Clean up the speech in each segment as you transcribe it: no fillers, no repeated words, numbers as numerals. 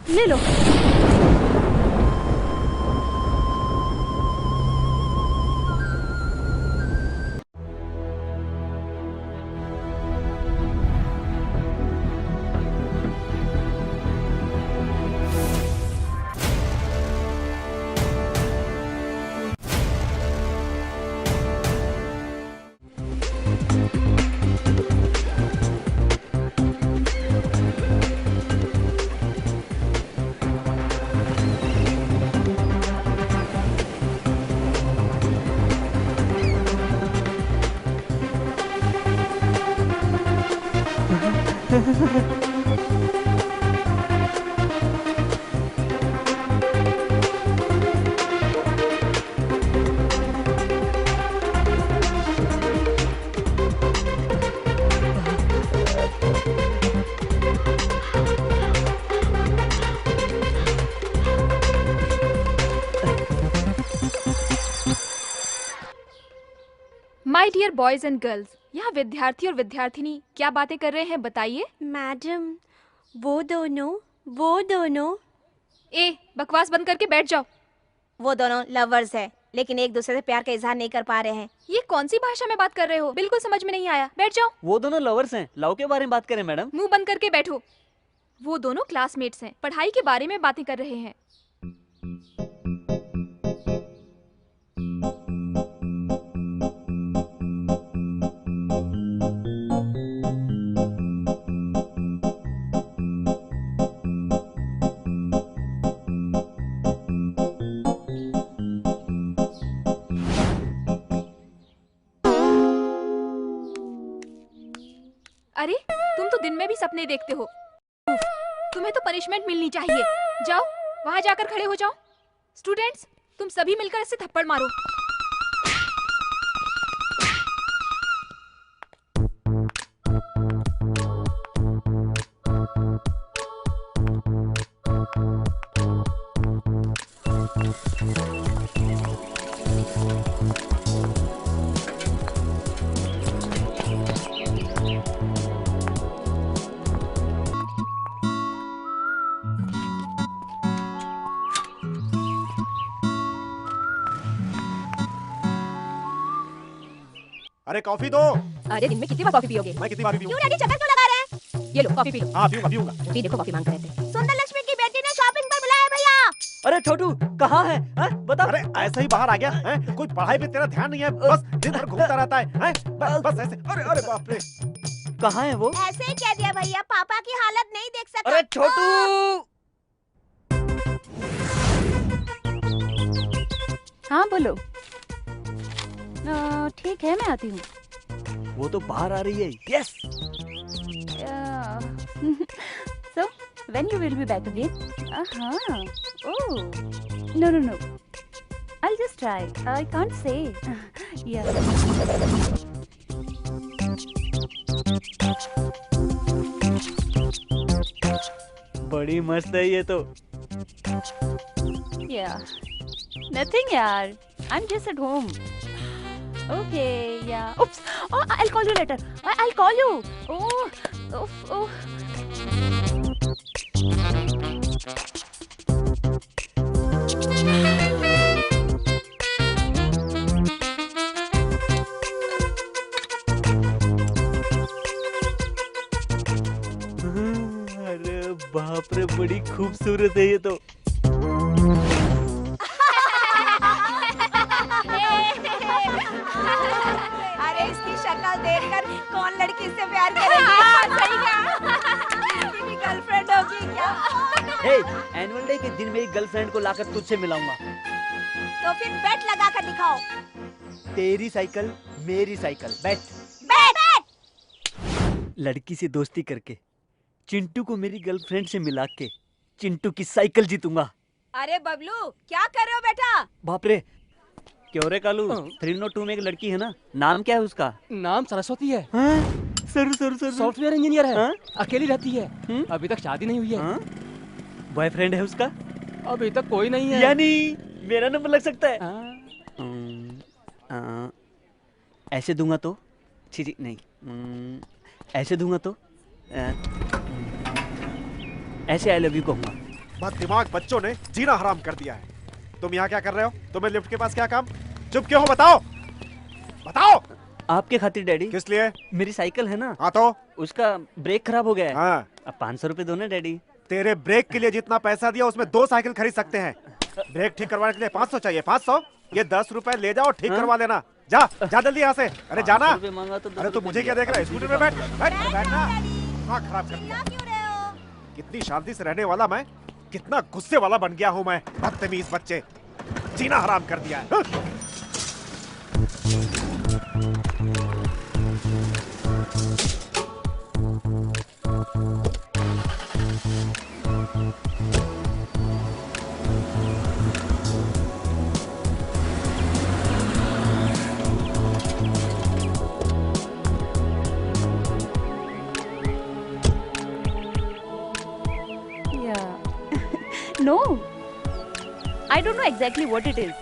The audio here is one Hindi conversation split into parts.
ले लो। My dear boys and girls, यहाँ विद्यार्थी और विद्यार्थिनी क्या बातें कर रहे हैं बताइए। मैडम, वो दोनों। ए, बकवास बंद करके बैठ जाओ। वो दोनों लवर्स है, लेकिन एक दूसरे से प्यार का इजहार नहीं कर पा रहे हैं। ये कौन सी भाषा में बात कर रहे हो? बिल्कुल समझ में नहीं आया। बैठ जाओ। वो दोनों लवर्स हैं। लव के बारे में बात करें मैडम। मुंह बंद करके बैठो। वो दोनों क्लासमेट्स हैं, पढ़ाई के बारे में बातें कर रहे हैं। अरे, तुम तो दिन में भी सपने देखते हो। उफ, तुम्हें तो पनिशमेंट मिलनी चाहिए। जाओ, वहां जाकर खड़े हो जाओ। स्टूडेंट्स, तुम सभी मिलकर इसे थप्पड़ मारो। अरे कॉफी दो। अरे दिन में कितनी बार कॉफी पियोगे? मैं कितनी बार पीऊं? क्यों डैडी चक्कर क्यों लगा रहे हैं? ये लो कॉफी पी लो। हाँ पीऊंगा। अभी देखो कॉफी मांग रहे थे। सुंदर लक्ष्मी की बेटी ने शॉपिंग पर बुलाया भैया। अरे छोटू कहाँ है? बता। अरे ऐसे ही बाहर आ गया है? कोई पढ़ाई पे तेरा ध्यान नहीं है, बस दिन भर घूमता रहता है? बस ऐसे। अरे बाप रे। कहाँ है वो? ऐसे ही कह दिया भैया, पापा की हालत नहीं देख सकता। अरे छोटू। हाँ बोलो। ठीक है, मैं आती हूँ। वो तो बाहर आ रही है। Yes. So, when you will be back again? Oh, no. I'll just try. I can't say. Yeah. बड़ी मस्त है ये तो। Yeah. Nothing, yaar. I'm just at home. Okay, yeah. Oops. Oh, I'll call you later. I'll call you. Oh. अरे बाप रे, बड़ी खूबसूरत है ये तो। अरे इसकी शक्ल देखकर कौन लड़की से प्यार करेगी? सही कहा। इसकी गर्लफ्रेंड होगी क्या? एनुअल डे के दिन मेरी गर्लफ्रेंड को लाकर तुझसे मिलाऊंगा। तो फिर बेट लगा कर दिखाओ। तेरी साइकिल मेरी साइकिल, बैठ। लड़की से दोस्ती करके चिंटू को मेरी गर्लफ्रेंड से मिला के चिंटू की साइकिल जीतूंगा। अरे बबलू, क्या कर रहे हो बेटा? बाप रे। क्यों रे कालू? 302 में एक लड़की है ना, नाम क्या है उसका? नाम सरस्वती है। सर सॉफ्टवेयर इंजीनियर है। हाँ? अकेली रहती है। अभी तक शादी नहीं हुई है। बॉयफ्रेंड है उसका? अभी तक कोई नहीं है। यानी मेरा नंबर लग सकता है। ऐसे दूंगा तो छी नहीं। ऐसे दूंगा तो ऐसे आई लव यू कहूंगा। बददिमाग बच्चों ने जीना हराम कर दिया है। तुम यहाँ क्या कर रहे हो? तुम्हें लिफ्ट के पास क्या काम? चुप क्यों हो? बताओ बताओ। आपके खातिर डैडी। किस लिए? मेरी साइकिल है ना, हाँ तो उसका ब्रेक खराब हो गया है। हाँ। अब 500 रुपए दो ना डैडी। तेरे ब्रेक के लिए जितना पैसा दिया उसमें 2 साइकिल खरीद सकते हैं। ब्रेक ठीक करवाने के लिए 500 चाहिए। 500? ये 10 रुपए ले जाओ, ठीक करवा लेना। जा जा जल्दी यहाँ से। अरे जाना। मांगा तो अरे तू मुझे क्या देख रहा है? स्कूटर में बैठ बैठ बैठना। दिमाग खराब कर दिया। क्यों रहे हो? कितनी शांति से रहने वाला मैं कितना गुस्से वाला बन गया हूँ मैं। बदतमीज बच्चे, जीना हराम कर दिया है। No, I don't know exactly what it is.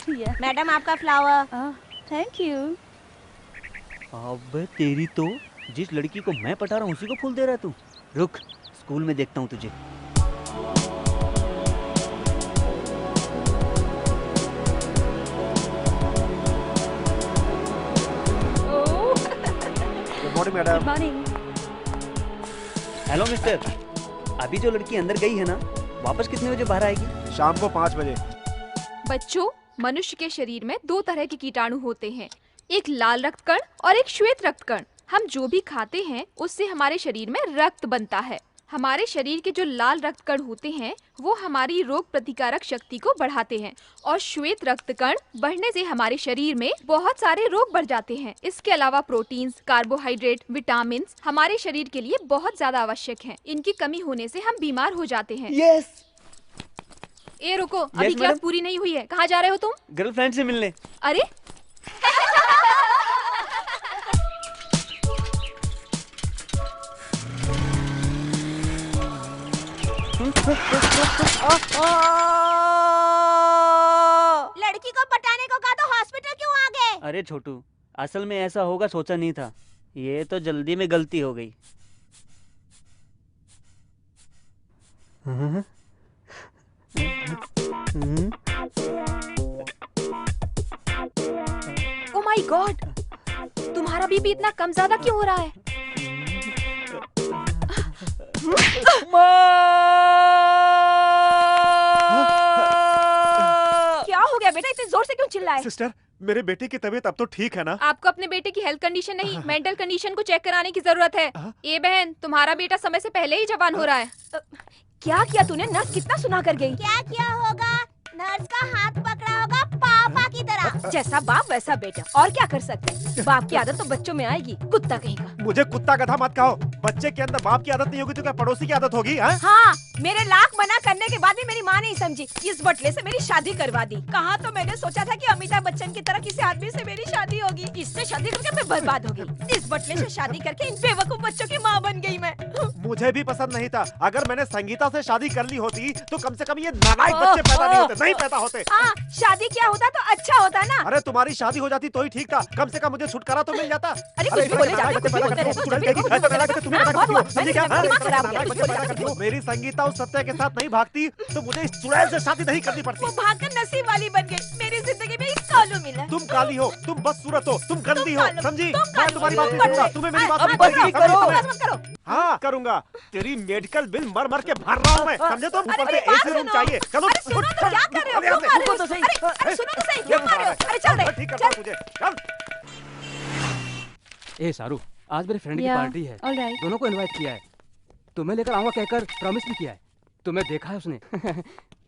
Yeah. Madam आपका फ्लावर। Thank you. अबे तेरी तो, जिस लड़की को मैं पटा रहा हूँ उसी को फूल दे रहा है तू। रुक, स्कूल में देखता हूँ तुझे। Good morning madam. Good morning. Hello mister, अभी जो लड़की अंदर गई है ना, वापस कितने बजे बाहर आएगी? शाम को 5 बजे। बच्चों, मनुष्य के शरीर में 2 तरह के कीटाणु होते हैं, एक लाल रक्त कण और एक श्वेत रक्त कण। हम जो भी खाते हैं उससे हमारे शरीर में रक्त बनता है। हमारे शरीर के जो लाल रक्त कण होते हैं वो हमारी रोग प्रतिकारक शक्ति को बढ़ाते हैं और श्वेत रक्त कण बढ़ने से हमारे शरीर में बहुत सारे रोग बढ़ जाते हैं। इसके अलावा प्रोटीन्स, कार्बोहाइड्रेट, विटामिन हमारे शरीर के लिए बहुत ज्यादा आवश्यक हैं। इनकी कमी होने से हम बीमार हो जाते हैं। यस। ए रुको, अभी क्लास मैडम। पूरी नहीं हुई है। कहाँ जा रहे हो तुम? गर्लफ्रेंड से मिलने। अरे लड़की को पटाने को कहा तो हॉस्पिटल क्यों आ गए? अरे छोटू, असल में ऐसा होगा सोचा नहीं था। ये तो जल्दी में गलती हो गई। ओ माय गॉड, तुम्हारा बीपी इतना कम ज्यादा क्यों हो रहा है? क्या हो गया बेटा, इतने जोर से क्यों चिल्लाए? सिस्टर, मेरे बेटे की तबीयत अब तो ठीक है ना? आपको अपने बेटे की हेल्थ कंडीशन नहीं, मेंटल कंडीशन को चेक कराने की जरूरत है। ए बहन, तुम्हारा बेटा समय से पहले ही जवान हो रहा है। क्या किया तूने? नर्स कितना सुना कर गई। क्या किया होगा? नर्स का हाथ पकड़ा होगा पापा की तरह। जैसा बाप वैसा बेटा, और क्या कर सकते हैं? बाप की आदत तो बच्चों में आएगी। कुत्ता कहीं का। मुझे कुत्ता गधा मत कहो। बच्चे के अंदर बाप की आदत नहीं होगी तो क्या पड़ोसी की आदत होगी? हाँ, मेरे लाख मना करने के बाद भी मेरी माँ नहीं समझी। इस बटले से मेरी शादी करवा दी। कहाँ तो मैंने सोचा था कि अमिताभ बच्चन की तरह किसी आदमी से मेरी शादी होगी। इससे शादी करके मैं बर्बाद हो गई। इस बटले से शादी करके इन बेवकूफ बच्चों की माँ बन गई मैं। मुझे भी पसंद नहीं था। अगर मैंने संगीता से शादी कर ली होती तो कम से कम ये नालायक बच्चे पैदा नहीं होते। नहीं पैदा होते। हाँ, शादी क्या होता तो अच्छा होता ना। अरे तुम्हारी शादी हो जाती तो ही ठीक था। कम से कम मुझे छुटकारा तो मिल जाता। अरे कुछ भी बोले जाते हो, कुछ भी बोलते रहते हो। मेरी संगीता उस सत्य के साथ नहीं भागती तो मुझे इस चुड़ैल से शादी नहीं करनी पड़ती। वो भागकर नसीब वाली बन गई। मेरी जिंदगी में एक कालू मिला। तुम काली हो, तुम बदसूरत हो, तुम गंदी हो, समझी? तुम मैं तुम्हारी बात नहीं सुनूंगा। तुम्हें मेरी बात नहीं करो, समझी? करो। हाँ करूंगा। तेरी मेडिकल बिल मर मर के भर रहा हूँ मैं, समझे? तुम ऊपर से एसी रूम चाहिए। चलो अरे सुनो तो, क्या कर रहे हो? क्यों मार रहे हो? अरे सुनो तो सही, क्यों मार रहे हो? अरे चल रहे, ठीक करता हूँ तुझे। चल। ए सारू, आज मेरे फ्रेंड की Yeah, पार्टी है। all right. दोनों को इनवाइट किया है। तुम्हें लेकर आऊंगा कहकर प्रॉमिस भी किया है। तुम्हें देखा है उसने।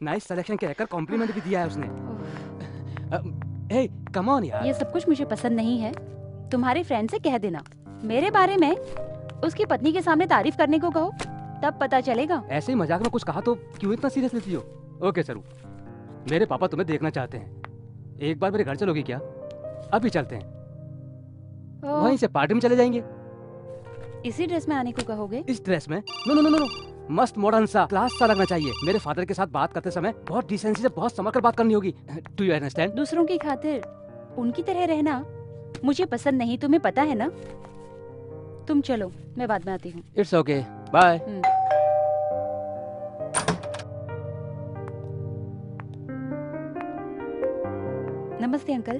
नाइस सिलेक्शन कहकर कॉम्प्लीमेंट भी दिया है उसने। हे कम ऑन यार। ये सब कुछ मुझे पसंद नहीं है। तुम्हारे फ्रेंड से कह देना मेरे बारे में उसकी पत्नी के सामने तारीफ करने को कहो, तब पता चलेगा। ऐसे ही मजाक में कुछ कहा तो क्यों इतना सीरियस लेती हो? ओके सरू, मेरे पापा तुम्हें देखना चाहते हैं। एक बार मेरे घर चलोगी क्या? अभी चलते हैं। वहीं से पार्टी में चले जाएंगे। इसी ड्रेस में आने को कहोगे? इस ड्रेस में? No no no no no, मस्त मॉडर्न सा, क्लास सा लगना चाहिए। मेरे फादर के साथ बात करते समय बहुत डिसेंसी से, बहुत संभल कर बात करनी होगी। Do you understand? दूसरों की खातिर उनकी तरह रहना मुझे पसंद नहीं, तुम्हें पता है ना। तुम चलो, मैं बाद में आती हूँ। It's okay, bye. नमस्ते अंकल।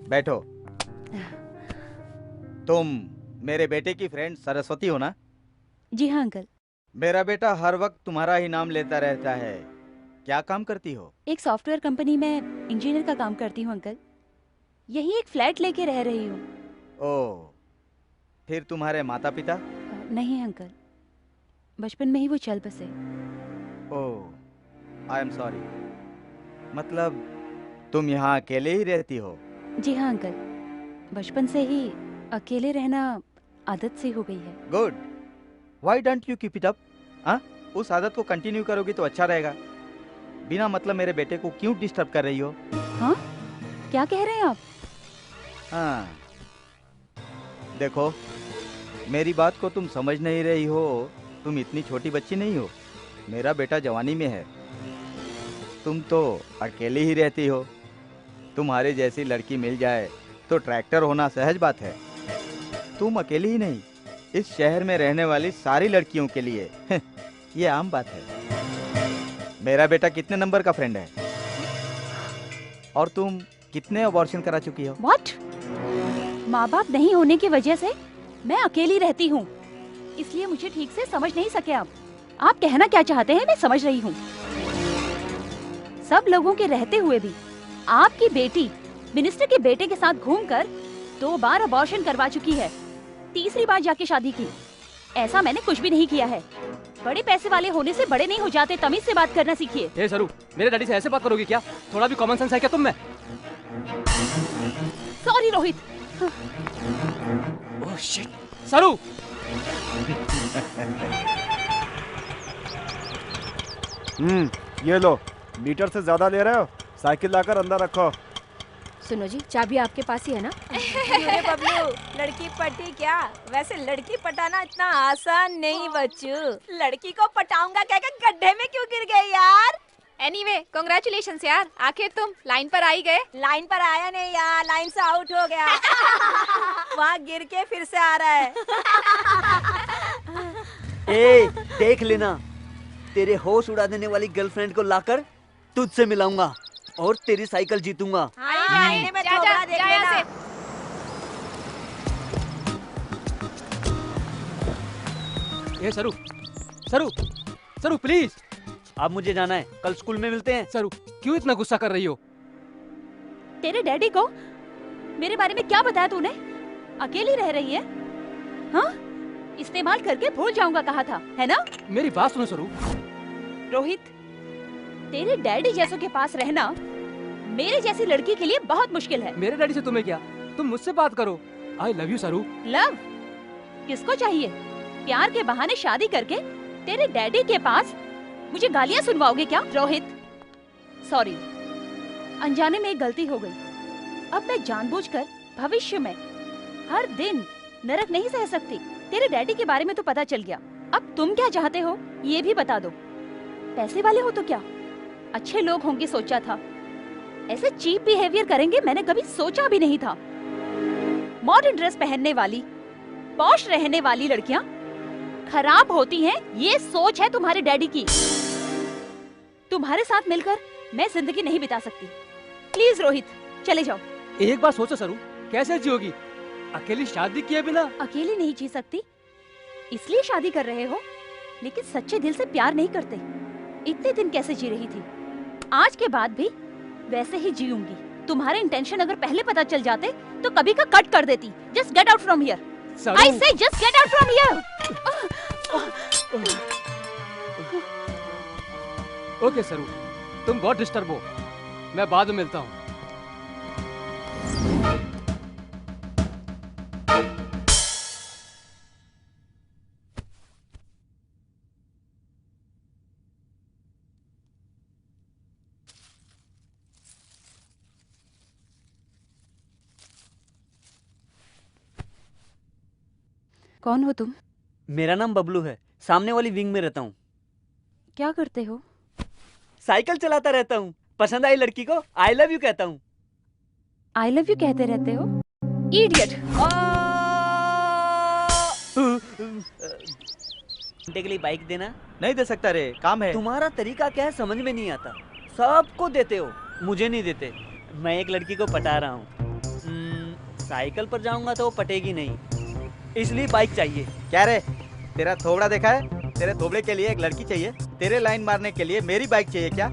बैठो। तुम मेरे बेटे की फ्रेंड सरस्वती हो ना? जी हाँ अंकल। मेरा बेटा हर वक्त तुम्हारा ही नाम लेता रहता है। क्या काम करती हो? एक सॉफ्टवेयर कंपनी में इंजीनियर का काम करती हूँ अंकल। यही एक फ्लैट लेके रह रही हूँ। ओह, फिर तुम्हारे माता पिता? नहीं अंकल, बचपन में ही वो चल बसे। ओह, आई एम सॉरी। मतलब तुम यहाँ अकेले ही रहती हो? जी हाँ अंकल, बचपन से ही अकेले रहना आदत सी हो गई है। Good. Why don't you keep it up? हाँ, उस आदत को कंटिन्यू करोगी तो अच्छा रहेगा। बिना मतलब मेरे बेटे को क्यों डिस्टर्ब कर रही हो? हाँ, क्या कह रहे हैं आप? हाँ, देखो, मेरी बात को तुम समझ नहीं रही हो। तुम इतनी छोटी बच्ची नहीं हो। मेरा बेटा जवानी में है। तुम तो अकेली ही रहती हो। तुम्हारे जैसी लड़की मिल जाए तो ट्रैक्टर होना सहज बात है। तुम अकेली ही नहीं, इस शहर में रहने वाली सारी लड़कियों के लिए ये आम बात है। मेरा बेटा कितने नंबर का फ्रेंड है? और तुम कितने अबॉर्शन करा चुकी हो? What? माँ बाप नहीं होने की वजह से मैं अकेली रहती हूँ, इसलिए मुझे ठीक से समझ नहीं सके आप। आप कहना क्या चाहते हैं मैं समझ रही हूँ। सब लोगों के रहते हुए भी आपकी बेटी मिनिस्टर के बेटे के साथ घूमकर 2 बार अबॉर्शन करवा चुकी है। तीसरी बार जाके शादी की। ऐसा मैंने कुछ भी नहीं किया है। बड़े पैसे वाले होने से बड़े नहीं हो जाते। तमीज से बात करना सीखिए। हे सरू, मेरे डैडी से ऐसे बात करोगी क्या? थोड़ा भी कॉमन सेंस है क्या तुम में? सॉरी रोहित। ओह शिट, सरू। ये लो, मीटर से ज्यादा ले रहे हो। साइकिल लाकर अंदर रखो। सुनो जी, चाबी आपके पास ही है ना? अरे बबलू, लड़की पटी क्या? वैसे लड़की पटाना इतना आसान नहीं बच्चू। लड़की को पटाऊंगा कहकर गड्ढे में क्यों गिर गए यार? एनीवे, कांग्रेचुलेशंस यार, आखिर तुम लाइन पर आई गए। लाइन पर आया नहीं यार, लाइन से आउट हो गया। वहाँ गिर के फिर से आ रहा है। ए, देख लेना, तेरे होश उड़ा देने वाली गर्लफ्रेंड को लाकर तुझसे मिलाऊंगा और तेरी साइकिल जीतूंगा। आईने में थोबड़ा देख लेना। ए सरू, सरू, सरू प्लीज। अब मुझे जाना है, कल स्कूल में मिलते हैं। सरू, क्यों इतना गुस्सा कर रही हो? तेरे डैडी को मेरे बारे में क्या बताया तूने? अकेली रह रही है? हाँ? इस्तेमाल करके भूल जाऊंगा कहा था, है ना? मेरी बात सुनो सरू। रोहित, तेरे डैडी जैसों के पास रहना मेरे जैसी लड़की के लिए बहुत मुश्किल है। मेरे डैडी से तुम्हें क्या? तुम मुझसे बात करो। आई लव यू सरू। लव? किसको चाहिए? प्यार के बहाने शादी करके तेरे डैडी के पास मुझे गालियाँ सुनवाओगे क्या? रोहित, सॉरी, अनजाने में एक गलती हो गई। अब मैं जानबूझकर भविष्य में हर दिन नरक नहीं सह सकती। तेरे डैडी के बारे में तो पता चल गया, अब तुम क्या चाहते हो ये भी बता दो। पैसे वाले हो तो क्या? अच्छे लोग होंगे सोचा था, ऐसे चीप बिहेवियर करेंगे मैंने कभी सोचा भी नहीं था। मॉडर्न ड्रेस पहनने वाली, पॉश रहने वाली लड़कियां खराब होती हैं, ये सोच है तुम्हारे डैडी की। तुम्हारे साथ मिलकर मैं जिंदगी नहीं बिता सकती। प्लीज रोहित, चले जाओ। एक बार सोचो सरू, कैसे जियोगी अकेली शादी किए बिना? अकेली नहीं जी सकती, इसलिए शादी कर रहे हो, लेकिन सच्चे दिल से प्यार नहीं करते। इतने दिन कैसे जी रही थी? आज के बाद भी वैसे ही जीऊंगी। तुम्हारे इंटेंशन अगर पहले पता चल जाते तो कभी का कट कर देती। Just get out from here. I say just get out from here. Okay Saru, तुम बहुत डिस्टर्ब हो, मैं बाद में मिलता हूँ। कौन हो तुम? मेरा नाम बबलू है, सामने वाली विंग में रहता हूँ। क्या करते हो? साइकिल चलाता रहता हूँ। पसंद आई लड़की को आई लव यू कहता हूँ। आई लव यू कहते रहते हो? इडियट। घंटे के लिए बाइक देना? नहीं दे सकता रे, काम है। तुम्हारा तरीका क्या है समझ में नहीं आता। सबको देते हो, मुझे नहीं देते। मैं एक लड़की को पटा रहा हूँ। साइकिल पर जाऊंगा तो वो पटेगी नहीं, इसलिए बाइक चाहिए। क्या रे, तेरा थोबड़ा देखा है? तेरे थोबड़े के लिए एक लड़की चाहिए, तेरे लाइन मारने के लिए मेरी बाइक चाहिए क्या?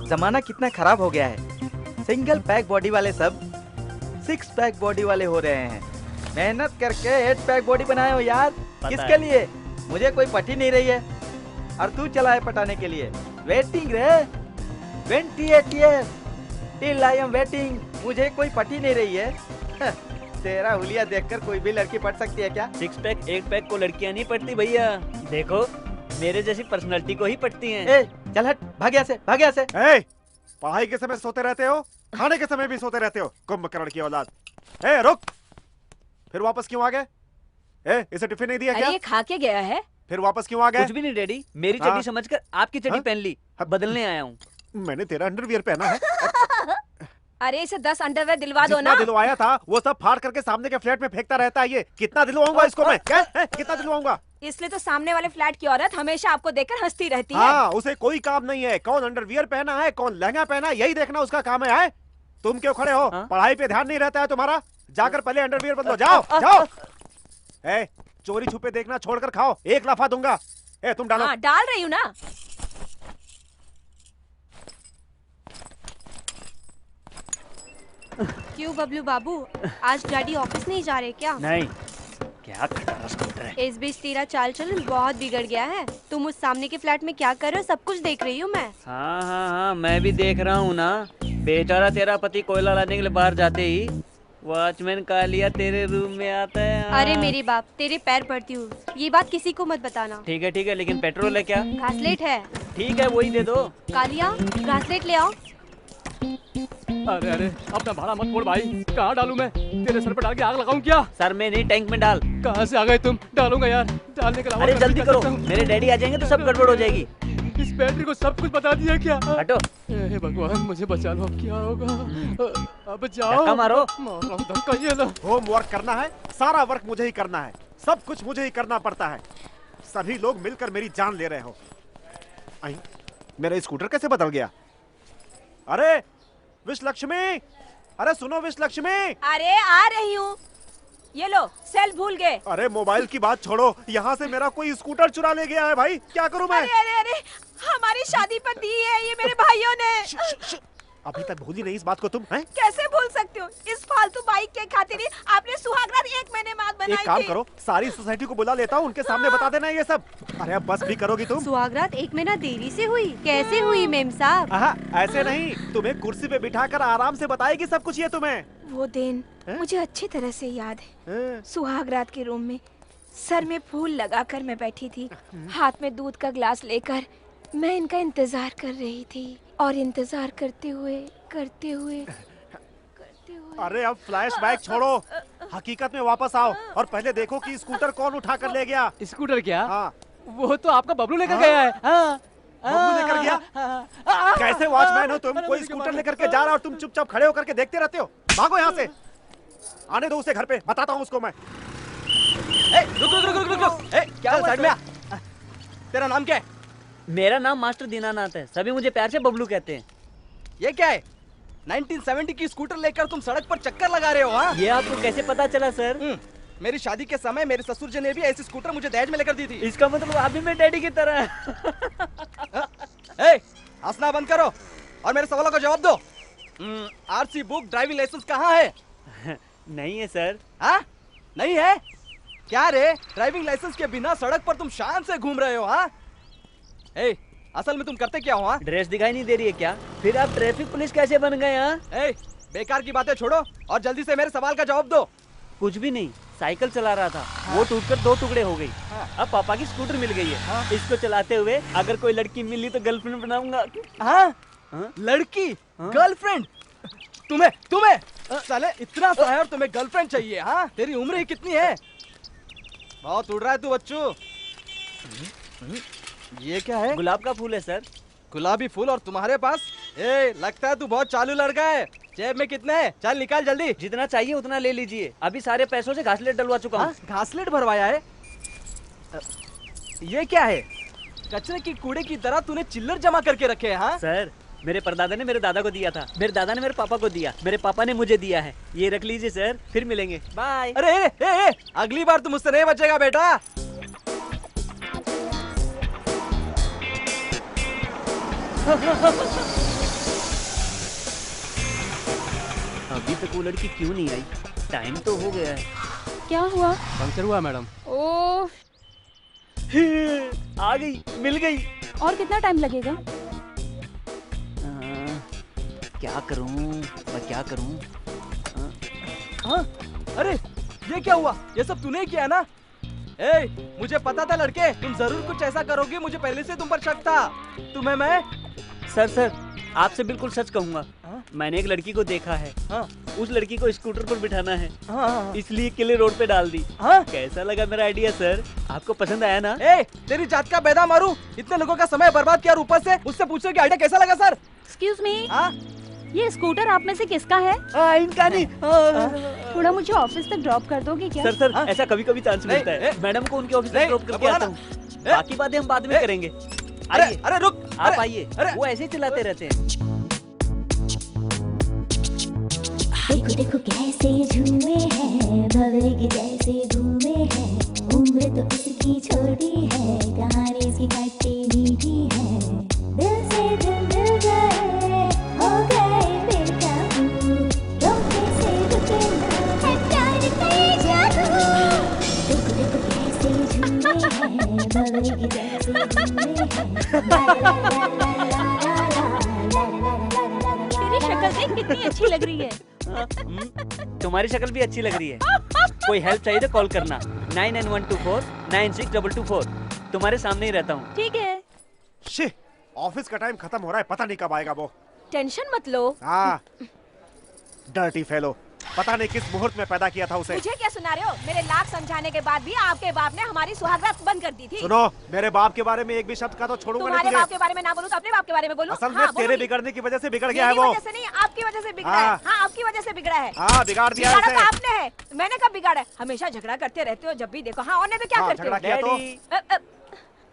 जमाना कितना खराब हो गया है। सिंगल पैक बॉडी वाले सब 6 पैक बॉडी वाले हो रहे हैं। मेहनत करके 8 पैक बॉडी बनाए हो यार। किसके लिए? मुझे कोई पटी नहीं रही है और तू चला है पटाने के लिए। वेटिंग रे, 28 years till I am waiting। मुझे कोई पटी नहीं रही है। तेरा हुलिया देखकर कोई भी लड़की पट सकती है क्या? 6 पैक 8 पैक को लड़कियां नहीं पटती भैया, देखो मेरे जैसी पर्सनालिटी को ही पटती हैं। ए, चल हट, भाग यहाँ से, भाग यहाँ से। ए, पढ़ाई के समय सोते रहते हो, खाने के समय भी सोते रहते हो, कुंभकर्ण की औलाद। ए, रुक, फिर वापस क्यों आ गए? ए, इसे टिफिन नहीं दिया क्या? अरे ये खा के गया है। फिर वापस क्यों आ गए? कुछ भी नहीं डैडी, मेरी हाँ? चड्डी समझकर आपकी चड्डी हाँ? पहन ली, बदलने आया हूँ। मैंने तेरा अंडरवियर पहना है। अरे इसे 10 अंडरवेयर दिलवा दो जितना ना। दिलवाया था वो सब फाड़ करके सामने के फ्लैट में फेंकता रहता है। ये कितना दिलवाऊंगा इसको मैं? क्या है? कितना दिलवाऊंगा? इसलिए तो सामने वाले फ्लैट की औरत हमेशा आपको देखकर हंसती रहती है। हाँ, उसे कोई काम नहीं है कौन अंडरवियर पहना है, कौन लहंगा पहना है, यही देखना उसका काम है। तुम क्यों खड़े हो? हाँ? पढ़ाई पे ध्यान नहीं रहता है तुम्हारा? जाकर पहले अंडरवियर बदलो, जाओ जाओ। ए, चोरी छुपे देखना छोड़कर खाओ, एक लाफा दूंगा। ए, तुम डालो। हाँ, डाल रही हूँ ना। क्यों बबलू बाबू, आज डैडी ऑफिस नहीं जा रहे क्या? नहीं, क्या खटारा स्कूटर है। इस बीच तेरा चाल चलन बहुत बिगड़ गया है। तुम उस सामने के फ्लैट में क्या कर रहे हो, सब कुछ देख रही हूँ मैं। हाँ हाँ हाँ, मैं भी देख रहा हूँ ना। बेचारा तेरा पति कोयला लाने के लिए बाहर जाते ही वॉचमैन कालिया तेरे रूम में आता है। हाँ। अरे मेरे बाप, तेरे पैर पड़ती हूँ, ये बात किसी को मत बताना। ठीक है, लेकिन पेट्रोल है क्या? घासलेट है। ठीक है, वही दे दो। कालिया, घासलेट ले आओ। अरे अरे, अपना भाड़ा मत फोड़ भाई। कहाँ डालूं मैं? तेरे सर पर डाल के आग लगाऊं क्या? सर में नहीं, टैंक में डाल। कहाँ से आ गए तुम? डालूंगा यार, डालने के अलावा अरे मैं जल्दी क्या कर करो, सकता हूं? मेरे डैडी आ जाएंगे तो सब गड़बड़ हो जाएगी। इस बैटरी को सब कुछ बता दिया क्या? हटो। हे भगवान, मुझे बचा लो, अब क्या होगा? अब जाओ। धक्का मारो। मार रहा हूं धक्का, ये लो। होमवर्क करना है, सारा वर्क मुझे ही करना है, सब कुछ मुझे ही करना पड़ता है। सभी लोग मिलकर मेरी जान ले रहे हो। आई, मेरा स्कूटर कैसे बदल गया? अरे विश लक्ष्मी, अरे सुनो विश लक्ष्मी। अरे आ रही हूँ। ये लो, सेल भूल गए। अरे मोबाइल की बात छोड़ो, यहाँ से मेरा कोई स्कूटर चुरा ले गया है भाई, क्या करूँ मैं? अरे अरे अरे, हमारी शादी पर दी है ये मेरे भाइयों ने। अभी तक भूली नहीं इस बात को तुम हैं? कैसे भूल सकते हो? इस फालतू बाइक के खातिर ही आपने सुहागरात 1 महीने बाद बनाई एक काम थी। करो, सारी सोसाइटी को बुला लेता हूँ, उनके सामने बता देना ये सब। अरे अब बस भी करोगी तुम? सुहागरात 1 महीना देरी से हुई? कैसे हुई मेम साहब? ऐसे नहीं, तुम्हें कुर्सी पे बिठाकर आराम से बताएगी सब कुछ ये तुम्हें। वो दिन मुझे अच्छी तरह से याद है। सुहागरात के रूम में सर में फूल लगाकर मैं बैठी थी, हाथ में दूध का ग्लास लेकर मैं इनका इंतजार कर रही थी और इंतजार करते हुए अरे अब फ्लैशबैक छोड़ो, हकीकत में वापस आओ और पहले देखो कि स्कूटर कौन उठा कर ले गया। स्कूटर क्या? हाँ, वो तो आपका बबलू लेकर गया है। हाँ। बबलू लेकर गया? कैसे वॉचमैन हो तुम? कोई स्कूटर लेकर के जा रहा और तुम चुपचाप खड़े होकर के देखते रहते हो। भागो यहाँ से, आने दो उसे घर पे, बताता हूँ उसको मैं। रुक। क्या साइड में आ। तेरा नाम क्या है? मेरा नाम मास्टर दीनानाथ है, सभी मुझे प्यार से बबलू कहते हैं। ये क्या है? 1970 की स्कूटर लेकर तुम सड़क पर चक्कर लगा रहे हो? हाँ, ये आपको कैसे पता चला सर? मेरी शादी के समय मेरे ससुर जी ने भी ऐसी स्कूटर मुझे दहेज में लेकर दी थी। इसका मतलब आप भी मेरे डैडी की तरह है। हंसना बंद करो और मेरे सवालों का जवाब दो। आरसी बुक, ड्राइविंग लाइसेंस कहाँ है? नहीं है सर। हाँ, नहीं है? क्या रे, ड्राइविंग लाइसेंस के बिना सड़क पर तुम शान से घूम रहे हो? हाँ, असल में तुम करते क्या हो? हाँ, ड्रेस दिखाई नहीं दे रही है क्या? फिर आप ट्रैफिक पुलिस कैसे बन गए? हाँ, बेकार की बातें छोड़ो और जल्दी से मेरे सवाल का जवाब दो। कुछ भी नहीं, साइकिल चला रहा था। वो टूटकर 2 टुकड़े हो गई। अब पापा की स्कूटर मिल गई है। इसको चलाते हुए अगर कोई लड़की मिली तो गर्लफ्रेंड बनाऊंगा। लड़की? गर्लफ्रेंड? तुम्हें साले इतना सा है और तुम्हें गर्लफ्रेंड चाहिए? हाँ, तेरी उम्र ही कितनी है? बहुत उड़ रहा है तू बच्चू। ये क्या है? गुलाब का फूल है सर। गुलाबी फूल और तुम्हारे पास? लगता है तू बहुत चालू लड़का है। जेब में कितने है? चल निकाल जल्दी। जितना चाहिए उतना ले लीजिए, अभी सारे पैसों से घासलेट डलवा चुका हूँ। घासलेट भरवाया है? ये क्या है? कचरे की कूड़े की तरह तूने चिल्लर जमा करके रखे हैं? हाँ सर, मेरे परदादा ने मेरे दादा को दिया था, मेरे दादा ने मेरे पापा को दिया, मेरे पापा ने मुझे दिया है। ये रख लीजिए सर, फिर मिलेंगे, बाय। अरे ए, अगली बार तुम मुझसे नहीं बचेगा बेटा। अभी तक वो लड़की क्यों नहीं आई? टाइम तो हो गया है। क्या हुआ? पंक्चर हुआ मैडम। ओह, आ गई, मिल गई। और कितना टाइम लगेगा? क्या करूं, मैं क्या करूं? हाँ? अरे ये क्या हुआ? ये सब तूने किया ना? ए, मुझे पता था लड़के, तुम जरूर कुछ ऐसा करोगे। मुझे पहले से तुम पर शक था। तुम्हें मैं सर आपसे बिल्कुल सच कहूंगा। मैंने एक लड़की को देखा है। हाँ? उस लड़की को स्कूटर पर बिठाना है, हाँ। इसलिए किले रोड पे डाल दी। हाँ? कैसा लगा मेरा आइडिया सर? आपको पसंद आया ना? ए, तेरी जात का बेदा मारू। इतने लोगों का समय बर्बाद किया और ऊपर से मुझसे पूछो कि आइडिया कैसा लगा सर? एक्सक्यूज मी, हाँ? ये स्कूटर आप में से किसका है? इनका नहीं। थोड़ा मुझे ऑफिस तक ड्रॉप कर दोगे क्या? सर हाँ? ऐसा कभी कभी चांस मिलता है। मैडम को उनके ऑफिस तक नहीं, ड्रॉप करके बोला आता ना। हूँ। बाकी बातें हम बाद में करेंगे। आइए, अरे रुक, आप आइए। अरे वो ऐसे ही चलाते रहते हैं। देखो देखो कैसे झूमे हैं, भंवरे के जैसे घूमे हैं। उम्र तो उसकी छोटी है, कहानी इसकी खट्टी मीठी है। दिल से दिल मिल गए, हो गए बेकाबू। रोके से रुके ना है प्यार का ये जादू। देखो देखो कैसे झूमे हैं, भंवरे के जैसे घूमे हैं। ला ला ला ला ला ला ला ला ला ला। तेरी शक्ल देख कितनी अच्छी लग रही है। तुम्हारी शक्ल भी अच्छी लग रही है। कोई हेल्प चाहिए तो कॉल करना 9912496224। तुम्हारे सामने ही रहता हूँ। ठीक है। शिट, ऑफिस का टाइम खत्म हो रहा है, पता नहीं कब आएगा वो। टेंशन मत लो। हाँ, डर्टी फेलो, पता नहीं किस मुहूर्त में पैदा किया था उसे। मुझे क्या सुना रहे हो? मेरे लाख समझाने के बाद भी आपके बाप ने हमारी सुहागरात बंद कर दी थी। सुनो, मेरे बाप के बारे में एक भी शब्द का तो छोड़ूंगा नहीं तुम्हारे तुझे। बाप के बारे में ना बोलूं तो अपने बाप के बारे में बोलूं। असल में हाँ, तेरे बोलूंगी। बिगड़ने की वजह से बिगड़ गया है मेरी वो। वजह से नहीं, आपकी वजह से बिगड़ा हाँ। है। हाँ, आपकी वजह से बिगड़ा है। हाँ, बिगाड़ दिया बिगाड़ा है तो उसे। आपने है, मैंने कब बिगाड़ा है? हमेशा झगड़ा करते रहते हो जब भी देखो। हाँ, और नहीं तो क्या हाँ, करते झगड़ा हो? किया तो डैडी।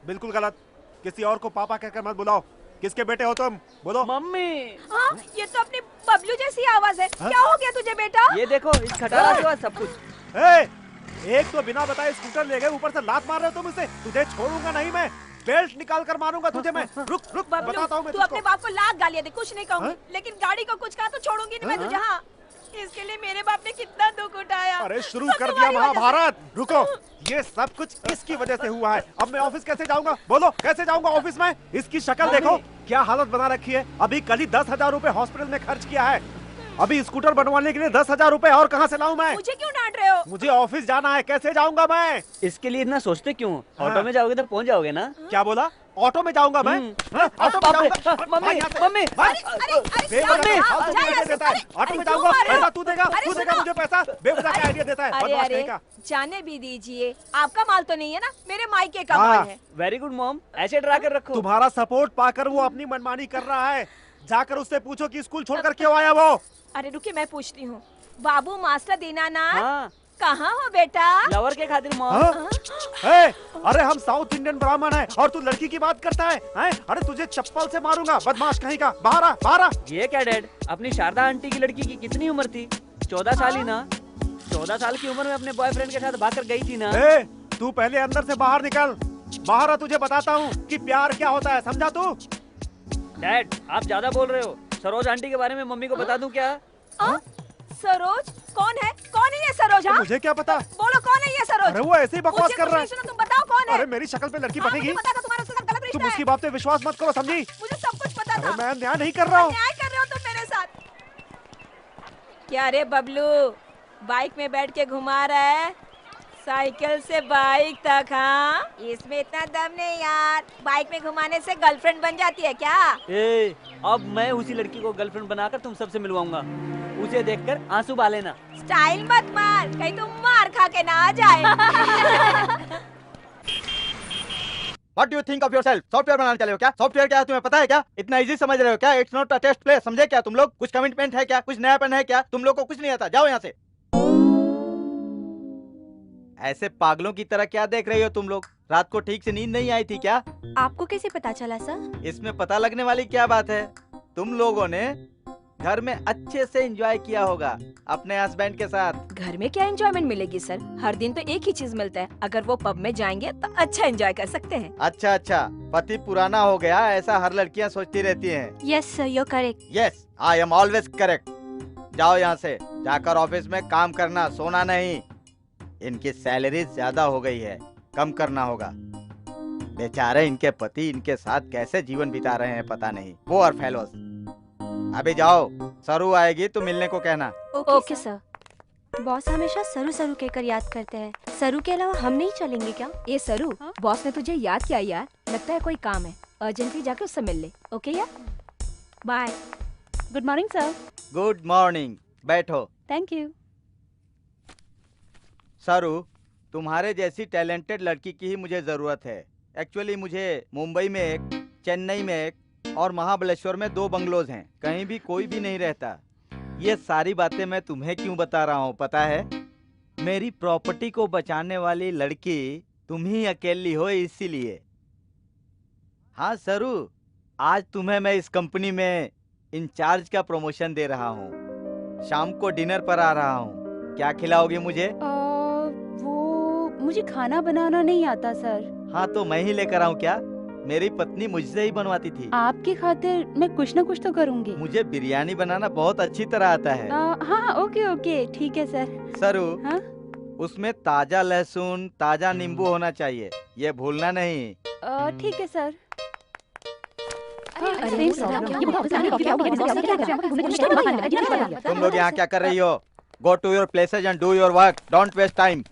बिल्कुल गलत। किसी और को पापा कहकर मत बुलाओ। किसके बेटे हो तुम? बोलो। मम्मी, हाँ, ये तो अपनी बबलू जैसी आवाज है। हाँ? क्या हो गया तुझे बेटा? ये देखो, इस खटारा के बाद सब कुछ। ए, एक तो बिना बताए स्कूटर ले गए, ऊपर से लात मार रहे हो तुम इसे। तुझे छोड़ूंगा नहीं मैं, बेल्ट निकाल कर मारूंगा तुझे मैं। रुक रुक, बबलू, बताता हूँ मैं तू तुझको। अपने बाप को लाख गालियां दे, कुछ नहीं कहूंगी, हाँ? लेकिन गाड़ी को कुछ कहा तो छोड़ूंगी नहीं मैं तुझे। हाँ, इसके लिए मेरे बाप ने कितना दुख उठाया। अरे शुरू सब कर दिया तुम्हारी वजह से। महाभारत। रुको, ये सब कुछ इसकी वजह से हुआ है। अब मैं ऑफिस कैसे जाऊंगा? बोलो, कैसे जाऊंगा ऑफिस में? इसकी शक्ल देखो, क्या हालत बना रखी है। अभी कल ही 10,000 रुपए हॉस्पिटल में खर्च किया है। अभी स्कूटर बनवाने के लिए 10,000 रुपए और कहाँ से लाऊं मैं? मुझे क्यों डांट रहे हो? मुझे ऑफिस जाना है, कैसे जाऊंगा मैं? इसके लिए इतना सोचते क्यों? हाँ। ऑटो में जाओगे तो पहुंच जाओगे ना। क्या बोला? ऑटो में जाऊंगा मैं? हाँ, ऑटो में जाऊंगा। मम्मी, भाई, यहाँ से- मम्मी। भाई, अरे बेवजह क्या का जाओ, फालतू जाओ आइडिया यहाँ से। देता है। अरे, ऑटो में अरे, जाऊंगा, क्यों मार रहे हो? पैसा तू देगा, अरे, तू देगा सुनो। मुझे पैसा। बेवजह का आइडिया देता है, अरे बदमाश अरे, कहीं का। जाने भी दीजिए, आपका माल तो नहीं है ना, मेरे मायके का हाँ। माल है। वेरी गुड मॉम, ऐसे डरा कर रखो। तुम्हारा सपोर्ट पाकर वो अपनी मनमानी कर रहा है। जाकर उससे पूछो कि स्कूल छोड़कर क्यों आया वो। अरे रुकिए, मैं पूछती हूँ। बाबू मास्टर दीनानाथ, हाँ, कहाँ हो बेटा? लवर के खातिर मॉम। हाँ? ए, अरे हम साउथ इंडियन ब्राह्मण हैं और तू लड़की की बात करता है, हैं? अरे तुझे चप्पल से मारूंगा, बदमाश कहीं का। बाहर आ, बाहर आ। ये क्या डैड, अपनी शारदा आंटी की लड़की की कितनी उम्र थी? 14 साल ही ना। 14 साल की उम्र में अपने बॉयफ्रेंड के साथ भागकर गई थी ना। ए, तू पहले अंदर से बाहर निकल। बाहर आ, तुझे बताता हूँ कि प्यार क्या होता है, समझा तू? डैड, आप ज्यादा बोल रहे हो। सरोज आंटी के बारे में मम्मी को बता दूं क्या? सरोज? कौन है? कौन है ये सरोज? हाँ? मुझे क्या पता? बोलो कौन है ये सरोज? अरे वो ऐसे ही बकवास मुझे कर कुछ रहा नहीं है। सुना, तुम बताओ कौन है? अरे मेरी शक्ल पे लड़की हाँ, पटेगी। मुझे पता था तुम्हारा उसके साथ गलत तुम रिश्ता उसकी है। बात पे विश्वास मत करो, समझी? मुझे सब कुछ पता अरे था। मैं अन्याय नहीं कर रहा हूँ। अन्याय कर रहे हो तुम मेरे साथ। क्या रे बबलू, बाइक में बैठ के घुमा रहा है? साइकिल से बाइक तक? हाँ, इसमें इतना दम नहीं यार। बाइक में घुमाने से गर्लफ्रेंड बन जाती है क्या? ए, अब मैं उसी लड़की को गर्लफ्रेंड बनाकर तुम सबसे मिलवाऊंगा। उसे देखकर आंसू बहा लेना। स्टाइल मत मार, कहीं तुम मार खा के ना आ जाए। What do you think of yourself? Software बनाने चले हो क्या? सॉफ्टवेयर क्या है तुम्हें पता है क्या? इतना इजी समझ रहे हो क्या? It's not a test play, समझे क्या तुम लोग? कुछ कमिटमेंट है क्या? कुछ नयापन है क्या? तुम लोग को कुछ नहीं आता, जाओ यहाँ से। ऐसे पागलों की तरह क्या देख रही हो तुम लोग? रात को ठीक से नींद नहीं आई थी क्या? आपको कैसे पता चला सर? इसमें पता लगने वाली क्या बात है? तुम लोगों ने घर में अच्छे से एंजॉय किया होगा अपने हस्बैंड के साथ। घर में क्या एंजॉयमेंट मिलेगी सर? हर दिन तो एक ही चीज मिलता है। अगर वो पब में जाएंगे तो अच्छा एंजॉय कर सकते हैं। अच्छा अच्छा, पति पुराना हो गया ऐसा हर लड़कियां सोचती रहती हैं। Yes sir, you correct. Yes, I am always correct. जाओ यहाँ से, जाकर ऑफिस में काम करना, सोना नहीं। इनकी सैलरी ज्यादा हो गई है, कम करना होगा। बेचारे इनके पति इनके साथ कैसे जीवन बिता रहे हैं पता नहीं। वो और फेलोस। अभी जाओ, सरू आएगी तो मिलने को कहना। Okay sir. बॉस हमेशा सरू सरू कहकर याद करते हैं। सरू के अलावा हम नहीं चलेंगे क्या? ये सरू, बॉस ने तुझे याद किया यार। लगता है कोई काम है, अर्जेंटली जाके उससे मिल ले। ओके यार, bye. Good morning sir. Good morning, बैठो। Thank you. सरू, तुम्हारे जैसी टैलेंटेड लड़की की ही मुझे जरूरत है। एक्चुअली मुझे मुंबई में एक, चेन्नई में एक और महाबलेश्वर में 2 बंगलोज हैं। कहीं भी कोई भी नहीं रहता। ये सारी बातें मैं तुम्हें क्यों बता रहा हूँ पता है? मेरी प्रॉपर्टी को बचाने वाली लड़की तुम ही अकेली हो, इसीलिए। हाँ सरू, आज तुम्हें मैं इस कंपनी में इंचार्ज का प्रमोशन दे रहा हूँ। शाम को डिनर पर आ रहा हूँ। क्या खिलाओगे मुझे? वो मुझे खाना बनाना नहीं आता सर। हाँ तो मैं ही लेकर आऊँ क्या? मेरी पत्नी मुझसे ही बनवाती थी। आपकी खातिर मैं कुछ न कुछ तो करूँगी। मुझे बिरयानी बनाना बहुत अच्छी तरह आता है। हाँ ओके ओके ठीक है सर। सरू, हाँ? उसमें ताजा लहसुन, ताजा नींबू होना चाहिए, ये भूलना नहीं। ठीक है सर। तुम लोग यहाँ क्या कर रही हो? Go to your places and do your work, don't waste time.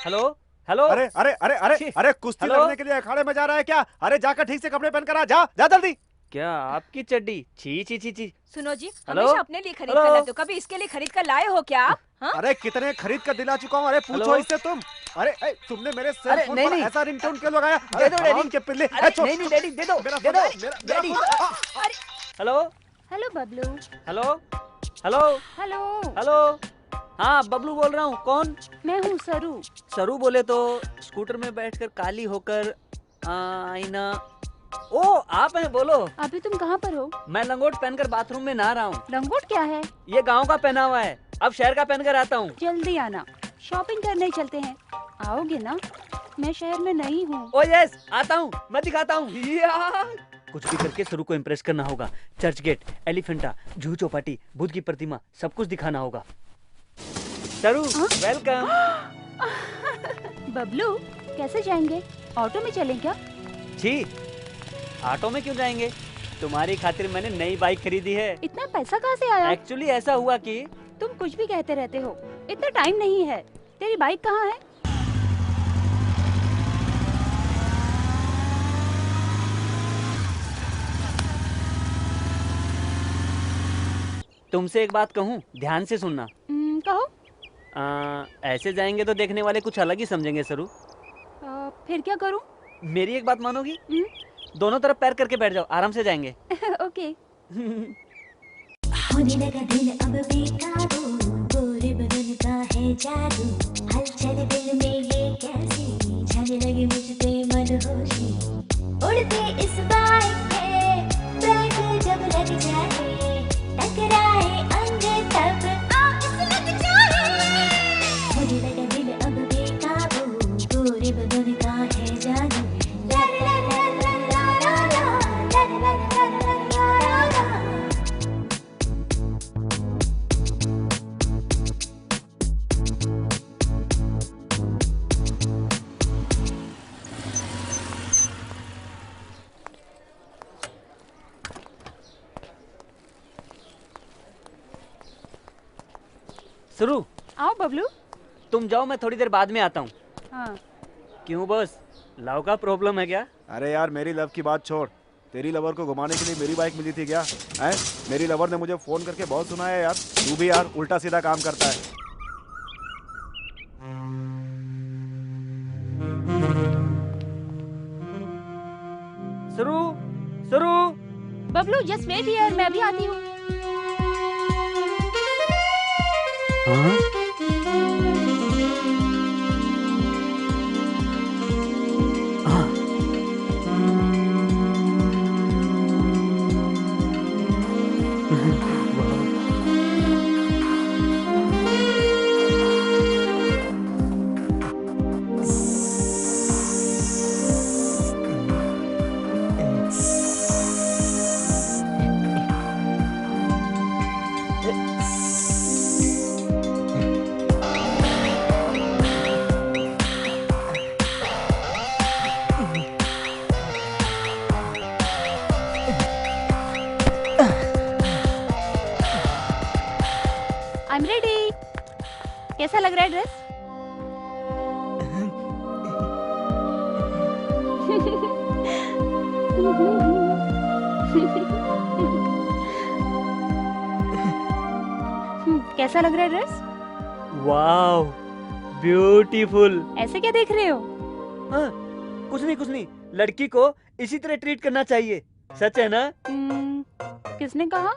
Hello hello. अरे अरे अरे अरे अरे, कुश्ती लड़ने के लिए अखाड़े में जा रहा है क्या? अरे जाकर ठीक से कपड़े पहन कर आ, जा जा जल्दी। क्या आपकी चड्डी? छी छी छी छी। सुनो जी, हेलो? हमेशा अपने लिए खरीद कर लाते हो, कभी इसके लिए खरीद कर लाए हो क्या? हाँ? अरे कितने खरीद कर दिला चुका हूँ। अरे पूछो इससे तुम। अरे तुमने मेरे सेल फोन पर ऐसा रिंगटोन क्यों लगाया? दे दो डैडी के पिल्ले। नहीं नहीं डैडी, दे दो दे दो daddy. Hello hello Bablu. Hello hello hello. Hello. हाँ बबलू बोल रहा हूँ। कौन? मैं हूँ सरू। सरू बोले तो स्कूटर में बैठकर काली होकर आईना। ओ आप हैं, बोलो। अभी तुम कहाँ पर हो? मैं लंगोट पहनकर बाथरूम में नहा रहा हूँ। लंगोट क्या है? ये गांव का पहना हुआ है, अब शहर का पहनकर आता हूँ। जल्दी आना, शॉपिंग करने चलते हैं। आओगे ना? मैं शहर में नहीं हूँ। ओ यस, आता हूँ, मैं दिखाता हूँ। कुछ भी करके सरू को इम्प्रेस करना होगा। चर्च गेट, एलिफेंटा, जूहू चौपाटी, बुद्ध की प्रतिमा, सब कुछ दिखाना होगा। सरू वेलकम। बबलू कैसे जाएंगे? ऑटो में चलें क्या? जी, ऑटो में क्यों जाएंगे? तुम्हारी खातिर मैंने नई बाइक खरीदी है। इतना पैसा कहाँ से आया? एक्चुअली ऐसा हुआ कि तुम कुछ भी कहते रहते हो, इतना टाइम नहीं है। तेरी बाइक कहाँ है? तुमसे एक बात कहूँ, ध्यान से सुनना। कहो। ऐसे जाएंगे तो देखने वाले कुछ अलग ही समझेंगे सरू। फिर क्या करूँ? मेरी एक बात मानोगी? दोनों तरफ पैर करके बैठ जाओ, आराम से जाएंगे। ओके। होने लगा दिल अब बेकाबू, गोरे बदन का है जादू, हलचल दिल में ये कैसी, छाने लगी मुझ पे मनहोशी, उड़ते इस बाइक पे ब्रेक जब लग जाए, टकराए अंग तब आग लग जाए। होने लगा दिल अब बेकाबू, गोरे बदन का है जादू, ला ला ला ला ला ला ला ला ला ला ला। सरू, आओ बबलू। तुम जाओ, मैं थोड़ी देर बाद में आता हूँ। हाँ। क्यों बॉस, लव का प्रॉब्लम है क्या? अरे यार मेरी लव की बात छोड़, तेरी लवर को घुमाने के लिए मेरी बाइक मिली थी क्या? हैं? मेरी लवर ने मुझे फोन करके बहुत सुनाया यार। तू भी यार उल्टा सीधा काम करता है। सरू, सरू। बबलू जस्ट वेट हियर, मैं भी आती हूँ। हाँ? कैसा लग रहा है ड्रेस? कैसा लग रहा है ड्रेस? Wow, beautiful. ऐसे क्या देख रहे हो? हाँ, कुछ नहीं। लड़की को इसी तरह ट्रीट करना चाहिए, सच है ना? किसने कहा?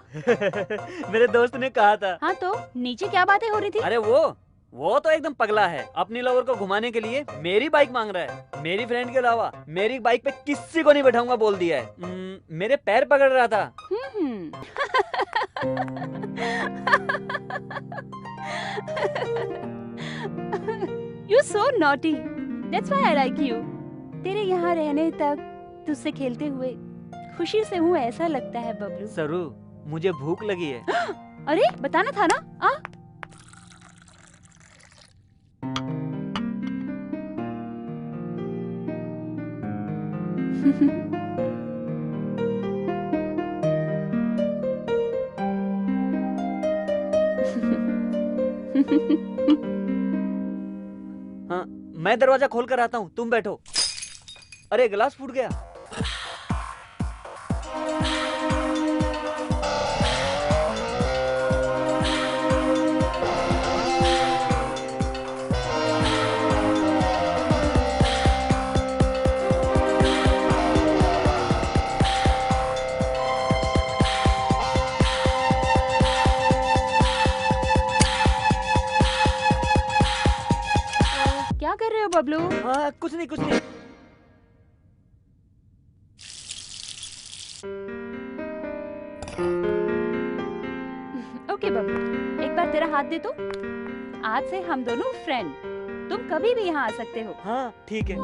मेरे दोस्त ने कहा था। हाँ तो नीचे क्या बातें हो रही थी? अरे वो तो एकदम पगला है। अपनी लवर को घुमाने के लिए मेरी बाइक मांग रहा है। मेरी फ्रेंड के अलावा मेरी बाइक पे किसी को नहीं बैठाऊंगा बोल दिया है। मेरे पैर पकड़ रहा था। You so naughty. That's why I like you. तेरे यहाँ रहने तक तुझसे खेलते हुए खुशी से हूँ ऐसा लगता है बबलू। सरू, मुझे भूख लगी है। अरे बताना था ना। हाँ, मैं दरवाजा खोल कर आता हूँ, तुम बैठो। अरे गिलास फूट गया। क्या कर रहे हो बबलू? हाँ, कुछ नहीं। ओके बबलू, एक बार तेरा हाथ दे तो। आज से हम दोनों फ्रेंड। तुम कभी भी यहाँ आ सकते हो। हाँ ठीक है।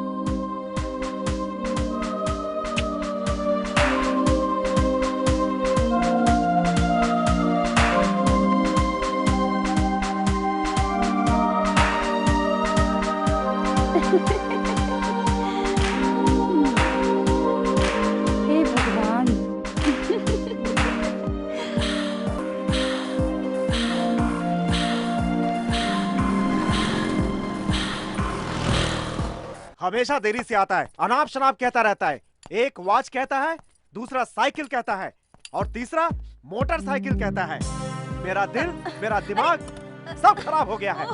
हे भगवान। हमेशा देरी से आता है, अनाप शनाप कहता रहता है। एक वॉच कहता है, दूसरा साइकिल कहता है और तीसरा मोटरसाइकिल कहता है। मेरा दिल, मेरा दिमाग सब खराब हो गया है।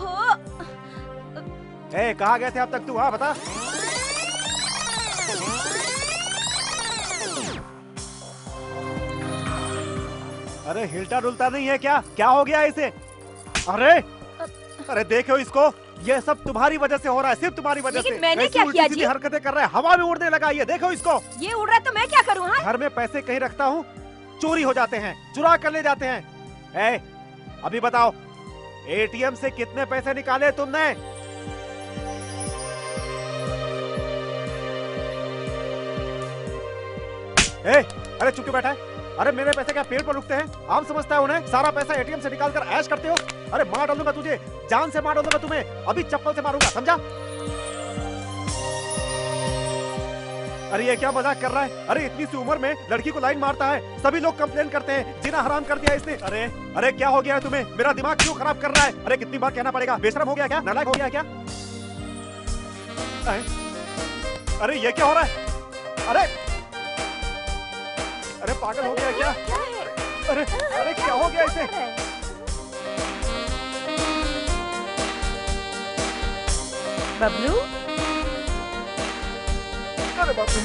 ए, कहाँ गए थे अब तक तू? हाँ बता। अरे हिलता डुलता नहीं है क्या? क्या हो गया इसे? अरे देखो इसको, ये सब तुम्हारी वजह से हो रहा है, सिर्फ तुम्हारी वजह से। लेकिन मैंने ऐसी क्या किया उल्टी-सीधी जी? हरकतें कर रहा है, हवा में उड़ने लगा। ये देखो इसको। ये उड़ रहा है तो मैं क्या करूँ? हाँ? घर में पैसे कहीं रखता हूँ, चोरी हो जाते हैं, चुरा कर ले जाते हैं। ए, अभी बताओ, एटीएम से कितने पैसे निकाले तुमने? ए, अरे चुप क्यों बैठा है? अरे मेरे पैसे क्या पेड़ पर रुकते हैं? आम समझता है उन्हें? सारा पैसा एटीएम से निकाल कर ऐश करते हो। अरे मार डालूंगा तुझे, जान से मार डालूंगा तुम्हें। अभी चप्पल से मारूंगा, समझा? अरे ये क्या मजाक कर रहा है? अरे इतनी सी उम्र में लड़की को लाइन मारता है, सभी लोग कंप्लेन करते हैं, जीना हराम कर दिया इसने। अरे क्या हो गया है तुम्हें? मेरा दिमाग क्यों खराब कर रहा है? अरे कितनी बार कहना पड़ेगा? बेशरम हो गया क्या? नालायक हो गया क्या? अरे ये क्या हो रहा है? अरे पागल हो गया क्या? अरे क्या हो गया इसे? बबलू, अरे बाप रे।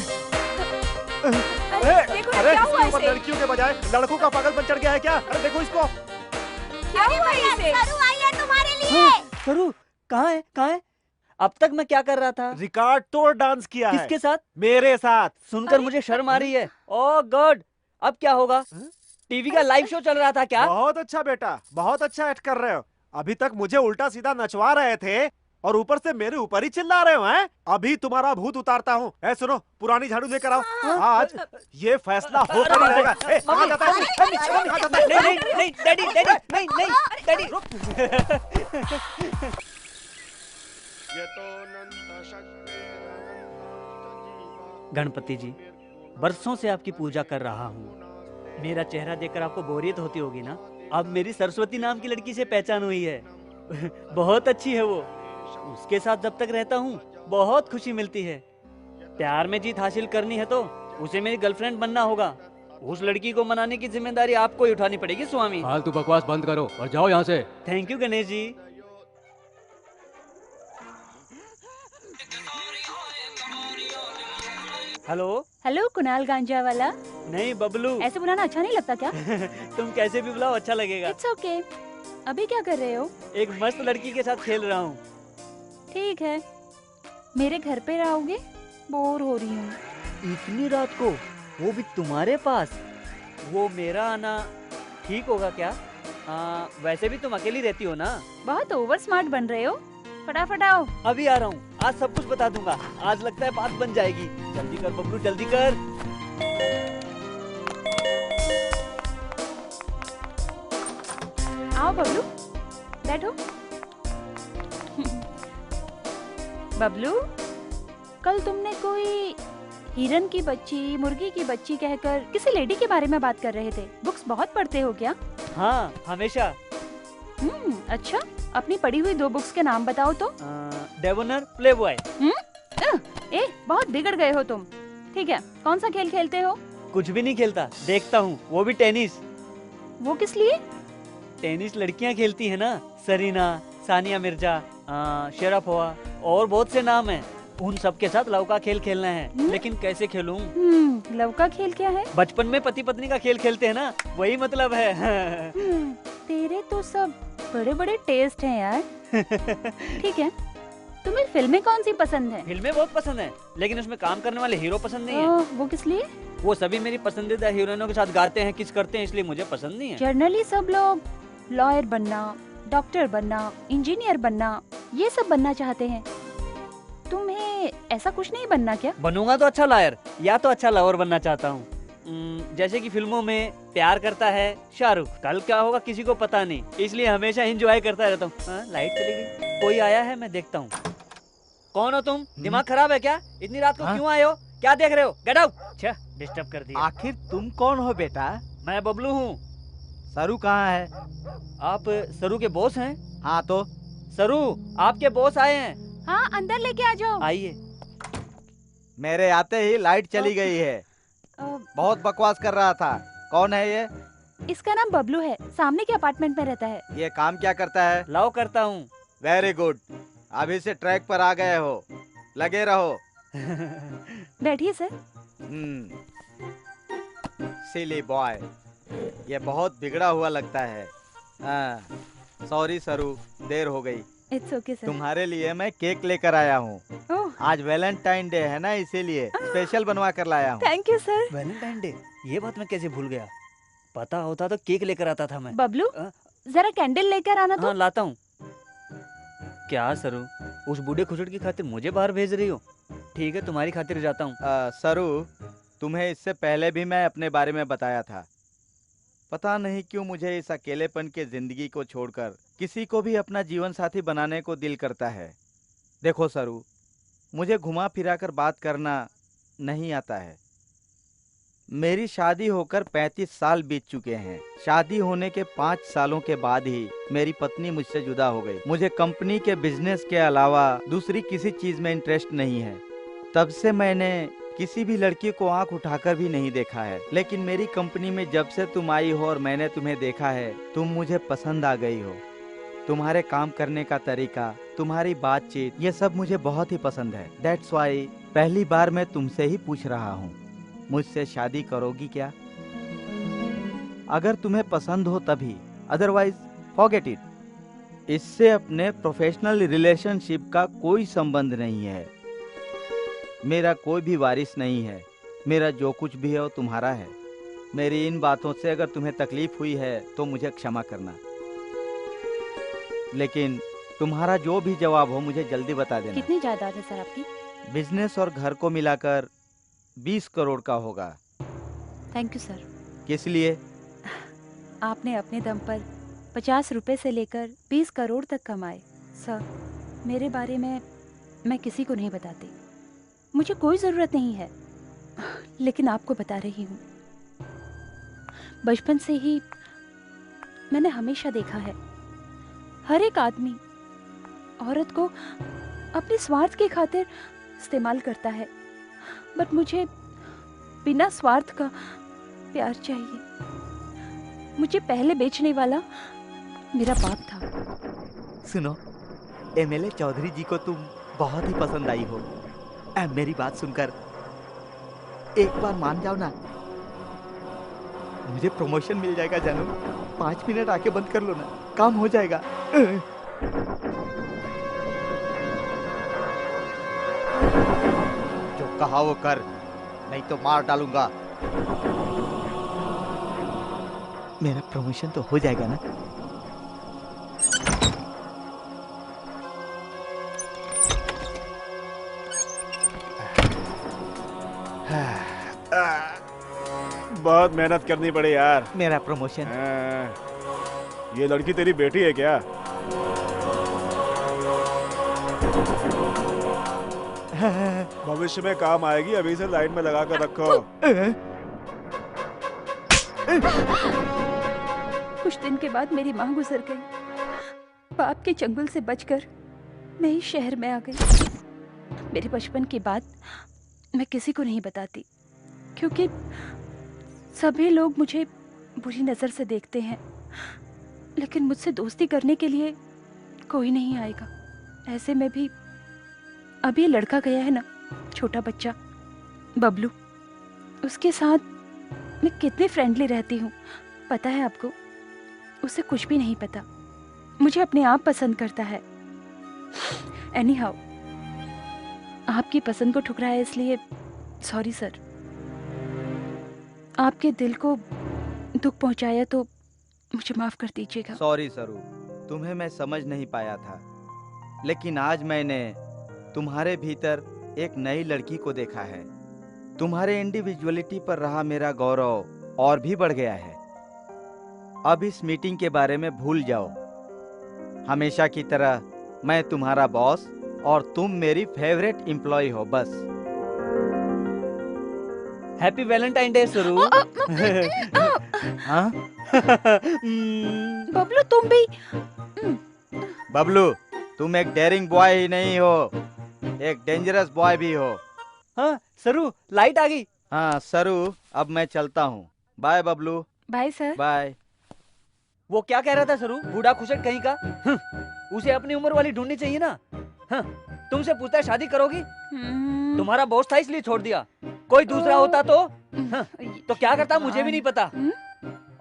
देखो ना, क्या हुआ इसे? लड़कियों के बजाय लड़कों का पागलपन चढ़ गया है क्या? अरे देखो इसको। क्या हुआ इसे? सरू, कहाँ है? अब तक मैं क्या कर रहा था? रिकॉर्ड तोड़ डांस किया है। किसके साथ? मेरे साथ। सुनकर मुझे शर्म आ रही है। ओह गॉड, अब क्या होगा? टीवी का लाइव शो चल रहा था क्या? बहुत अच्छा बेटा, बहुत अच्छा एक्ट कर रहे हो। अभी तक मुझे उल्टा सीधा नचवा रहे थे और ऊपर से मेरे ऊपर ही चिल्ला रहे हो हैं? अभी तुम्हारा भूत उतारता हूँ। ए सुनो, पुरानी झाड़ू लेकर आओ। आज ये फैसला होकर ही रहेगा। ए, कहाँ जाता है? कहाँ जाता है? नहीं, डैडी, डैडी। गणपति जी, बरसों से आपकी पूजा कर रहा हूँ। मेरा चेहरा देखकर आपको बोरियत होती होगी ना? अब मेरी सरस्वती नाम की लड़की से पहचान हुई है। बहुत अच्छी है वो। उसके साथ जब तक रहता हूँ बहुत खुशी मिलती है। प्यार में जीत हासिल करनी है तो उसे मेरी गर्लफ्रेंड बनना होगा। उस लड़की को मनाने की जिम्मेदारी आपको ही उठानी पड़ेगी स्वामी। फालतू बकवास बंद करो और जाओ यहाँ से। Thank you Ganesh ji. Hello. Hello Kunal गांजा वाला। नहीं बबलू। ऐसे बुलाना अच्छा नहीं लगता क्या? तुम कैसे भी बुलाओ अच्छा लगेगा। It's okay. अभी क्या कर रहे हो? एक मस्त लड़की के साथ खेल रहा हूँ। ठीक है, मेरे घर पे रहोगे? बोर हो रही हूँ। इतनी रात को, वो भी तुम्हारे पास? वो मेरा आना ठीक होगा क्या? वैसे भी तुम अकेली रहती हो ना। बहुत ओवर स्मार्ट बन रहे हो। फटाफट आओ। अभी आ रहा हूँ, आज सब कुछ बता दूंगा। आज लगता है बात बन जाएगी। जल्दी कर बबलू, जल्दी कर। आओ बबलू, बैठो। बबलू, कल तुमने कोई हिरन की बच्ची, मुर्गी की बच्ची कहकर किसी लेडी के बारे में बात कर रहे थे। बुक्स बहुत पढ़ते हो क्या? हाँ, हमेशा। अच्छा, अपनी पढ़ी हुई 2 बुक्स के नाम बताओ तो। डेवोनर, प्लेबॉय। बहुत बिगड़ गए हो तुम। ठीक है, कौन सा खेल खेलते हो? कुछ भी नहीं खेलता, देखता हूँ, वो भी टेनिस। वो किस लिए? टेनिस लड़कियाँ खेलती है ना, सरीना, सानिया मिर्जा, शेरापोवा और बहुत से नाम हैं। उन सब के साथ लव का खेल खेलना है। लेकिन कैसे खेलूं? लव का खेल क्या है? बचपन में पति पत्नी का खेल खेलते हैं ना, वही मतलब है। तेरे तो सब बड़े बड़े टेस्ट हैं यार। ठीक है, तुम्हें फिल्में कौन सी पसंद है? फिल्में बहुत पसंद है, लेकिन उसमें काम करने वाले हीरो पसंद नहीं है। वो किस लिए? वो सभी मेरी पसंदीदा हीरोइनों के साथ गाते हैं, किस करते हैं, इसलिए मुझे पसंद नहीं है। जनरली सब लोग लॉयर बनना, डॉक्टर बनना, इंजीनियर बनना, ये सब बनना चाहते हैं। तुम्हें ऐसा कुछ नहीं बनना क्या? बनूंगा तो अच्छा लायर या तो अच्छा लवर बनना चाहता हूँ। जैसे कि फिल्मों में प्यार करता है शाहरुख, कल क्या होगा किसी को पता नहीं, इसलिए हमेशा एंजॉय करता रहता हूँ। लाइट चली गई, कोई आया है, मैं देखता हूँ। कौन हो तुम? दिमाग खराब है क्या? इतनी रात को क्यों आए हो? क्या देख रहे हो? Get out. अच्छा, डिस्टर्ब कर दिया। आखिर तुम कौन हो बेटा? मैं बबलू हूँ। सरू कहाँ है? आप सरू के बॉस हैं? हाँ तो सरू, आपके बॉस आए हैं। हाँ, अंदर लेके आ जाओ। आइए। मेरे आते ही लाइट चली गई है। बहुत बकवास कर रहा था। कौन है ये? इसका नाम बबलू है, सामने के अपार्टमेंट में रहता है। ये काम क्या करता है? लव करता हूँ। वेरी गुड, अभी से ट्रैक पर आ गए हो, लगे रहो। बैठिए सर। सिली बॉय, ये बहुत बिगड़ा हुआ लगता है। सॉरी सरू, देर हो गई। It's okay sir. तुम्हारे लिए मैं केक लेकर आया हूँ। आज वैलेंटाइन डे है ना, इसीलिए स्पेशल बनवा कर लाया हूँ। Thank you sir. Valentine day, ये बात मैं कैसे भूल गया? पता होता तो केक लेकर आता था मैं। बबलू, जरा कैंडल लेकर आना तो। हाँ, लाता हूँ। क्या सरू, उस बूढ़े खुचड़ की खातिर मुझे बाहर भेज रही हो? ठीक है, तुम्हारी खातिर जाता हूँ। सरू, तुम्हें इससे पहले भी मैं अपने बारे में बताया था। पता नहीं क्यों मुझे इस अकेलेपन के जिंदगी को छोड़कर किसी को भी अपना जीवन साथी बनाने को दिल करता है। देखो सरू, मुझे घुमा फिरा कर बात करना नहीं आता है। मेरी शादी होकर 35 साल बीत चुके हैं। शादी होने के 5 सालों के बाद ही मेरी पत्नी मुझसे जुदा हो गई। मुझे कंपनी के बिजनेस के अलावा दूसरी किसी चीज में इंटरेस्ट नहीं है। तब से मैंने किसी भी लड़की को आंख उठाकर भी नहीं देखा है। लेकिन मेरी कंपनी में जब से तुम आई हो और मैंने तुम्हें देखा है, तुम मुझे पसंद आ गई हो। तुम्हारे काम करने का तरीका, तुम्हारी बातचीत, ये सब मुझे बहुत ही पसंद है। दैट्स वाई पहली बार मैं तुमसे ही पूछ रहा हूँ, मुझसे शादी करोगी क्या? अगर तुम्हें पसंद हो तभी, अदरवाइज फॉरगेट इट। इससे अपने प्रोफेशनल रिलेशनशिप का कोई संबंध नहीं है। मेरा कोई भी वारिस नहीं है। मेरा जो कुछ भी है वो तुम्हारा है। मेरी इन बातों से अगर तुम्हें तकलीफ हुई है तो मुझे क्षमा करना, लेकिन तुम्हारा जो भी जवाब हो मुझे जल्दी बता देना। कितनी जायदाद है सर आपकी? बिजनेस और घर को मिलाकर 20 करोड़ का होगा। Thank you sir. किस लिए? आपने अपने दम पर 50 रुपए से लेकर 20 करोड़ तक कमाए। सर, मेरे बारे में मैं किसी को नहीं बताती, मुझे कोई ज़रूरत नहीं है, लेकिन आपको बता रही हूँ। बचपन से ही मैंने हमेशा देखा है, हर एक आदमी औरत को अपने स्वार्थ की खातिर इस्तेमाल करता है, बट मुझे बिना स्वार्थ का प्यार चाहिए। मुझे पहले बेचने वाला मेरा बाप था। सुनो, एमएलए चौधरी जी को तुम बहुत ही पसंद आई हो। मेरी बात सुनकर एक बार मान जाओ ना, मुझे प्रमोशन मिल जाएगा जानू। 5 मिनट आके बंद कर लो ना, काम हो जाएगा। जो कहा वो कर, नहीं तो मार डालूंगा। मेरा प्रमोशन तो हो जाएगा ना? बहुत मेहनत करनी पड़ी यार। मेरा प्रमोशन। ये लड़की तेरी बेटी है क्या? भविष्य में काम आएगी, अभी से लाइन में लगा कर रखो। कुछ दिन के बाद मेरी माँ गुजर गई। बाप के चंगुल से बचकर मैं इस शहर में आ गई। मेरे बचपन की बात मैं किसी को नहीं बताती, क्योंकि सभी लोग मुझे बुरी नज़र से देखते हैं, लेकिन मुझसे दोस्ती करने के लिए कोई नहीं आएगा। ऐसे में भी अभी लड़का गया है ना, छोटा बच्चा बबलू, उसके साथ मैं कितनी फ्रेंडली रहती हूँ पता है आपको? उसे कुछ भी नहीं पता, मुझे अपने आप पसंद करता है। एनी हाउ, आपकी पसंद को ठुकराया इसलिए सॉरी सर। आपके दिल को दुख पहुंचाया तो मुझे माफ कर दीजिएगा। सॉरी सरू, तुम्हें मैं समझ नहीं पाया था, लेकिन आज मैंने तुम्हारे भीतर एक नई लड़की को देखा है। तुम्हारे इंडिविजुअलिटी पर रहा मेरा गौरव और भी बढ़ गया है। अब इस मीटिंग के बारे में भूल जाओ। हमेशा की तरह मैं तुम्हारा बॉस और तुम मेरी फेवरेट एम्प्लॉय हो, बस। हैप्पी वैलेंटाइन डे सरू। हाँ? बबलू तुम भी। बबलू, तुम एक डेयरिंग बॉय ही नहीं हो, एक डेंजरस बॉय भी हो। हाँ सरू, लाइट आ गई। हाँ सरू, अब मैं चलता हूँ। Bye Bablu. Bye sir. Bye. वो क्या कह रहा था सरू? बूढ़ा खुशट कहीं का। उसे अपनी उम्र वाली ढूंढनी चाहिए ना। तुमसे पूछता है शादी करोगी? तुम्हारा बॉस था इसलिए छोड़ दिया। कोई दूसरा होता तो क्या करता मुझे भी नहीं पता।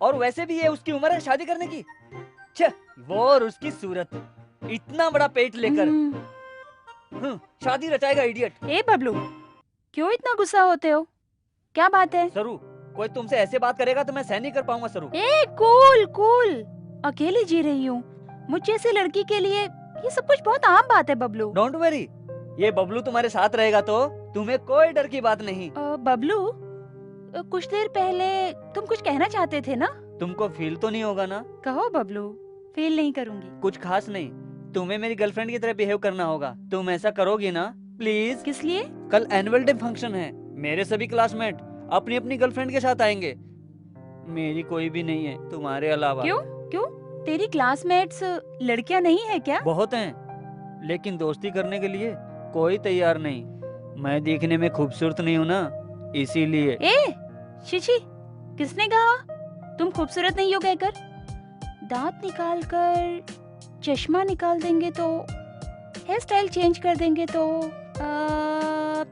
और वैसे भी ये उसकी उम्र है शादी करने की। वो और उसकी सूरत, इतना बड़ा पेट लेकर शादी रचाएगा इडियट। ए बबलू, क्यों इतना गुस्सा होते हो? क्या बात है? सरू, कोई तुमसे ऐसे बात करेगा तो मैं सहन नहीं कर पाऊंगा सरू। ए कूल कूल, अकेली जी रही हूँ। मुझ जैसी लड़की के लिए ये सब कुछ बहुत आम बात है बबलू। डोंट वरी, ये बबलू तुम्हारे साथ रहेगा तो तुम्हें कोई डर की बात नहीं। बबलू, कुछ देर पहले तुम कुछ कहना चाहते थे ना? तुमको फील तो नहीं होगा ना? कहो बबलू। फील नहीं करूंगी। कुछ खास नहीं, तुम्हें मेरी गर्लफ्रेंड की तरह बिहेव करना होगा। तुम ऐसा करोगी ना प्लीज? किस लिए? कल एनुअल डे फंक्शन है। मेरे सभी क्लासमेट अपनी अपनी गर्लफ्रेंड के साथ आएंगे। मेरी कोई भी नहीं है तुम्हारे अलावा। क्यों? क्यों? तेरी क्लासमेट्स लड़कियां नहीं है क्या? बहुत हैं, लेकिन दोस्ती करने के लिए कोई तैयार नहीं। मैं देखने में खूबसूरत नहीं हूँ ना, इसीलिए। ए शिशी, किसने कहा तुम खूबसूरत नहीं हो कहकर? दांत निकाल कर चश्मा निकाल देंगे तो, हेयर स्टाइल चेंज कर देंगे तो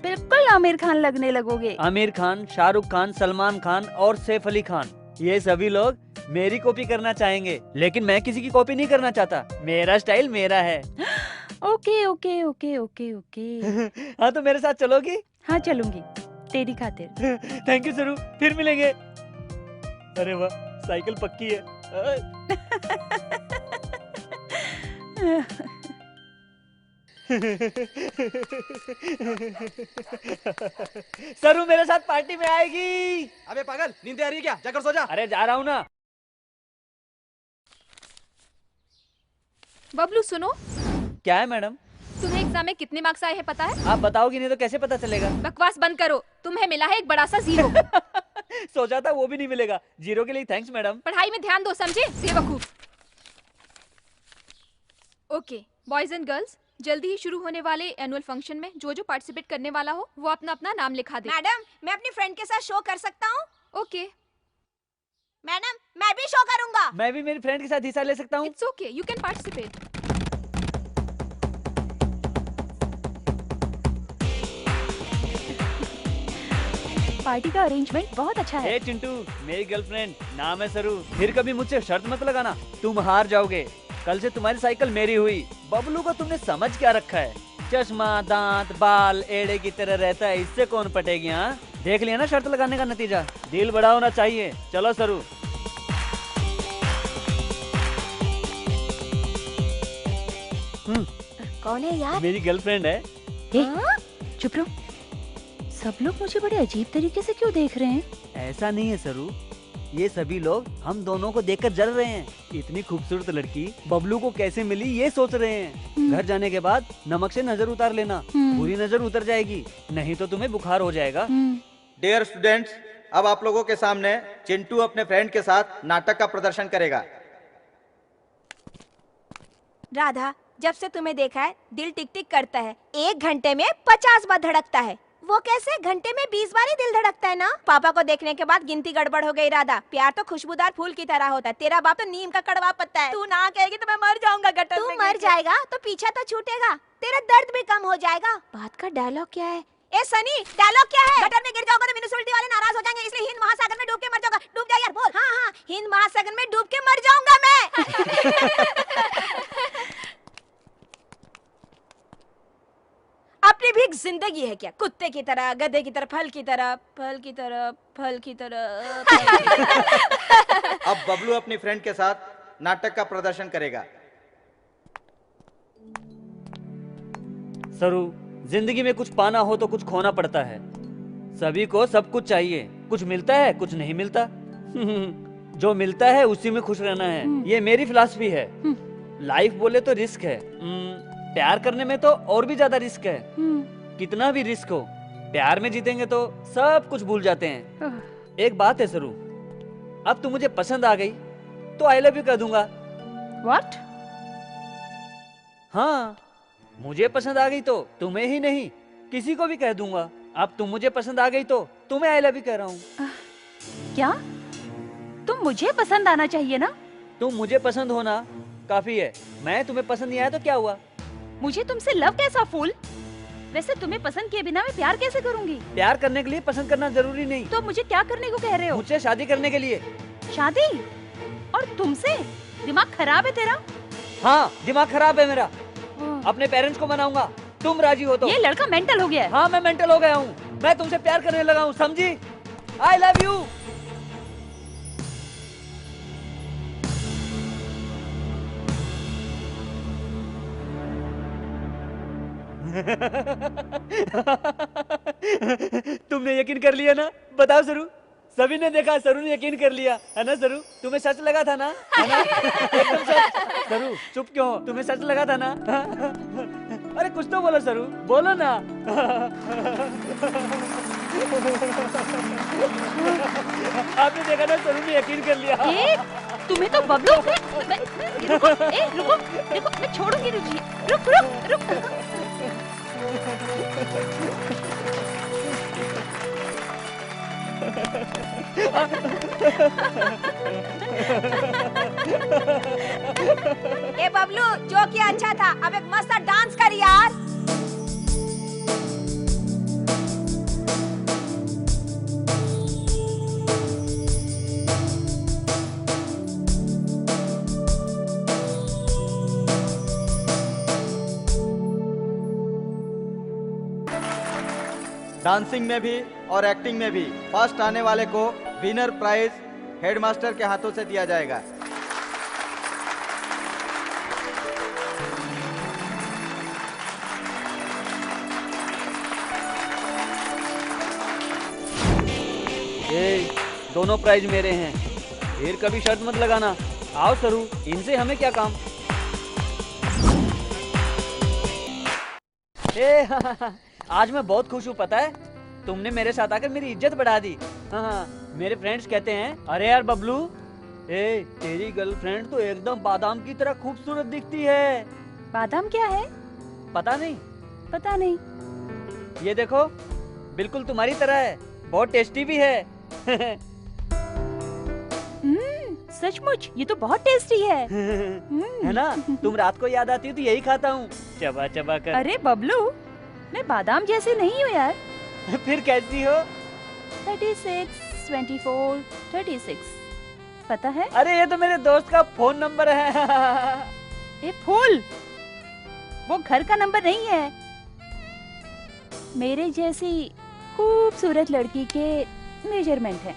बिल्कुल आमिर खान लगने लगोगे। आमिर खान, शाहरुख खान, सलमान खान और सैफ अली खान, ये सभी लोग मेरी कॉपी करना चाहेंगे, लेकिन मैं किसी की कॉपी नहीं करना चाहता। मेरा स्टाइल मेरा है। Okay okay okay okay okay. हाँ तो मेरे साथ चलोगी? हाँ चलूंगी, तेरी खातिर। थैंक यू सरू, फिर मिलेंगे। अरे वाह, साइकिल पक्की है। सरू मेरे साथ पार्टी में आएगी। अबे पागल, नींद आ रही है क्या? जाकर सो जा। अरे जा रहा हूँ ना। बबलू सुनो। क्या है मैडम? तुम्हें एग्जाम में कितने मार्क्स आए हैं पता है? आप बताओगी नहीं तो कैसे पता चलेगा? बकवास बंद करो, तुम्हें मिला है एक बड़ा सा 0। सोचा था वो भी नहीं मिलेगा। 0 के लिए थैंक्स मैडम। पढ़ाई में ध्यान दो, समझे बेवकूफ। ओके बॉयज एंड गर्ल्स, जल्दी ही शुरू होने वाले एनुअल फंक्शन में जो जो पार्टिसिपेट करने वाला हो वो अपना अपना नाम लिखा दे। मैडम, मैं अपनी फ्रेंड के साथ शो कर सकता हूँ? ओके। मैडम, मैं भी शो करूंगा। मैं भी मेरी फ्रेंड के साथ हिस्सा ले सकता हूँ? It's okay, you can participate. Party का अरेंजमेंट बहुत अच्छा है। हे चिंटू, मेरी गर्लफ्रेंड, नाम है सरू। फिर कभी मुझसे शर्त मत लगाना, तुम हार जाओगे। कल से तुम्हारी साइकिल मेरी हुई। बबलू को तुमने समझ क्या रखा है? चश्मा, दांत, बाल एड़े की तरह रहता है, इससे कौन पटेगी? हाँ, देख लिया ना शर्त लगाने का नतीजा। दिल बड़ा होना चाहिए। चलो सरू। कौन है यार? मेरी गर्लफ्रेंड है। चुप रहो, सब लोग मुझे बड़े अजीब तरीके से क्यों देख रहे हैं? ऐसा नहीं है सरू, ये सभी लोग हम दोनों को देखकर जल रहे हैं। इतनी खूबसूरत लड़की बबलू को कैसे मिली ये सोच रहे हैं। घर जाने के बाद नमक से नजर उतार लेना, बुरी नजर उतर जाएगी, नहीं तो तुम्हें बुखार हो जाएगा। डियर स्टूडेंट्स, अब आप लोगों के सामने चिंटू अपने फ्रेंड के साथ नाटक का प्रदर्शन करेगा। राधा, जब से तुम्हें देखा है दिल टिक टिक करता है। 1 घंटे में 50 बार धड़कता है। वो कैसे? घंटे में 20 बार ही दिल धड़कता है ना। पापा को देखने के बाद गिनती गड़बड़ हो गई। राधा, प्यार तो खुशबूदार फूल की तरह होता है। तेरा बाप तो नीम का कड़वा पत्ता है। तू ना कहेगी तो मैं मर जाऊंगा गटर में। तू मर जाएगा तो पीछा तो छूटेगा, तेरा दर्द भी कम हो जाएगा। बात का डायलॉग क्या है? ए सनी, डायलॉग क्या है? गटर में गिर जाओगा तो म्युनिसिपैलिटी वाले नाराज हो जाएंगे, इसलिए हिंद महासागर में डूब के मर जाऊंगा। डूब जा यार, बोल। हाँ हाँ, हिंद महासागर में डूब के मर जाऊंगा मैं। अपनी भी एक जिंदगी है क्या? कुत्ते की तरह, गधे की तरह, फल की तरह, फल की तरह, फल की तरह। अब बबलू अपनी फ्रेंड के साथ नाटक का प्रदर्शन करेगा। सरू, जिंदगी में कुछ पाना हो तो कुछ खोना पड़ता है। सभी को सब कुछ चाहिए, कुछ मिलता है कुछ नहीं मिलता। जो मिलता है उसी में खुश रहना है, ये मेरी फिलॉसफी है। लाइफ बोले तो रिस्क है, प्यार करने में तो और भी ज्यादा रिस्क है। कितना भी रिस्क हो, प्यार में जीतेंगे तो सब कुछ भूल जाते हैं। एक बात है सरू, अब तू मुझे पसंद आ गई तो आई लव यू कह दूंगा। What? हाँ, मुझे पसंद आ गई तो तुम्हें ही नहीं किसी को भी कह दूंगा। अब तुम मुझे पसंद आ गई तो तुम्हें आई लव यू कह रहा हूँ। क्या? तुम मुझे पसंद आना चाहिए ना? तुम मुझे पसंद होना काफी है, मैं तुम्हें पसंद नहीं आया तो क्या हुआ? मुझे तुमसे लव कैसा फूल? वैसे तुम्हें पसंद किए बिना मैं प्यार कैसे करूंगी? प्यार करने के लिए पसंद करना जरूरी नहीं। तो मुझे क्या करने को कह रहे हो? मुझसे शादी करने के लिए। शादी? और तुमसे? दिमाग खराब है तेरा? हाँ, दिमाग खराब है मेरा। अपने पेरेंट्स को मनाऊंगा, तुम राजी हो तो। ये लड़का मेंटल हो गया है। हाँ, मैं मेंटल हो गया हूँ। मैं तुमसे प्यार करने लगा हूँ, समझी? आई लव यू। तुमने यकीन कर लिया ना? बताओ सरू, सभी ने देखा, सरू ने यकीन कर लिया है ना? सरू, तुम्हें सच लगा था ना? है ना? एकदम सच। सरू, चुप क्यों हो? तुम्हें सच लगा था ना? अरे कुछ तो बोलो सरू, बोलो ना। आपने देखा ना, सरू ने यकीन कर लिया। तुम्हें तो बबलू। रुको, रुको, रुको, मैं छोड़ूंगी तुझे। रुक रुक रुक। ए बबलू, जो किया अच्छा था, अब एक मस्त डांस कर यार। डांसिंग में भी और एक्टिंग में भी फर्स्ट आने वाले को विनर प्राइज हेडमास्टर के हाथों से दिया जाएगा। ये दोनों प्राइज मेरे हैं, फिर कभी शर्त मत लगाना। आओ सरू, इनसे हमें क्या काम? आज मैं बहुत खुश हूँ, पता है? तुमने मेरे साथ आकर मेरी इज्जत बढ़ा दी। हाँ, मेरे फ्रेंड्स कहते हैं, अरे यार बबलू, तेरी गर्लफ्रेंड तो एकदम बादाम की तरह खूबसूरत दिखती है। बादाम क्या है? पता नहीं। पता नहीं। ये देखो, बिल्कुल तुम्हारी तरह है, बहुत टेस्टी भी है। सचमुच ये तो बहुत टेस्टी है। है ना? तुम रात को याद आती हो तो यही खाता हूँ, चबा चबा कर। अरे बबलू, मैं बादाम जैसी नहीं हूँ यार। फिर कैसी हो? 36, 24, 36 पता है? अरे ये तो मेरे दोस्त का फोन नंबर है। ए फूल, वो घर का नंबर नहीं है। मेरे जैसी खूबसूरत लड़की के मेजरमेंट है।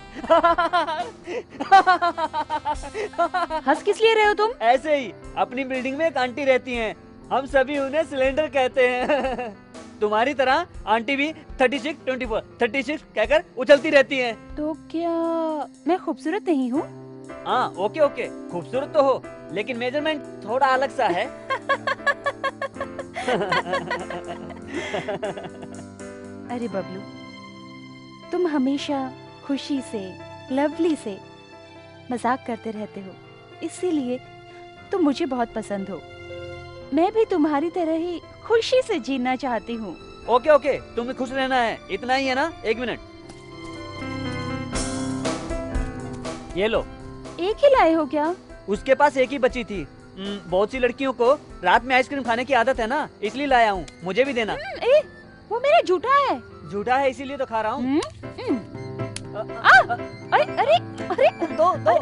हंस किस लिए रहे हो तुम? ऐसे ही, अपनी बिल्डिंग में एक आंटी रहती हैं, हम सभी उन्हें सिलेंडर कहते हैं। तुम्हारी तरह आंटी भी 36, 24, 36 कहकर उछलती रहती हैं। तो क्या मैं खूबसूरत नहीं हूँ? हाँ, ओके ओके, खूबसूरत तो हो, लेकिन मेजरमेंट थोड़ा अलग सा है। अरे बबलू, तुम हमेशा खुशी से, लवली से मजाक करते रहते हो, इसीलिए तुम मुझे बहुत पसंद हो। मैं भी तुम्हारी तरह ही खुशी से जीना चाहती हूँ। ओके ओके, तुम्हें खुश रहना है, इतना ही है ना? 1 मिनट, ये लो। एक ही लाए हो क्या? उसके पास एक ही बची थी। बहुत सी लड़कियों को रात में आइसक्रीम खाने की आदत है ना, इसलिए लाया हूँ, मुझे भी देना। वो मेरा जूठा है। झूठा है इसीलिए तो खा रहा हूँ। अरे अरे अरे दो दो।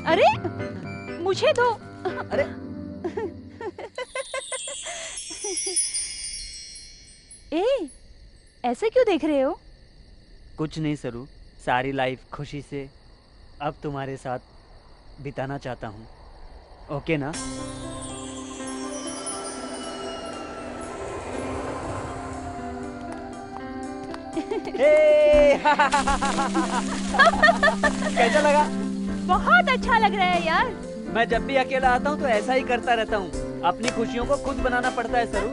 अरे मुझे दो। अरे ऐसे क्यों देख रहे हो? कुछ नहीं सरू, सारी लाइफ खुशी से अब तुम्हारे साथ बिताना चाहता हूँ, ओके ना? कैसा लगा? बहुत अच्छा लग रहा है यार। मैं जब भी अकेला आता हूँ तो ऐसा ही करता रहता हूँ, अपनी खुशियों को खुद बनाना पड़ता है सरू।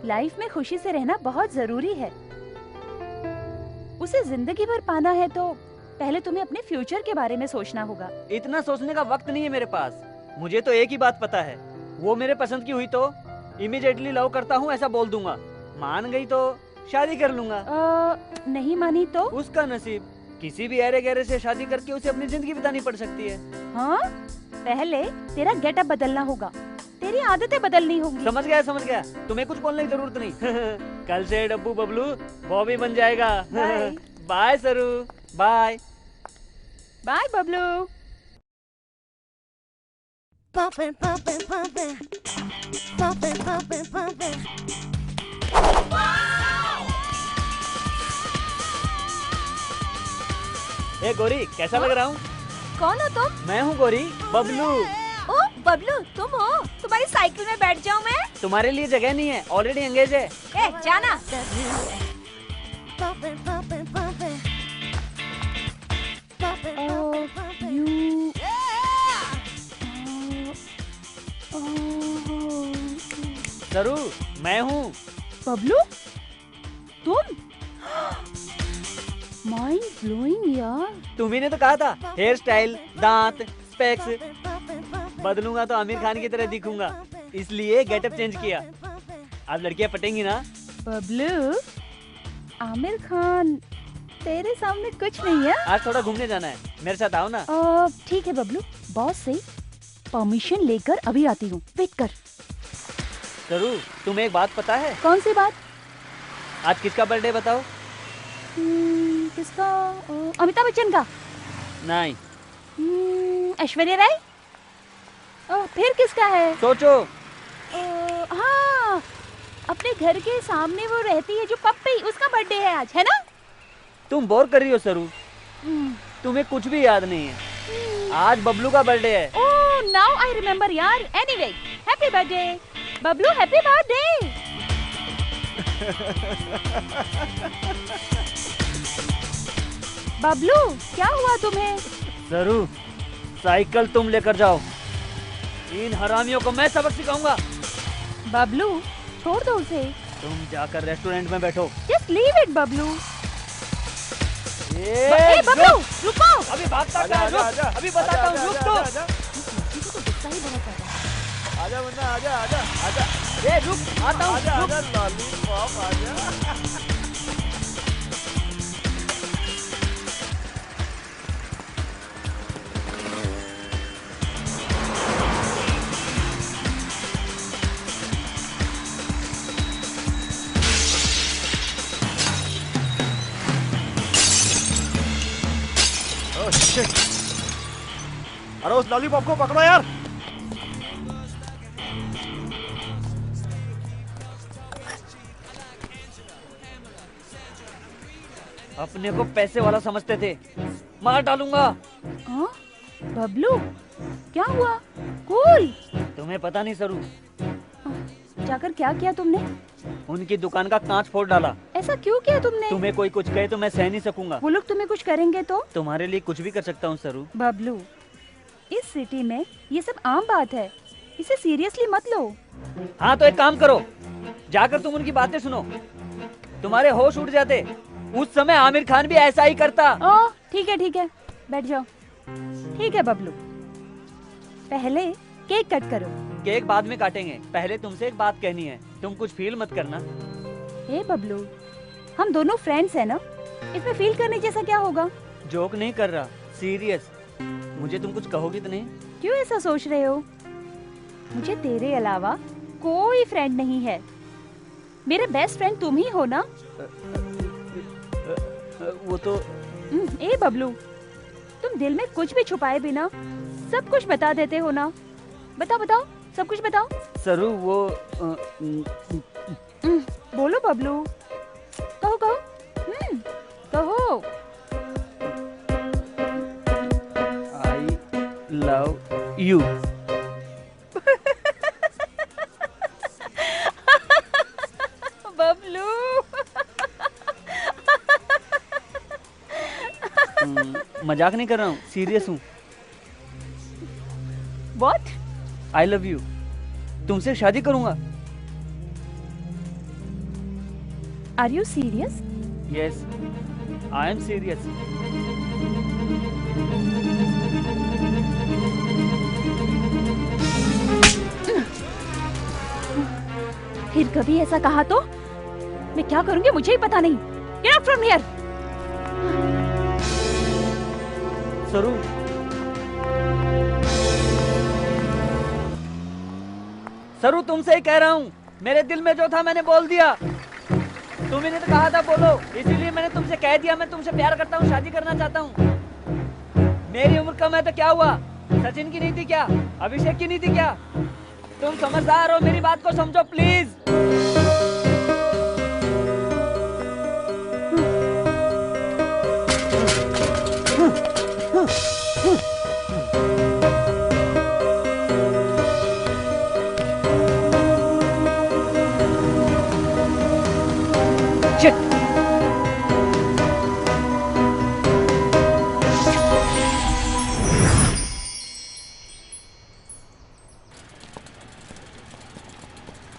लाइफ में खुशी से रहना बहुत जरूरी है। उसे जिंदगी भर पाना है तो पहले तुम्हें अपने फ्यूचर के बारे में सोचना होगा। इतना सोचने का वक्त नहीं है मेरे पास। मुझे तो एक ही बात पता है, वो मेरे पसंद की हुई तो इमीडिएटली लव करता हूँ ऐसा बोल दूंगा, मान गई तो शादी कर लूंगा। नहीं मानी तो उसका नसीब। किसी भी अरे गहरे से शादी करके उसे अपनी जिंदगी बितानी पड़ सकती है। हाँ, पहले तेरा गेटअप बदलना होगा, तेरी आदतें बदलनी होंगी। समझ गया समझ गया, तुम्हें कुछ बोलने की जरूरत नहीं। कल से डब्बू बबलू बॉबी बन जाएगा। Bye Saru, bye bye Bablu. Pumpin', pumpin', pumpin', pumpin', pumpin', pumpin'. ए गोरी, कैसा लग रहा हूँ? कौन हो तुम? मैं हूँ गोरी, बबलू। ओ बबलू, तुम हो? तुम्हारी साइकिल में बैठ जाऊँ मैं? तुम्हारे लिए जगह नहीं है, ऑलरेडी एंगेज है। ए जाना। Pumpin', pumpin', pumpin'. Pumpin', pumpin', pumpin'. सरू, मैं हूँ। बबलू, तुम? माइंड ब्लोइंग यार। तुम्ही ने तो कहा था हेयर स्टाइल, दांत, स्पेक्स बदलूंगा तो आमिर खान की तरह दिखूंगा, इसलिए गेटअप चेंज किया। अब लड़कियां पटेंगी ना? बबलू, आमिर खान तेरे सामने कुछ नहीं है। आज थोड़ा घूमने जाना है, मेरे साथ आओ ना। ठीक है बबलू, बॉस से परमिशन लेकर अभी आती हूँ, वेट कर। सरू, तुम्हें एक बात पता है? कौन सी बात? आज किसका बर्थडे बताओ? किसका? अमिताभ बच्चन का? नहीं। ऐश्वर्या राय? फिर किसका है? सोचो। हाँ, अपने घर के सामने वो रहती है जो पप्पी, उसका बर्थडे है आज, है ना? तुम बोर कर रही हो सरू, तुम्हें कुछ भी याद नहीं है। आज बबलू का बर्थडे है। ओह, नाउ आई रिमेम्बर यार। Anyway, happy birthday Bablu, happy birthday. Bablu, क्या हुआ तुम्हें? सरू, साइकिल तुम लेकर जाओ, इन हरामियों को मैं सबक सिखाऊंगा। बबलू, छोड़ दो उसे। तुम जाकर रेस्टोरेंट में बैठो। Just leave it Bablu. ए बबलू रुको। अभी भागता आजा, क्या? रुक, आजा, अभी बताता हूँ, रुक तो। किसी को गुस्सा ही बहुत आता है। आजा वरना आजा आजा आजा ए रुक, आता हूँ, आजा रुक। आजा लॉलीपॉप आजा। Oh shit! अरे उस लॉलीपॉप को पकड़ो यार। अपने को पैसे वाला समझते थे, मार डालूंगा। हाँ? बबलू क्या हुआ? कूल। तुम्हें पता नहीं सरू, जाकर क्या किया तुमने? उनकी दुकान का कांच फोड़ डाला। ऐसा क्यों किया तुमने? तुम्हें कोई कुछ कहे तो मैं सह नहीं सकूंगा। वो लोग तुम्हें कुछ करेंगे तो? तुम्हारे लिए कुछ भी कर सकता हूँ सरू। बबलू, इस सिटी में ये सब आम बात है, इसे सीरियसली मत लो। हाँ तो एक काम करो, जाकर तुम उनकी बातें सुनो, तुम्हारे होश उड़ जाते। उस समय आमिर खान भी ऐसा ही करता। ओह ठीक है, बैठ जाओ। ठीक है बबलू, पहले केक कट करो। केक बाद में काटेंगे, पहले तुमसे एक बात कहनी है, तुम कुछ फील मत करना। हे बबलू, हम दोनों फ्रेंड्स हैं ना, इसमें फील करने जैसा क्या होगा? जोक नहीं कर रहा, सीरियस। मुझे तुम कुछ कहोगी तो नहीं? क्यों ऐसा सोच रहे हो? मुझे तेरे अलावा कोई फ्रेंड नहीं है, मेरे बेस्ट फ्रेंड तुम ही हो ना। वो तो ए बबलू, तुम दिल में कुछ भी छुपाए बिना सब कुछ बता देते हो ना। बताओ, सब कुछ बताओ। सरू वो बोलो बबलू, कहो कहो। आई लव यू। बबलू मजाक नहीं कर रहा हूँ, सीरियस हूँ। व्हाट? आई लव यू, तुमसे शादी करूंगा। Are you serious? Yes, I am serious. फिर कभी ऐसा कहा तो मैं क्या करूंगी मुझे ही पता नहीं। Gate out from here. सरू, सरू तुमसे ही कह रहा हूँ, मेरे दिल में जो था मैंने बोल दिया। तुम्ही ने तो कहा था बोलो, इसीलिए मैंने तुमसे कह दिया मैं तुमसे प्यार करता हूँ, शादी करना चाहता हूँ। मेरी उम्र कम है तो क्या हुआ? सचिन की नहीं थी क्या? अभिषेक की नहीं थी क्या? तुम समझदार हो, मेरी बात को समझो प्लीज।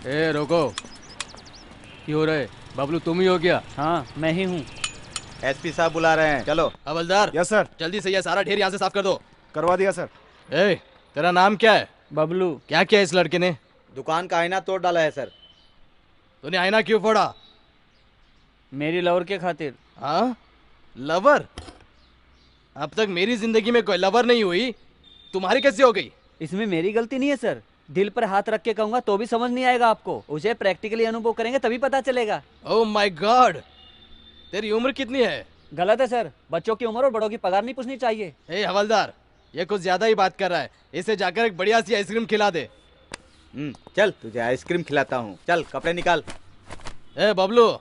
ए रोको, क्यों हो रहे? बबलू तुम ही हो क्या? हाँ मैं ही हूँ। एसपी साहब बुला रहे हैं, चलो। हवलदार, यस सर। जल्दी से ये सारा ढेर यहाँ से साफ कर दो। करवा दिया सर। ए, तेरा नाम क्या है? बबलू। क्या किया इस लड़के ने? दुकान का आईना तोड़ डाला है सर। तूने आईना क्यों फोड़ा? मेरी लवर के खातिर। हाँ, लवर? अब तक मेरी जिंदगी में कोई लवर नहीं हुई, तुम्हारी कैसे हो गई? इसमें मेरी गलती नहीं है सर, दिल पर हाथ रख के कहूंगा तो भी समझ नहीं आएगा आपको, उसे प्रैक्टिकली अनुभव करेंगे तभी पता चलेगा। ओह माय गॉड, तेरी उम्र कितनी है? गलत है सर, बच्चों की उम्र और बड़ों की पगार नहीं पूछनी चाहिए। ए हवलदार, ये कुछ ज्यादा ही बात कर रहा है, इसे जाकर एक बढ़िया सी आइसक्रीम खिला दे। चल तुझे आइसक्रीम खिलाता हूँ, चल कपड़े निकाल। ए बबलू,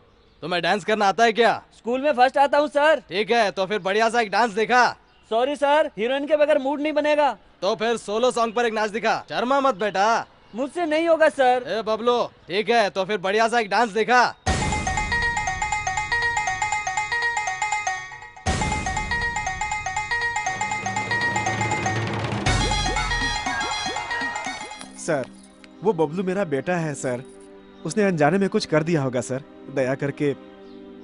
तुम्हें डांस करना आता है क्या? स्कूल में फर्स्ट आता हूँ सर। ठीक है, तो फिर बढ़िया सा एक डांस दिखा। सॉरी सर, हीरोइन के बगैर मूड नहीं बनेगा। तो फिर सोलो सॉन्ग पर एक नाच दिखा। शर्मा मत बेटा। मुझसे नहीं होगा सर। ए बबलू, ठीक है, तो फिर बढ़िया सा एक डांस दिखा। सर, वो बबलू मेरा बेटा है सर, उसने अनजाने में कुछ कर दिया होगा सर, दया करके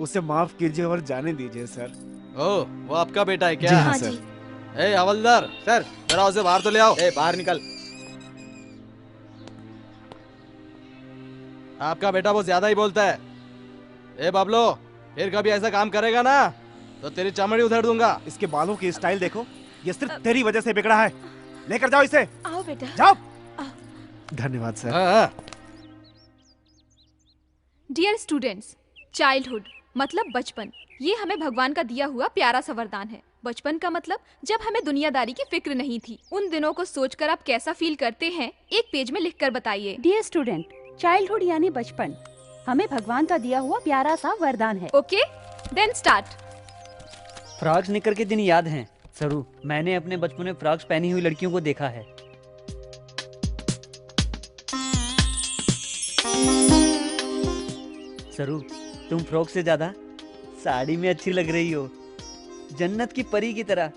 उसे माफ कीजिए और जाने दीजिए सर। ओ, वो आपका बेटा है क्या? जी हाँ, सर। ए हवलदार, सर। जरा उसे बाहर तो ले आओ। ए बाहर निकल। आपका बेटा वो ज्यादा ही बोलता है। ए बाबलो, फिर कभी ऐसा काम करेगा ना तो तेरी चमड़ी उधेड़ दूंगा। इसके बालों की स्टाइल देखो, ये सिर्फ तेरी वजह से बिगड़ा है। लेकर जाओ इसे। आओ बेटा। जाओ। धन्यवाद सर। हाँ। डियर स्टूडेंट्स, चाइल्डहुड मतलब बचपन, ये हमें भगवान का दिया हुआ प्यारा सा वरदान है। बचपन का मतलब जब हमें दुनियादारी की फिक्र नहीं थी। उन दिनों को सोचकर आप कैसा फील करते हैं, एक पेज में लिखकर बताइए। डियर स्टूडेंट, चाइल्डहुड यानी बचपन हमें भगवान का दिया हुआ प्यारा सा वरदान है। Okay, then start. फ्रॉक्स निकर के दिन याद हैं सरू। मैंने अपने बचपन में फ्रॉक्स पहनी हुई लड़कियों को देखा है। सरू, तुम फ्रॉक से ज्यादा साड़ी में अच्छी लग रही हो। जन्नत की परी की तरह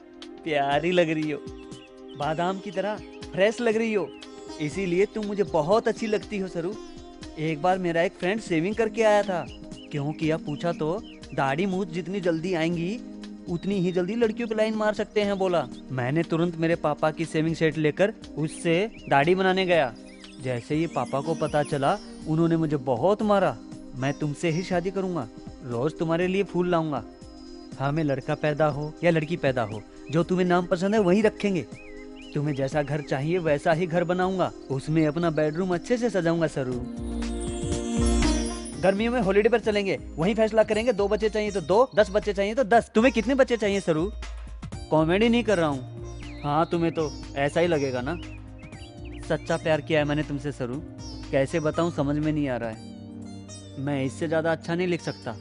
प्यारी लग रही हो, बादाम की तरह फ्रेश लग रही हो। इसीलिए तुम मुझे बहुत अच्छी लगती हो सरू। एक बार मेरा एक फ्रेंड सेविंग करके आया था। क्यों किया पूछा तो दाढ़ी मूछ जितनी जल्दी आएंगी उतनी ही जल्दी लड़कियों पे लाइन मार सकते हैं बोला। मैंने तुरंत मेरे पापा की सेविंग सेट लेकर उससे दाढ़ी बनाने गया। जैसे ही पापा को पता चला उन्होंने मुझे बहुत मारा। मैं तुमसे ही शादी करूंगा, रोज तुम्हारे लिए फूल लाऊंगा। हमें लड़का पैदा हो या लड़की पैदा हो, जो तुम्हें नाम पसंद है वही रखेंगे। तुम्हें जैसा घर चाहिए वैसा ही घर बनाऊंगा, उसमें अपना बेडरूम अच्छे से सजाऊंगा सरू। गर्मियों में हॉलिडे पर चलेंगे, वहीं फैसला करेंगे 2 बच्चे चाहिए तो 2, 10 बच्चे चाहिए तो 10। तुम्हें कितने बच्चे चाहिए सरू? कॉमेडी नहीं कर रहा हूँ। हाँ, तुम्हें तो ऐसा ही लगेगा ना। सच्चा प्यार किया है मैंने तुमसे सरू, कैसे बताऊं समझ में नहीं आ रहा है। मैं इससे ज्यादा अच्छा नहीं लिख सकता।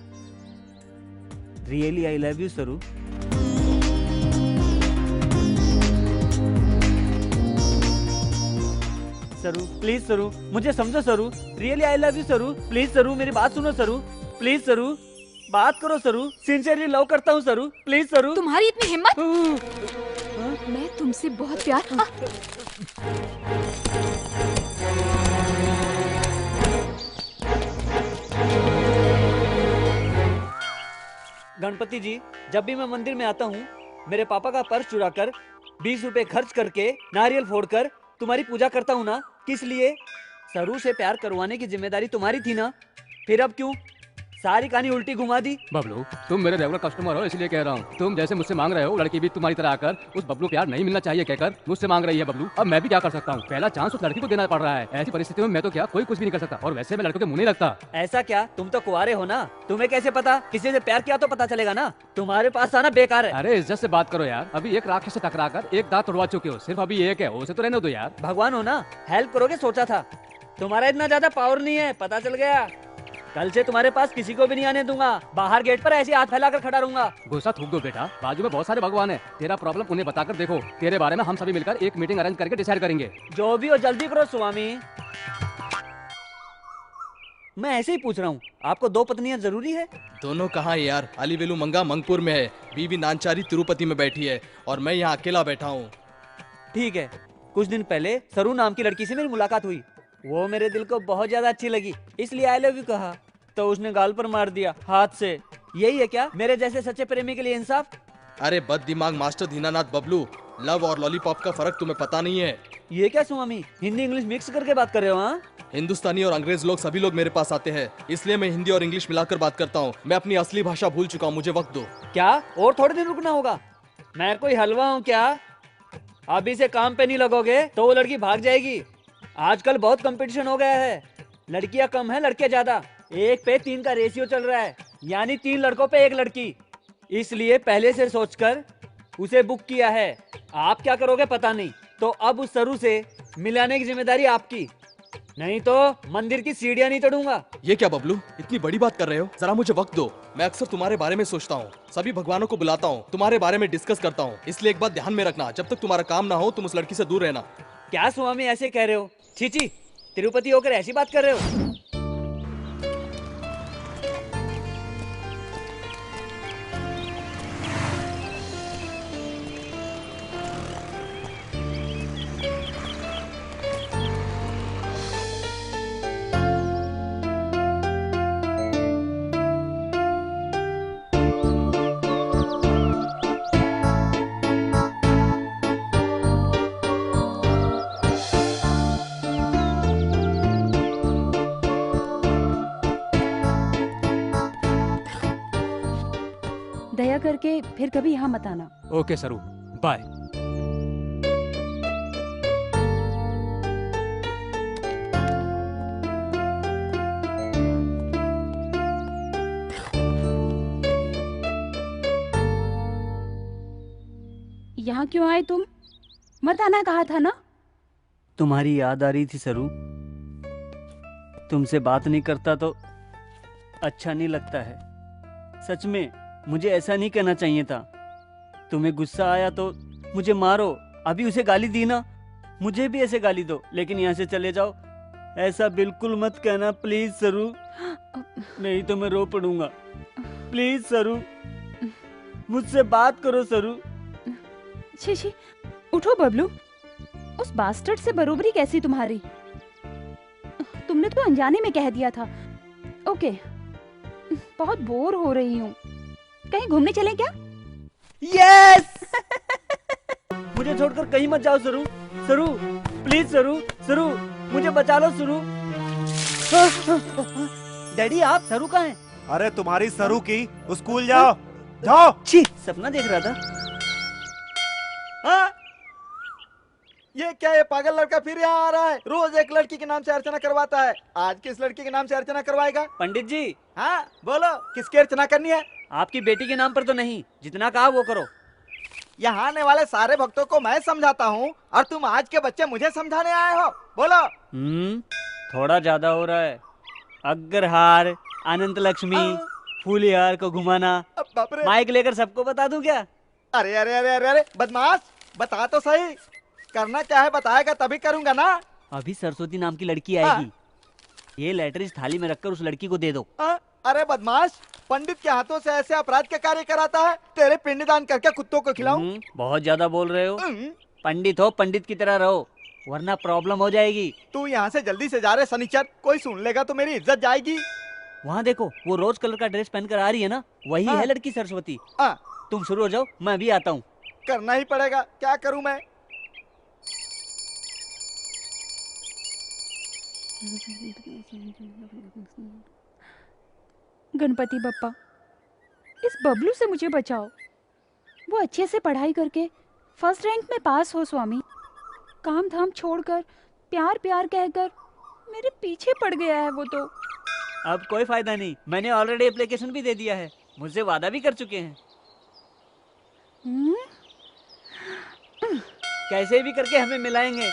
रियली आई लव यू सरू। सरू प्लीज सरू, मुझे समझो सरू। रियली आई लव यू सरू। प्लीज सरू, मेरी बात सुनो सरू। प्लीज सरू, बात करो सरू। सिंसियरली लव करता हूँ सरू। प्लीज सरू। तुम्हारी इतनी हिम्मत? मैं तुमसे बहुत प्यार। गणपति जी, जब भी मैं मंदिर में आता हूँ मेरे पापा का पर्स चुराकर 20 रुपए खर्च करके नारियल फोड़कर तुम्हारी पूजा करता हूँ ना। किस लिए? सरू से प्यार करवाने की जिम्मेदारी तुम्हारी थी ना। फिर अब क्यों सारी कहानी उल्टी घुमा दी? बबलू, तुम मेरे रेगुलर कस्टमर हो इसलिए कह रहा हूँ। तुम जैसे मुझसे मांग रहे हो, लड़की भी तुम्हारी तरह आकर उस बबलू प्यार नहीं मिलना चाहिए कहकर मुझसे मांग रही है। बबलू, अब मैं भी क्या कर सकता हूँ? पहला चांस उस लड़की को देना पड़ रहा है। ऐसी परिस्थिति में मैं तो क्या कोई कुछ भी नहीं कर सकता। और वैसे मैं लड़कों के मुंह नहीं लगता। ऐसा क्या? तुम तो कुंवारे हो ना, तुम्हें कैसे पता? किसी से प्यार किया तो पता चलेगा ना। तुम्हारे पास आना बेकार है। अरे इज्जत से बात करो यार। अभी एक राक्षस से टकरा कर एक दांत तोड़वा चुके हो, सिर्फ अभी एक है, उसे तो रहने दो यार। भगवान हो ना, हेल्प करोगे सोचा था। तुम्हारा इतना ज्यादा पावर नहीं है, पता चल गया। कल से तुम्हारे पास किसी को भी नहीं आने दूंगा। बाहर गेट पर ऐसे हाथ फैलाकर खड़ा रहूंगा। गुस्सा थूक दो बेटा, बाजू में बहुत सारे भगवान हैं। तेरा प्रॉब्लम उन्हें बताकर देखो। तेरे बारे में हम सभी मिलकर एक मीटिंग अरेंज करके डिसाइड करेंगे। जो भी हो जल्दी करो स्वामी। मैं ऐसे ही पूछ रहा हूँ, आपको 2 पत्नियां जरूरी है? दोनों कहाँ है यार? अलीवेलु मंगा मंगपुर में है, बीवी नानचारी तिरुपति में बैठी है और मैं यहाँ अकेला बैठा हूँ। ठीक है, कुछ दिन पहले सरू नाम की लड़की से मेरी मुलाकात हुई। वो मेरे दिल को बहुत ज्यादा अच्छी लगी, इसलिए आई लव यू कहा तो उसने गाल पर मार दिया हाथ से। यही है क्या मेरे जैसे सच्चे प्रेमी के लिए इंसाफ? अरे बद दिमाग मास्टर दीनानाथ बबलू, लव और लॉलीपॉप का फर्क तुम्हें पता नहीं है। ये क्या स्वामी, हिंदी इंग्लिश मिक्स करके बात कर रहे हो? हाँ, हिंदुस्तानी और अंग्रेज लोग सभी लोग मेरे पास आते हैं, इसलिए मैं हिंदी और इंग्लिश मिलाकर बात करता हूँ। मैं अपनी असली भाषा भूल चुका हूँ, मुझे वक्त दो। क्या और थोड़े दिन रुकना होगा? मैं कोई हलवा हूँ क्या? अभी से काम पे नहीं लगोगे तो वो लड़की भाग जाएगी। आजकल बहुत कंपटीशन हो गया है, लड़कियां कम है लड़के ज्यादा। 1 पे 3 का रेशियो चल रहा है, यानी 3 लड़कों पे 1 लड़की। इसलिए पहले से सोचकर उसे बुक किया है। आप क्या करोगे पता नहीं, तो अब उस सरू से मिलाने की जिम्मेदारी आपकी, नहीं तो मंदिर की सीढ़ियां नहीं तोड़ूंगा। ये क्या बबलू, इतनी बड़ी बात कर रहे हो? जरा मुझे वक्त दो। मैं अक्सर तुम्हारे बारे में सोचता हूँ, सभी भगवानों को बुलाता हूँ, तुम्हारे बारे में डिस्कस करता हूँ। इसलिए एक बात ध्यान में रखना, जब तक तुम्हारा काम ना हो तुम उस लड़की से दूर रहना। क्या स्वामी ऐसे कह रहे हो? छी, तिरुपति होकर ऐसी बात कर रहे हो? करके फिर कभी यहाँ मत आना। ओके सरू, बाय। यहाँ क्यों आए तुम? मत आना कहा था ना। तुम्हारी याद आ रही थी सरू। तुमसे बात नहीं करता तो अच्छा नहीं लगता है। सच में मुझे ऐसा नहीं कहना चाहिए था। तुम्हें गुस्सा आया तो मुझे मारो। अभी उसे गाली दी ना, मुझे भी ऐसे गाली दो, लेकिन यहाँ से चले जाओ। ऐसा बिल्कुल मत कहना प्लीज सरू, नहीं तो मैं रो पड़ूंगा। प्लीज सरू, मुझसे बात करो सरू। छी छी, उठो बबलू। उस बास्टर्ड से बरोबरी कैसी तुम्हारी? तुमने तो अनजाने में कह दिया था। ओके, बहुत बोर हो रही हूँ, कहीं घूमने चलें क्या? यस मुझे छोड़कर कहीं मत जाओ सरू। सरू प्लीज सरू, सरू मुझे बचा लो सरू। डैडी आप सरू कहाँ हैं? अरे तुम्हारी सरू की स्कूल जाओ जाओ। छी, सपना देख रहा था। हाँ? ये क्या, ये पागल लड़का फिर यहाँ आ रहा है? रोज एक लड़की के नाम से अर्चना करवाता है, आज किस लड़की के नाम से अर्चना करवाएगा? पंडित जी। हाँ बोलो, किसकी अर्चना करनी है? आपकी बेटी के नाम पर तो नहीं, जितना कहा वो करो। यहाँ आने वाले सारे भक्तों को मैं समझाता हूँ और तुम आज के बच्चे मुझे समझाने आए हो? बोलो। थोड़ा ज्यादा हो रहा है। अग्रहार, अनंत लक्ष्मी, फूलिहार को घुमाना, माइक लेकर सबको बता दूं क्या? अरे अरे अरे अरे अरे बदमाश, बता तो सही, करना क्या है बताएगा तभी करूंगा ना। अभी सरस्वती नाम की लड़की आएगी, ये लेटर इस थाली में रखकर उस लड़की को दे दो। अरे बदमाश, पंडित के हाथों से ऐसे अपराध के कार्य कराता है? तेरे पिंडदान करके कुत्तों को खिलाऊं? बहुत ज्यादा बोल रहे हो। पंडित हो, पंडित की तरह रहो, वरना प्रॉब्लम हो जाएगी। तू यहाँ से जल्दी से जा रहे सनीचर, कोई सुन लेगा तो मेरी इज्जत जाएगी। वहाँ देखो, वो रोज कलर का ड्रेस पहनकर आ रही है ना, वही है लड़की सरस्वती। तुम शुरू हो जाओ, मैं भी आता हूँ। करना ही पड़ेगा, क्या करूँ मैं? गणपति बप्पा, इस बबलू से मुझे बचाओ। वो अच्छे से पढ़ाई करके फर्स्ट रैंक में पास हो स्वामी। काम धाम छोड़कर प्यार प्यार कहकर मेरे पीछे पड़ गया है वो तो। अब कोई फायदा नहीं, मैंने ऑलरेडी एप्लीकेशन भी दे दिया है, मुझसे वादा भी कर चुके हैं। कैसे भी करके हमें मिलाएंगे।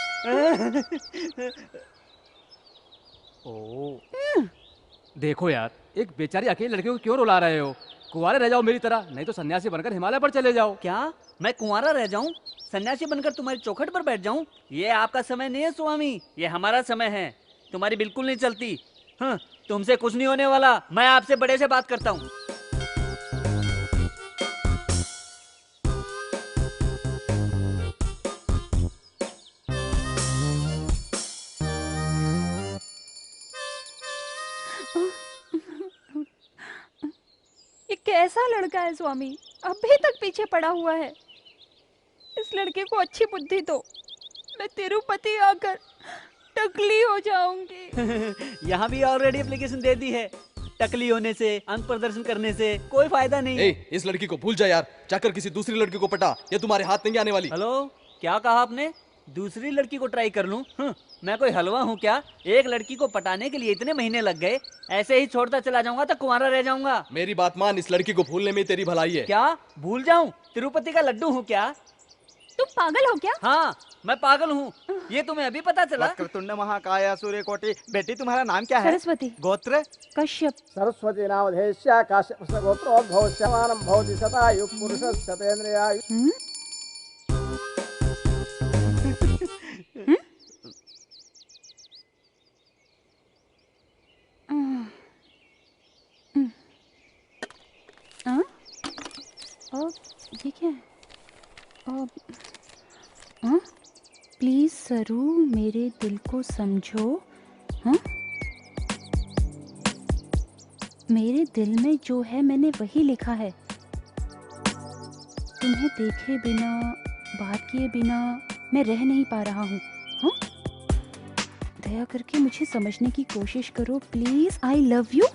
देखो यार, एक बेचारी अकेली लड़की को क्यों रुला रहे हो? कुंवारे रह जाओ मेरी तरह, नहीं तो सन्यासी बनकर हिमालय पर चले जाओ। क्या मैं कुंवारा रह जाऊं? सन्यासी बनकर तुम्हारी चौखट पर बैठ जाऊं? ये आपका समय नहीं है स्वामी, ये हमारा समय है। तुम्हारी बिल्कुल नहीं चलती। हाँ, तुमसे कुछ नहीं होने वाला। मैं आपसे बड़े से बात करता हूँ। ये कैसा लड़का है स्वामी, अभी तक पीछे पड़ा हुआ है। इस लड़के को अच्छी बुद्धि दो, मैं तिरुपति आकर टकली हो जाऊंगी। यहाँ भी ऑलरेडी एप्लीकेशन दे दी है। टकली होने से, अंक प्रदर्शन करने से कोई फायदा नहीं। इस लड़की को भूल जा यार, जाकर किसी दूसरी लड़की को पटा, ये तुम्हारे हाथ नहीं आने वाली। हेलो, क्या कहा आपने? दूसरी लड़की को ट्राई कर लूं? मैं कोई हलवा हूँ क्या? एक लड़की को पटाने के लिए इतने महीने लग गए। ऐसे ही छोड़ता चला जाऊंगा तो कुंवारा रह जाऊंगा। मेरी बात मान, इस लड़की को भूलने में तेरी भलाई है। क्या भूल जाऊं? तिरुपति का लड्डू हूँ क्या? तुम पागल हो क्या? हाँ, मैं पागल हूँ, ये तुम्हें अभी पता चला? वक्रतुंड महाकाय सूर्यकोटि। बेटी तुम्हारा नाम क्या है? सरस्वती। गोत्र? कश्यप। सरस्वती नामधेयस्य काश्यपस्य गोत्रोद्भवस्यमानं भवति शतायुः पुरुषः शतेन्द्रियायुः। ये क्या है? प्लीज सरू, मेरे दिल को समझो। हाँ, मेरे दिल में जो है मैंने वही लिखा है। तुम्हें देखे बिना, बात किए बिना मैं रह नहीं पा रहा हूँ। हाँ, दया करके मुझे समझने की कोशिश करो प्लीज। I love you.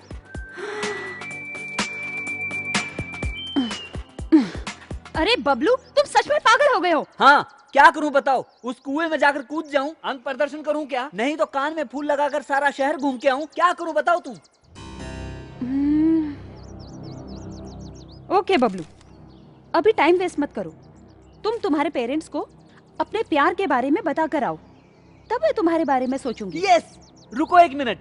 अरे बबलू, तुम सच में पागल हो गए हो। हाँ, क्या करूं बताओ? उस कुएं में जाकर कूद जाऊं, अंग प्रदर्शन करूं क्या? नहीं तो कान में फूल लगाकर सारा शहर घूम के आऊं? क्या करूं बताओ तुम? ओके बबलू, अभी टाइम वेस्ट मत करो। तुम तुम्हारे पेरेंट्स को अपने प्यार के बारे में बता कर आओ, तब मैं तुम्हारे बारे में सोचूंगी। यस, रुको 1 मिनट।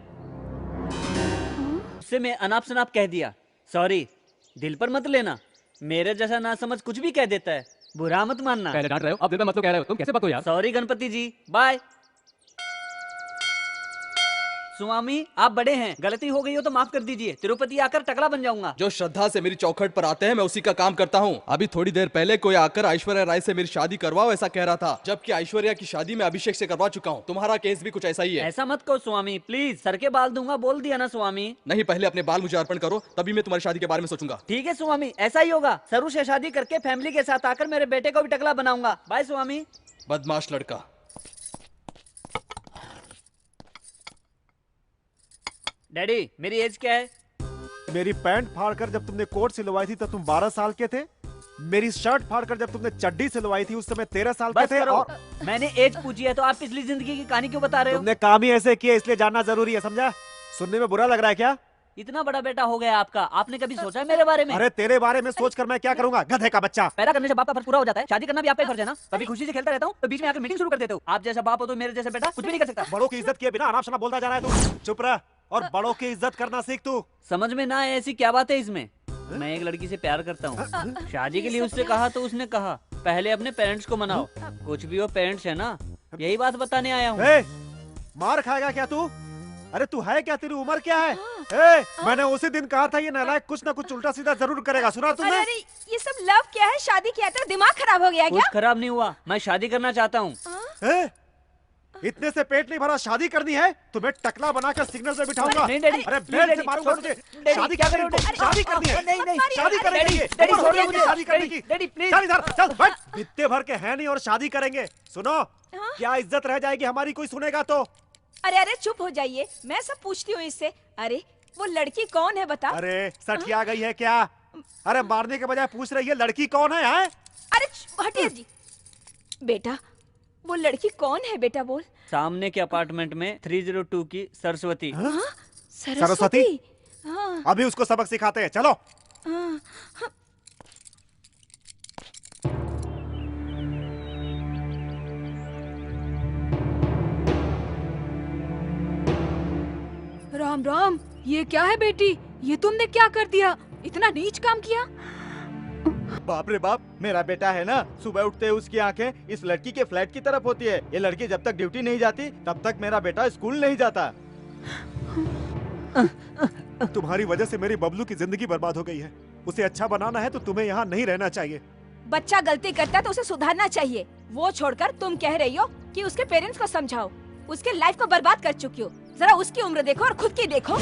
उससे मैं अनाप शनाप कह दिया, सॉरी, दिल पर मत लेना। मेरे जैसा ना समझ कुछ भी कह देता है, बुरा मत मानना। पहले डांट रहे हो, अब दिल पे मत लो कह रहे हो, तुम कैसे बात हो यार? सॉरी गणपति जी, बाय। स्वामी, आप बड़े हैं, गलती हो गई हो तो माफ कर दीजिए। तिरुपति आकर टकला बन जाऊंगा। जो श्रद्धा से मेरी चौखट पर आते हैं मैं उसी का काम करता हूँ। अभी थोड़ी देर पहले कोई आकर ऐश्वर्या राय से मेरी शादी करवाओ ऐसा कह रहा था, जबकि ऐश्वर्या की शादी मैं अभिषेक से करवा चुका हूँ। तुम्हारा केस भी कुछ ऐसा ही है। ऐसा मत कहो स्वामी, प्लीज। सर के बाल दूंगा, बोल दिया ना स्वामी। नहीं, पहले अपने बाल मुझे अर्पण करो, तभी मैं तुम्हारी शादी के बारे में सोचूंगा। ठीक है स्वामी, ऐसा ही होगा। सरू से शादी करके फैमिली के साथ आकर मेरे बेटे को भी टकला बनाऊंगा। बाय स्वामी। बदमाश लड़का। डैडी, मेरी एज क्या है? मेरी पैंट फाड़कर जब तुमने कोट सिलवाई थी तब तुम 12 साल के थे। मेरी शर्ट फाड़कर जब तुमने चड्डी सिलवाई थी उस समय 13 साल के बस थे। करो। और मैंने एज पूछी है तो आप पिछली जिंदगी की कहानी क्यों बता रहे हो? तुमने काम ही ऐसे किए इसलिए जानना जरूरी है, समझा? सुनने में बुरा लग रहा है क्या? इतना बड़ा बेटा हो गया आपका, आपने कभी सोचा है मेरे बारे में? अरे तेरे बारे में सोचकर मैं क्या करूंगा, गधे का बच्चा। पैदा करने से बाप का फर्ज पूरा हो जाता है, शादी करना भी आपका ही फर्ज है ना। कभी खुशी से खेलता रहता हूँ तो बीच में आकर मीटिंग शुरू कर देते हो। आप जैसा बाप हो तो मेरे जैसा बेटा कुछ भी नहीं कर सकता। बड़ों की इज्जत किए बिना अनाप शनाप बोलता जा रहा है तू। चुप रह और बड़ों की इज्जत करना सीख तू। समझ में ना आए ऐसी क्या बात है इसमें? मैं एक लड़की से प्यार करता हूँ, शादी के लिए उससे कहा तो उसने कहा पहले अपने पेरेंट्स को मनाओ। कुछ भी वो पेरेंट्स है ना, यही बात बताने आया हूँ। मार खाएगा क्या तू? अरे तू है क्या, तेरी उम्र क्या है? मैंने उसी दिन कहा था ये नालायक कुछ ना कुछ उल्टा सीधा जरूर करेगा, सुना तुमने? अरे ये सब लव क्या है? शादी किया था, दिमाग खराब हो गया क्या? कुछ खराब नहीं हुआ, मैं शादी करना चाहता हूँ। इतने से पेट नहीं भरा, शादी करनी है? तुम्हें टकला बनाकर सिग्नल पे बिठाऊंगा। नहीं डैडी, अरे बेल्ट से मारूंगा तुझे। शादी क्या करोगे? शादी करनी है? नहीं, शादी करेंगे। डैडी, छोड़ दो मुझे मुझे। शादी करने की। Daddy please. चल इधर, चल बैठ। बित्ते भर के हैं नहीं और शादी करेंगे। सुनो, क्या इज्जत रह जाएगी हमारी, कोई सुनेगा तो? अरे अरे चुप हो जाइए, मैं सब पूछती हूँ इससे। अरे वो लड़की कौन है बता? अरे सठिया गई है क्या? अरे मारने के बजाय पूछ रही है लड़की कौन है? अरे हटिए जी। बेटा वो लड़की कौन है बेटा, बोल। सामने के अपार्टमेंट में 302 की सरस्वती। सरस्वती? हाँ। अभी उसको सबक सिखाते हैं, चलो। हाँ। राम राम, ये क्या है बेटी? ये तुमने क्या कर दिया? इतना नीच काम किया? बाप रे बाप, मेरा बेटा है ना, सुबह उठते उसकी आंखें इस लड़की के फ्लैट की तरफ होती है। ये लड़की जब तक ड्यूटी नहीं जाती तब तक मेरा बेटा स्कूल नहीं जाता। तुम्हारी वजह से मेरी बबलू की जिंदगी बर्बाद हो गई है। उसे अच्छा बनाना है तो तुम्हें यहाँ नहीं रहना चाहिए। बच्चा गलती करता है तो उसे सुधारना चाहिए। वो छोड़कर तुम कह रही हो कि उसके पेरेंट्स को समझाओ। उसके लाइफ को बर्बाद कर चुकी हो। जरा उसकी उम्र देखो और खुद की देखो।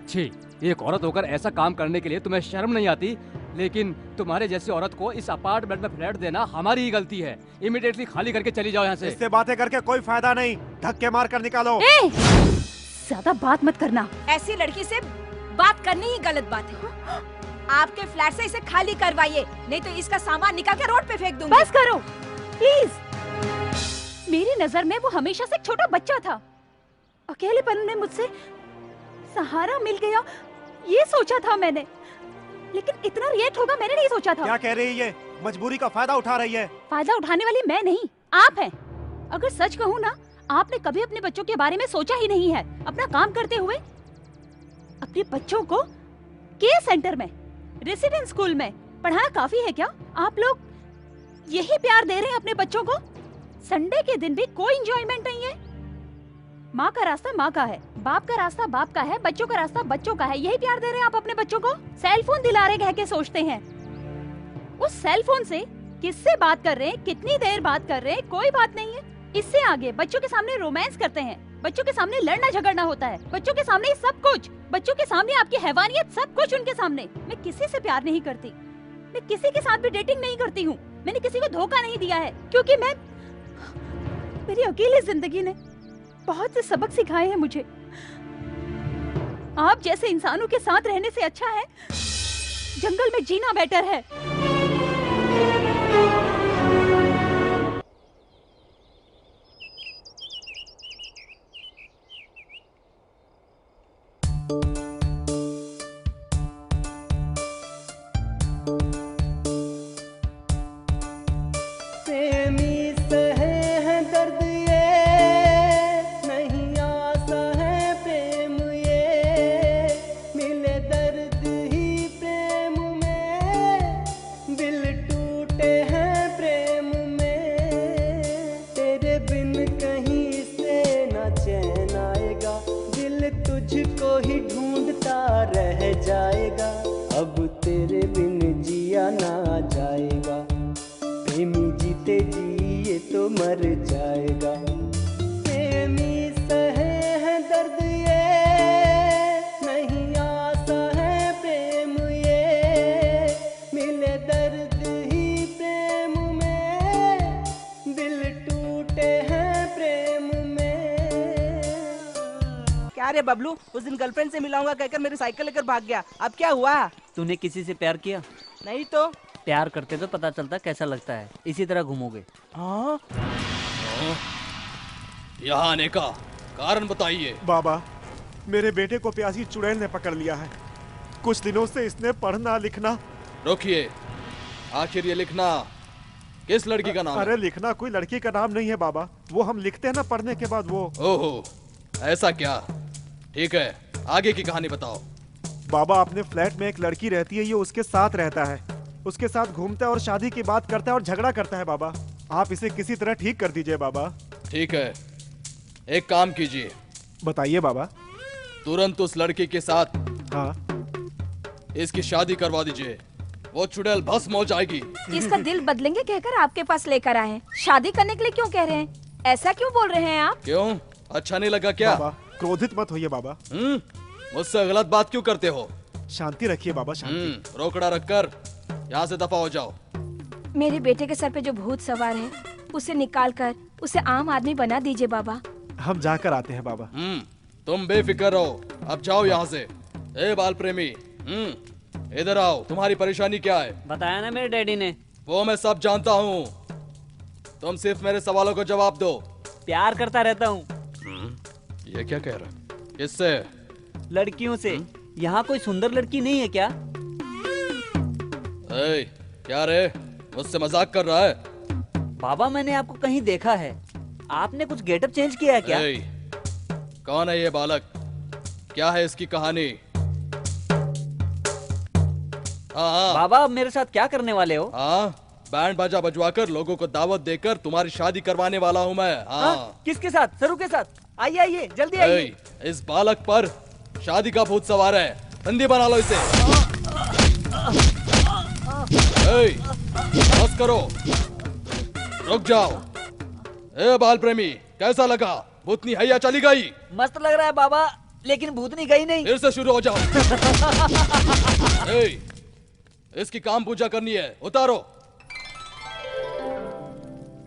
छी, एक औरत होकर ऐसा काम करने के लिए तुम्हें शर्म नहीं आती? लेकिन तुम्हारे जैसी औरत को इस अपार्टमेंट में फ्लैट देना हमारी ही गलती है। इमीडिएटली खाली करके चली जाओ यहाँ से। इससे बातें करके कोई फायदा नहीं, धक्के मार कर निकालो। ज्यादा बात मत करना। ऐसी लड़की से बात करनी ही गलत बात है। आपके फ्लैट से इसे खाली करवाइए, नहीं तो इसका सामान निकाल के रोड पे फेंक दूंगी। बस करो प्लीज। मेरी नजर में वो हमेशा से एक छोटा बच्चा था। अकेलेपन में मुझसे सहारा मिल गया, ये सोचा था मैंने, लेकिन इतना रिएक्ट होगा मैंने नहीं सोचा था। क्या कह रही है? मजबूरी का फायदा उठा रही है। फायदा उठाने वाली मैं नहीं, आप हैं। अगर सच कहूँ ना, आपने कभी अपने बच्चों के बारे में सोचा ही नहीं है। अपना काम करते हुए अपने बच्चों को केयर सेंटर में, रेसिडेंस स्कूल में पढ़ाना काफी है क्या? आप लोग यही प्यार दे रहे हैं अपने बच्चों को? संडे के दिन भी कोई एंजॉयमेंट नहीं है। माँ का रास्ता माँ का है, बाप का रास्ता बाप का है, बच्चों का रास्ता बच्चों का है। यही प्यार दे रहे हैं आप अपने बच्चों को? सेल फोन दिला रहे कह के सोचते हैं। उस सेल फोन से किससे बात कर रहे हैं, कितनी देर बात कर रहे हैं, कोई बात नहीं है। इससे आगे बच्चों के सामने रोमांस करते हैं, बच्चों के सामने लड़ना झगड़ना होता है, बच्चों के सामने सब कुछ, बच्चों के सामने आपकी हैवानियत, सब कुछ उनके सामने। मैं किसी से प्यार नहीं करती, मैं किसी के साथ भी डेटिंग नहीं करती हूँ। मैंने किसी को धोखा नहीं दिया है, क्योंकि मेरी अकेली जिंदगी ने बहुत से सबक सिखाए हैं मुझे। आप जैसे इंसानों के साथ रहने से अच्छा है जंगल में जीना बेटर है। जीते जी ये तो मर जाएगा। प्रेमी सहे है दर्द ये, नहीं आसा है प्रेम ये, मिले दर्द ही प्रेम में, दिल टूटे हैं प्रेम में। क्या रे बबलू, उस दिन गर्लफ्रेंड से मिलाऊंगा कहकर मेरी साइकिल लेकर भाग गया, अब क्या हुआ? तूने किसी से प्यार किया? नहीं तो। प्यार करते तो पता चलता कैसा लगता है, इसी तरह घूमोगे। हाँ? यहाँ आने का कारण बताइए। बाबा, मेरे बेटे को प्यासी चुड़ैल ने पकड़ लिया है। कुछ दिनों से इसने पढ़ना लिखना। रोकिए, आखिर ये लिखना किस लड़की का नाम है? अरे लिखना कोई लड़की का नाम नहीं है बाबा, वो हम लिखते हैं ना पढ़ने के बाद वो। ओहो, ऐसा क्या? ठीक है, आगे की कहानी बताओ। बाबा, अपने फ्लैट में एक लड़की रहती है, ये उसके साथ रहता है, उसके साथ घूमता है और शादी की बात करता है और झगड़ा करता है। बाबा, आप इसे किसी तरह ठीक कर दीजिए बाबा। ठीक है, एक काम कीजिए। बताइए बाबा। तुरंत उस लड़की के साथ हाँ इसकी शादी करवा दीजिए, वो चुड़ैल भस्म हो जाएगी। इसका दिल बदलेंगे कहकर आपके पास लेकर आए हैं। शादी करने के लिए क्यों कह रहे हैं? ऐसा क्यों बोल रहे हैं आप? क्यों, अच्छा नहीं लगा क्या? बाबा, क्रोधित मत होइए बाबा। मुझसे गलत बात क्यों करते हो? शांति रखिए बाबा, शांति। रोकड़ा रखकर यहाँ से दफा हो जाओ। मेरे बेटे के सर पे जो भूत सवार है, उसे निकाल कर उसे आम आदमी बना दीजिए बाबा। हम जाकर आते हैं बाबा। तुम बेफिक्र रहो, अब जाओ यहाँ से। ए बाल प्रेमी, इधर आओ। तुम्हारी परेशानी क्या है? बताया ना मेरे डैडी ने। वो मैं सब जानता हूँ, तुम सिर्फ मेरे सवालों को जवाब दो। प्यार करता रहता हूँ। ये क्या कह रहा? किससे? लड़कियों से। यहाँ कोई सुंदर लड़की नहीं है क्या? ए, क्या रे, मुझसे मजाक कर रहा है? बाबा, मैंने आपको कहीं देखा है। आपने कुछ गेटअप चेंज किया है क्या? कौन है ये बालक? क्या है इसकी कहानी? हाँ। बाबा, मेरे साथ क्या करने वाले हो? हाँ, बैंड बाजा बजवाकर लोगों को दावत देकर तुम्हारी शादी करवाने वाला हूँ मैं। हाँ। किसके साथ? सरू के साथ? आइए आइए, जल्दी आइए। इस बालक पर शादी का भूत सवार है, बंदी बना लो इसे। बस करो, रुक जाओ। ए बाल प्रेमी, कैसा लगा? भूतनी हैया चली गई? मस्त लग रहा है बाबा, लेकिन भूतनी गई नहीं। फिर से शुरू हो जाओ। इसकी काम पूजा करनी है, उतारो।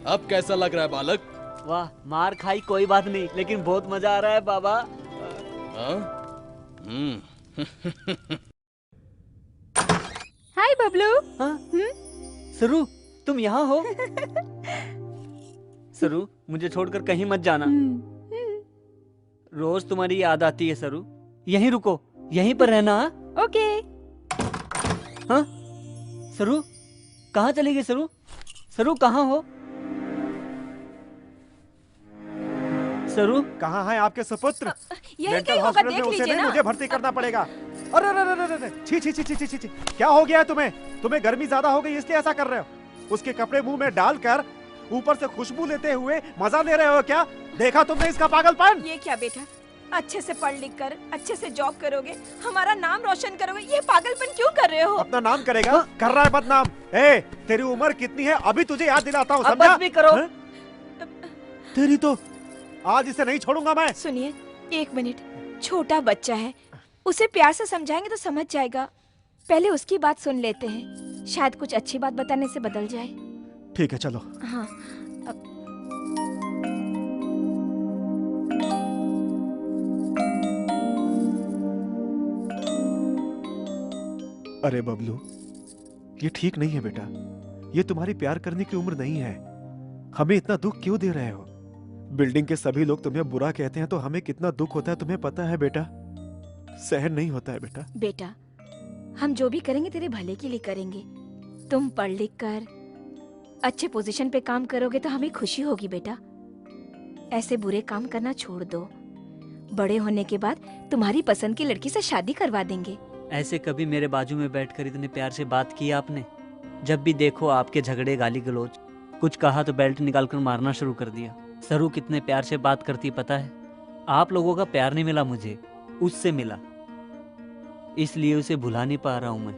अब कैसा लग रहा है बालक? वाह, मार खाई कोई बात नहीं, लेकिन बहुत मजा आ रहा है बाबा। हाय बबलू। सरू, तुम यहाँ हो? सरू, मुझे छोड़कर कहीं मत जाना। रोज तुम्हारी याद आती है सरू। यहीं रुको, यहीं पर रहना। ओके। हाँ? सरू, कहाँ चली गई सरू? सरू, कहाँ हो? सरू, कहाँ है आपके सुपुत्र? यही कहीं होगा, देख उसे लीजिए नहीं, ना। मुझे भर्ती करना पड़ेगा। अरे अरे अरे अरे, छी छी छी छी छी छी, क्या हो गया है तुम्हें? तुम्हें गर्मी ज्यादा हो गई इसलिए ऐसा कर रहे हो? उसके कपड़े मुंह में डालकर ऊपर से खुशबू लेते हुए मजा ले रहे हो क्या? देखा तुमने इसका पागलपन? ये क्या बेटा, अच्छे से पढ़ लिख कर अच्छे से जॉब करोगे, हमारा नाम रोशन करोगे, ये पागलपन क्यों कर रहे हो? अपना नाम करेगा? कर रहा है बदनाम। ए, तेरी उम्र कितनी है अभी तुझे याद दिलाता हूँ, अब समझा? बस भी करो। तेरी तो आज इसे नहीं छोड़ूंगा मैं। सुनिए, एक मिनट, छोटा बच्चा है, उसे प्यार से समझाएंगे तो समझ जाएगा। पहले उसकी बात सुन लेते हैं, शायद कुछ अच्छी बात बताने से बदल जाए। ठीक है, चलो। हाँ। अरे बबलू, ये ठीक नहीं है बेटा। ये तुम्हारी प्यार करने की उम्र नहीं है। हमें इतना दुख क्यों दे रहे हो? बिल्डिंग के सभी लोग तुम्हें बुरा कहते हैं तो हमें कितना दुख होता है तुम्हें पता है बेटा? सहन नहीं होता है बेटा। बेटा, हम जो भी करेंगे तेरे भले के लिए करेंगे। तुम पढ़ लिख कर अच्छे पोजीशन पे काम करोगे तो हमें खुशी होगी बेटा। ऐसे बुरे काम करना छोड़ दो। बड़े होने के बाद तुम्हारी पसंद की लड़की से शादी करवा देंगे। ऐसे कभी मेरे बाजू में बैठकर इतने प्यार से बात की आपने? जब भी देखो आपके झगड़े, गाली गलौज। कुछ कहा तो बेल्ट निकालकर मारना शुरू कर दिया। सरू कितने प्यार से बात करती पता है? आप लोगों का प्यार नहीं मिला मुझे, उससे मिला, इसलिए उसे भुला नहीं पा रहा हूं मैं।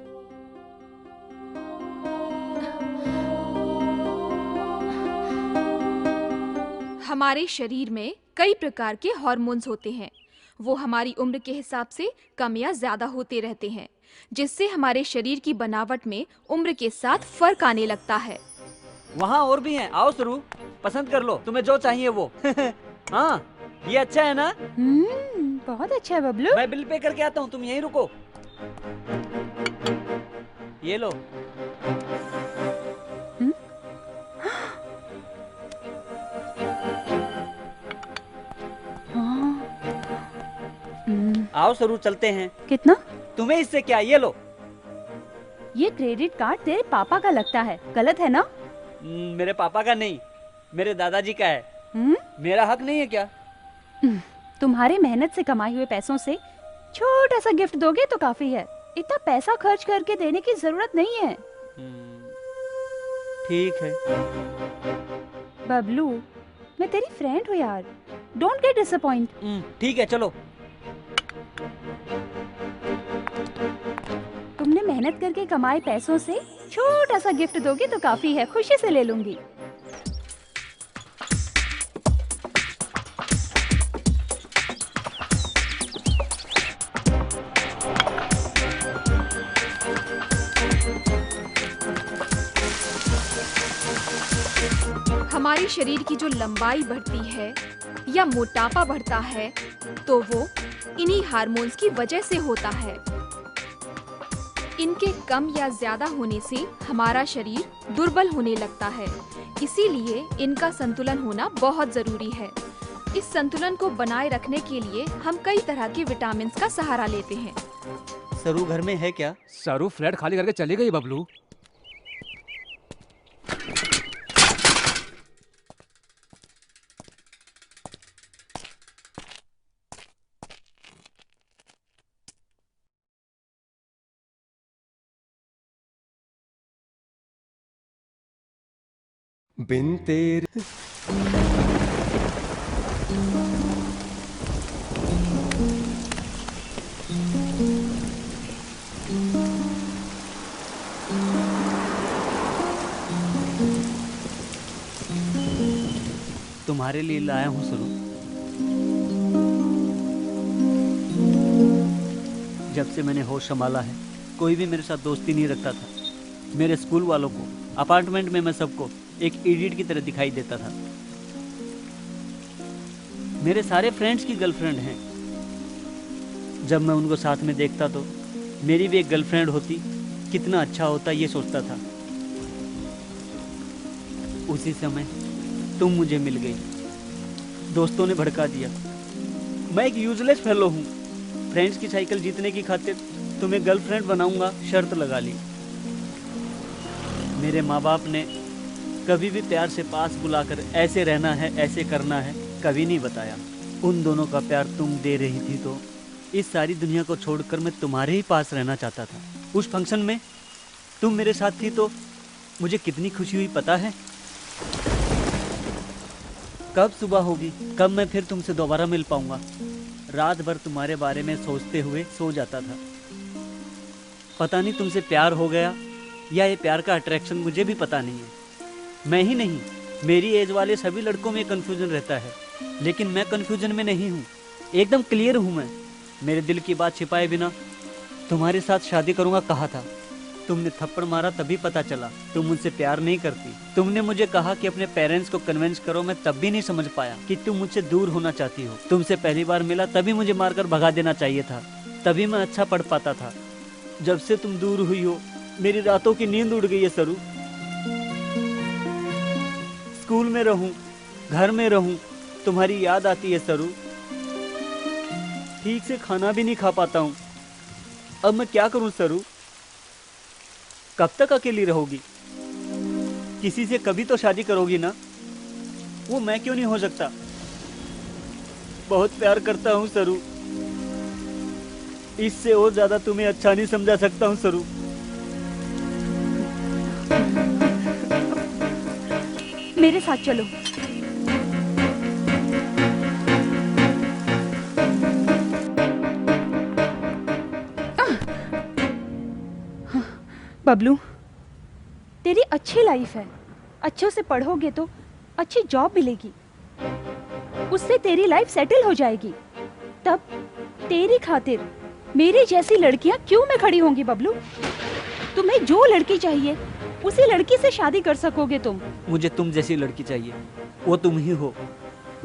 हमारे शरीर में कई प्रकार के हार्मोन्स होते हैं। वो हमारी उम्र के हिसाब से कम या ज्यादा होते रहते हैं, जिससे हमारे शरीर की बनावट में उम्र के साथ फर्क आने लगता है। वहाँ और भी हैं, आओ शुरू पसंद कर लो, तुम्हें जो चाहिए वो। हाँ ये अच्छा है ना? बहुत अच्छा है बबलू। मैं बिल पे करके आता हूँ, तुम यहीं रुको। ये लो। आओ शुरू चलते हैं। कितना? तुम्हें इससे क्या, ये लो। ये क्रेडिट कार्ड तेरे पापा का लगता है, गलत है ना? मेरे पापा का नहीं, मेरे दादाजी का है। मेरा हक नहीं है क्या? तुम्हारे मेहनत से कमाए हुए पैसों से छोटा सा गिफ्ट दोगे तो काफी है। इतना पैसा खर्च करके देने की जरूरत नहीं है। ठीक है बबलू, मैं तेरी फ्रेंड हूँ यार, डोंट गेट डिसअपॉइंट। ठीक है चलो। तुमने मेहनत करके कमाए पैसों से छोटा सा गिफ्ट दोगे तो काफी है, खुशी से ले लूंगी। हमारे शरीर की जो लंबाई बढ़ती है या मोटापा बढ़ता है तो वो इन्हीं हार्मोन्स की वजह से होता है। इनके कम या ज्यादा होने से हमारा शरीर दुर्बल होने लगता है, इसीलिए इनका संतुलन होना बहुत जरूरी है। इस संतुलन को बनाए रखने के लिए हम कई तरह के विटामिन का सहारा लेते हैं। सरू घर में है क्या? सरू फ्लैट खाली करके चली गई बबलू। बिन तेरे तुम्हारे लिए लाया हूँ सरू। जब से मैंने होश संभाला है, कोई भी मेरे साथ दोस्ती नहीं रखता था। मेरे स्कूल वालों को, अपार्टमेंट में मैं सबको एक इडियट की तरह दिखाई देता था। मेरे सारे फ्रेंड्स की गर्लफ्रेंड हैं। जब मैं उनको साथ में देखता तो मेरी भी एक गर्लफ्रेंड होती, कितना अच्छा होता ये सोचता था। उसी समय तुम मुझे मिल गई। दोस्तों ने भड़का दिया। मैं एक यूजलेस फेलो हूँ। फ्रेंड्स की साइकिल जीतने की खातिर तुम्हें गर्लफ्रेंड बनाऊंगा शर्त लगा ली। मेरे माँ बाप ने कभी भी प्यार से पास बुलाकर ऐसे रहना है, ऐसे करना है, कभी नहीं बताया। उन दोनों का प्यार तुम दे रही थी तो इस सारी दुनिया को छोड़कर मैं तुम्हारे ही पास रहना चाहता था। उस फंक्शन में तुम मेरे साथ थी तो मुझे कितनी खुशी हुई पता है? कब सुबह होगी, कब मैं फिर तुमसे दोबारा मिल पाऊंगा? रात भर तुम्हारे बारे में सोचते हुए सो जाता था। पता नहीं तुमसे प्यार हो गया या ये प्यार का अट्रैक्शन, मुझे भी पता नहीं है। मैं ही नहीं, मेरी एज वाले सभी लड़कों में कन्फ्यूजन रहता है, लेकिन मैं कन्फ्यूजन में नहीं हूँ, एकदम क्लियर हूँ मैं। मेरे दिल की बात छिपाए बिना तुम्हारे साथ शादी करूँगा कहा था। तुमने थप्पड़ मारा तभी पता चला तुम मुझसे प्यार नहीं करती। तुमने मुझे कहा कि अपने पेरेंट्स को कन्विंस करो, मैं तब भी नहीं समझ पाया कि तुम मुझसे दूर होना चाहती हो। तुमसे पहली बार मिला तभी मुझे मारकर भगा देना चाहिए था, तभी मैं अच्छा पढ़ पाता था। जब से तुम दूर हुई हो मेरी रातों की नींद उड़ गई है सरू। स्कूल में रहूं, घर में रहूं, तुम्हारी याद आती है सरू। ठीक से खाना भी नहीं खा पाता हूं। अब मैं क्या करूं सरू? कब तक अकेली रहोगी? किसी से कभी तो शादी करोगी ना? वो मैं क्यों नहीं हो सकता? बहुत प्यार करता हूं सरू। इससे और ज्यादा तुम्हें अच्छा नहीं समझा सकता हूं सरू। मेरे साथ चलो। बबलू, तेरी अच्छी लाइफ है, अच्छों से पढ़ोगे तो अच्छी जॉब मिलेगी। उससे तेरी लाइफ सेटल हो जाएगी। तब तेरी खातिर मेरी जैसी लड़कियां क्यों में खड़ी होंगी बबलू? तुम्हें जो लड़की चाहिए उसी लड़की से शादी कर सकोगे तुम। मुझे तुम जैसी लड़की चाहिए, वो तुम ही हो।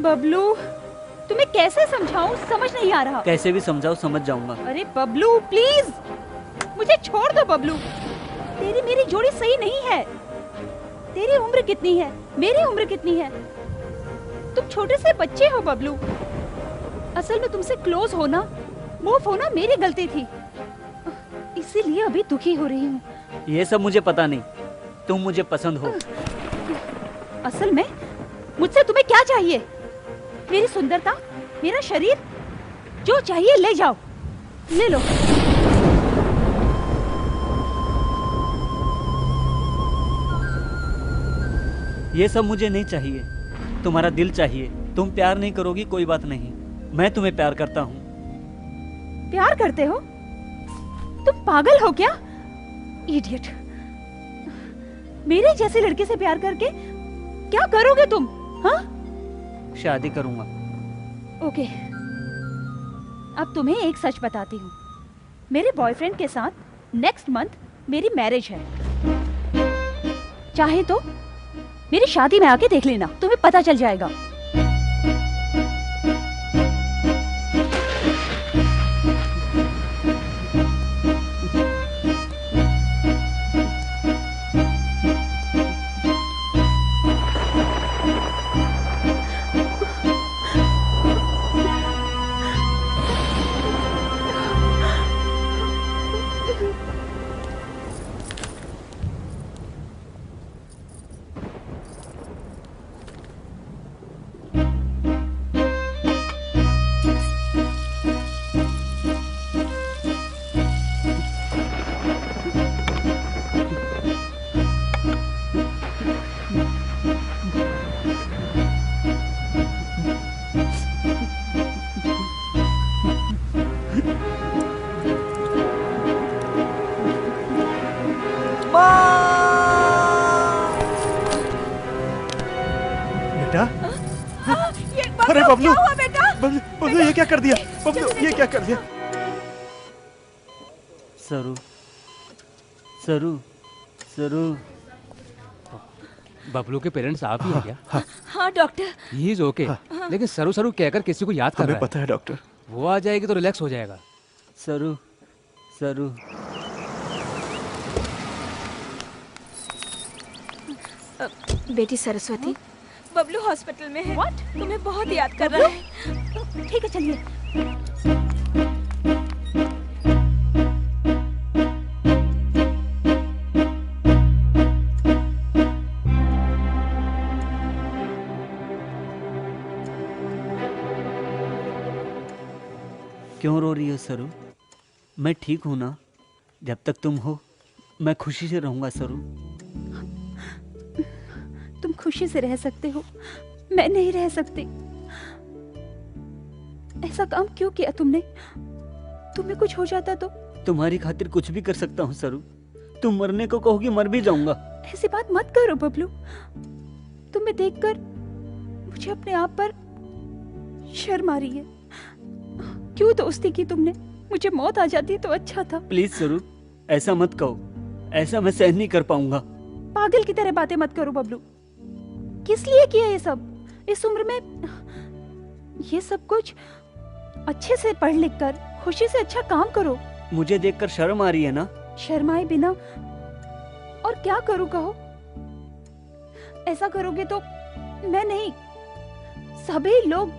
बबलू, तुम्हें कैसे समझाऊं, समझ नहीं आ रहा। कैसे भी समझाओ, समझ जाऊंगा। अरे बबलू प्लीज, मुझे छोड़ दो बबलू। तेरी मेरी जोड़ी सही नहीं है। तेरी उम्र कितनी है, मेरी उम्र कितनी है? तुम छोटे से बच्चे हो बबलू। असल में तुमसे क्लोज होना, मूव होना मेरी गलती थी, इसीलिए अभी दुखी हो रही हूँ। ये सब मुझे पता नहीं, तुम मुझे पसंद हो। असल में मुझसे तुम्हें क्या चाहिए? मेरी सुंदरता, मेरा शरीर, जो चाहिए ले जाओ, ले लो। ये सब मुझे नहीं चाहिए, तुम्हारा दिल चाहिए। तुम प्यार नहीं करोगी कोई बात नहीं, मैं तुम्हें प्यार करता हूँ। प्यार करते हो? तुम पागल हो क्या? इडियट। मेरे जैसे लड़के से प्यार करके क्या करोगे तुम? हाँ? शादी करूंगा। ओके, अब तुम्हें एक सच बताती हूँ। मेरे बॉयफ्रेंड के साथ नेक्स्ट मंथ मेरी मैरिज है। चाहे तो मेरी शादी में आके देख लेना, तुम्हें पता चल जाएगा। बेटा, अरे बबलू, क्या हुआ बेटा? बबलू ये क्या कर दिया? बबलू ये क्या कर दिया? सरू, सरू, सरू। बबलू के पेरेंट्स आप ही हैं क्या? हाँ डॉक्टर। ही इज ओके, लेकिन सरू सरू कहकर किसी को याद कर रहा है। पता है डॉक्टर। वो आ जाएगी तो रिलैक्स हो जाएगा। सरू, सरू। बेटी सरस्वती, बबलू हॉस्पिटल में है। What? तुम्हें बहुत याद कर रहा है। ठीक है, चलिए। क्यों रो रही हो सरू? मैं ठीक हूं ना? जब तक तुम हो मैं खुशी से रहूंगा सरू। तुम खुशी से रह सकते हो, मैं नहीं रह सकती। ऐसा काम क्यों किया तुमने? तुम्हें कुछ हो जाता तो? तुम्हारी खातिर कुछ भी कर सकता हूँ सरू। तुम मरने को कहोगी, मर भी जाऊंगा। ऐसी बात मत करो बबलू। तुम्हें देखकर मुझे अपने आप पर शर्म आ रही है। क्यों दोस्ती की तुमने? मुझे मौत आ जाती तो अच्छा था। प्लीज सरू, ऐसा मत कहो। ऐसा मैं सहन नहीं कर पाऊंगा। पागल की तरह बातें मत करो बबलू। किस लिए किया ये सब? इस उम्र में ये सब कुछ? अच्छे से पढ़ लिख कर खुशी से अच्छा काम करो। मुझे देखकर शर्म आ रही है ना? शर्माए बिना और क्या करूं कहो? ऐसा करोगे तो मैं नहीं, सभी लोग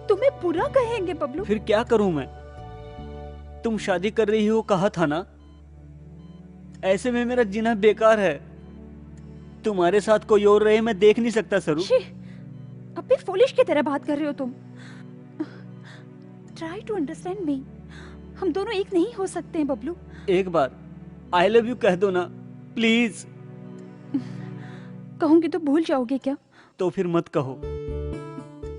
तुम्हें बुरा कहेंगे बबलू। फिर क्या करूं मैं? तुम शादी कर रही हो कहा था ना? ऐसे में मेरा जीना बेकार है। तुम्हारे साथ कोई और रहे मैं देख नहीं सकता सरू। अब भी फूलिश की तरह बात कर रहे हो तुम। Try to understand me. हम दोनों एक नहीं हो सकते हैं बबलू। एक बार आई लव यू कह दो ना प्लीज। कहूंगी तो भूल जाओगे क्या? तो फिर मत कहो।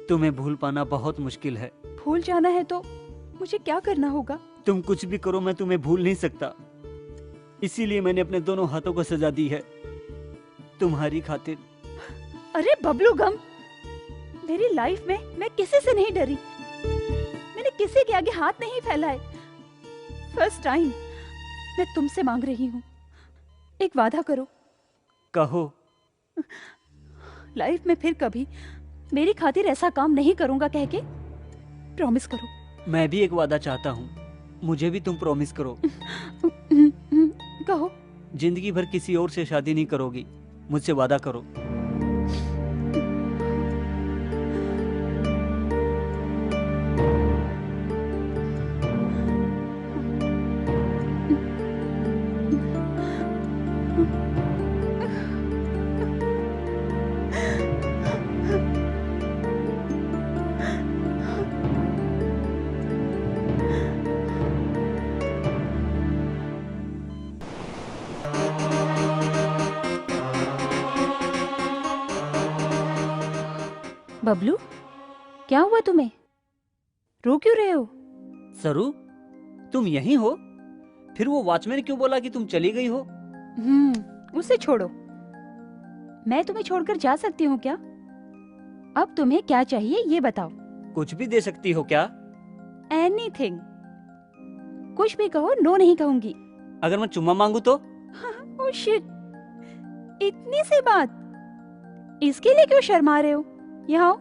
तुम्हें भूल पाना बहुत मुश्किल है। भूल जाना है तो मुझे क्या करना होगा? तुम कुछ भी करो, मैं तुम्हें भूल नहीं सकता। इसीलिए मैंने अपने दोनों हाथों को सजा दी है तुम्हारी खातिर। अरे बबलू गम, मेरी लाइफ में मैं किसी से नहीं डरी, मैंने किसी के आगे हाथ नहीं फैलाए। फर्स्ट टाइम मैं तुमसे मांग रही हूँ, एक वादा करो। कहो। लाइफ में फिर कभी मेरी खातिर ऐसा काम नहीं करूंगा कह के प्रॉमिस करो। मैं भी एक वादा चाहता हूँ, मुझे भी तुम प्रॉमिस करो। कहो। जिंदगी भर किसी और से शादी नहीं करोगी, मुझसे वादा करो। बबलू, क्या हुआ तुम्हें? रो क्यों रहे हो? सरू, तुम यहीं हो? फिर वो वॉचमैन क्यों बोला कि तुम चली गई हो? उसे छोड़ो। मैं तुम्हें छोड़कर जा सकती हूँ क्या? अब तुम्हें क्या चाहिए ये बताओ। कुछ भी दे सकती हो क्या? एनीथिंग, कुछ भी कहो, नो नहीं कहूंगी। अगर मैं चुम्मा मांगू तो? ओह शिट, इतनी सी बात, इसके लिए क्यों शर्मा रहे हो? यहाँ आओ।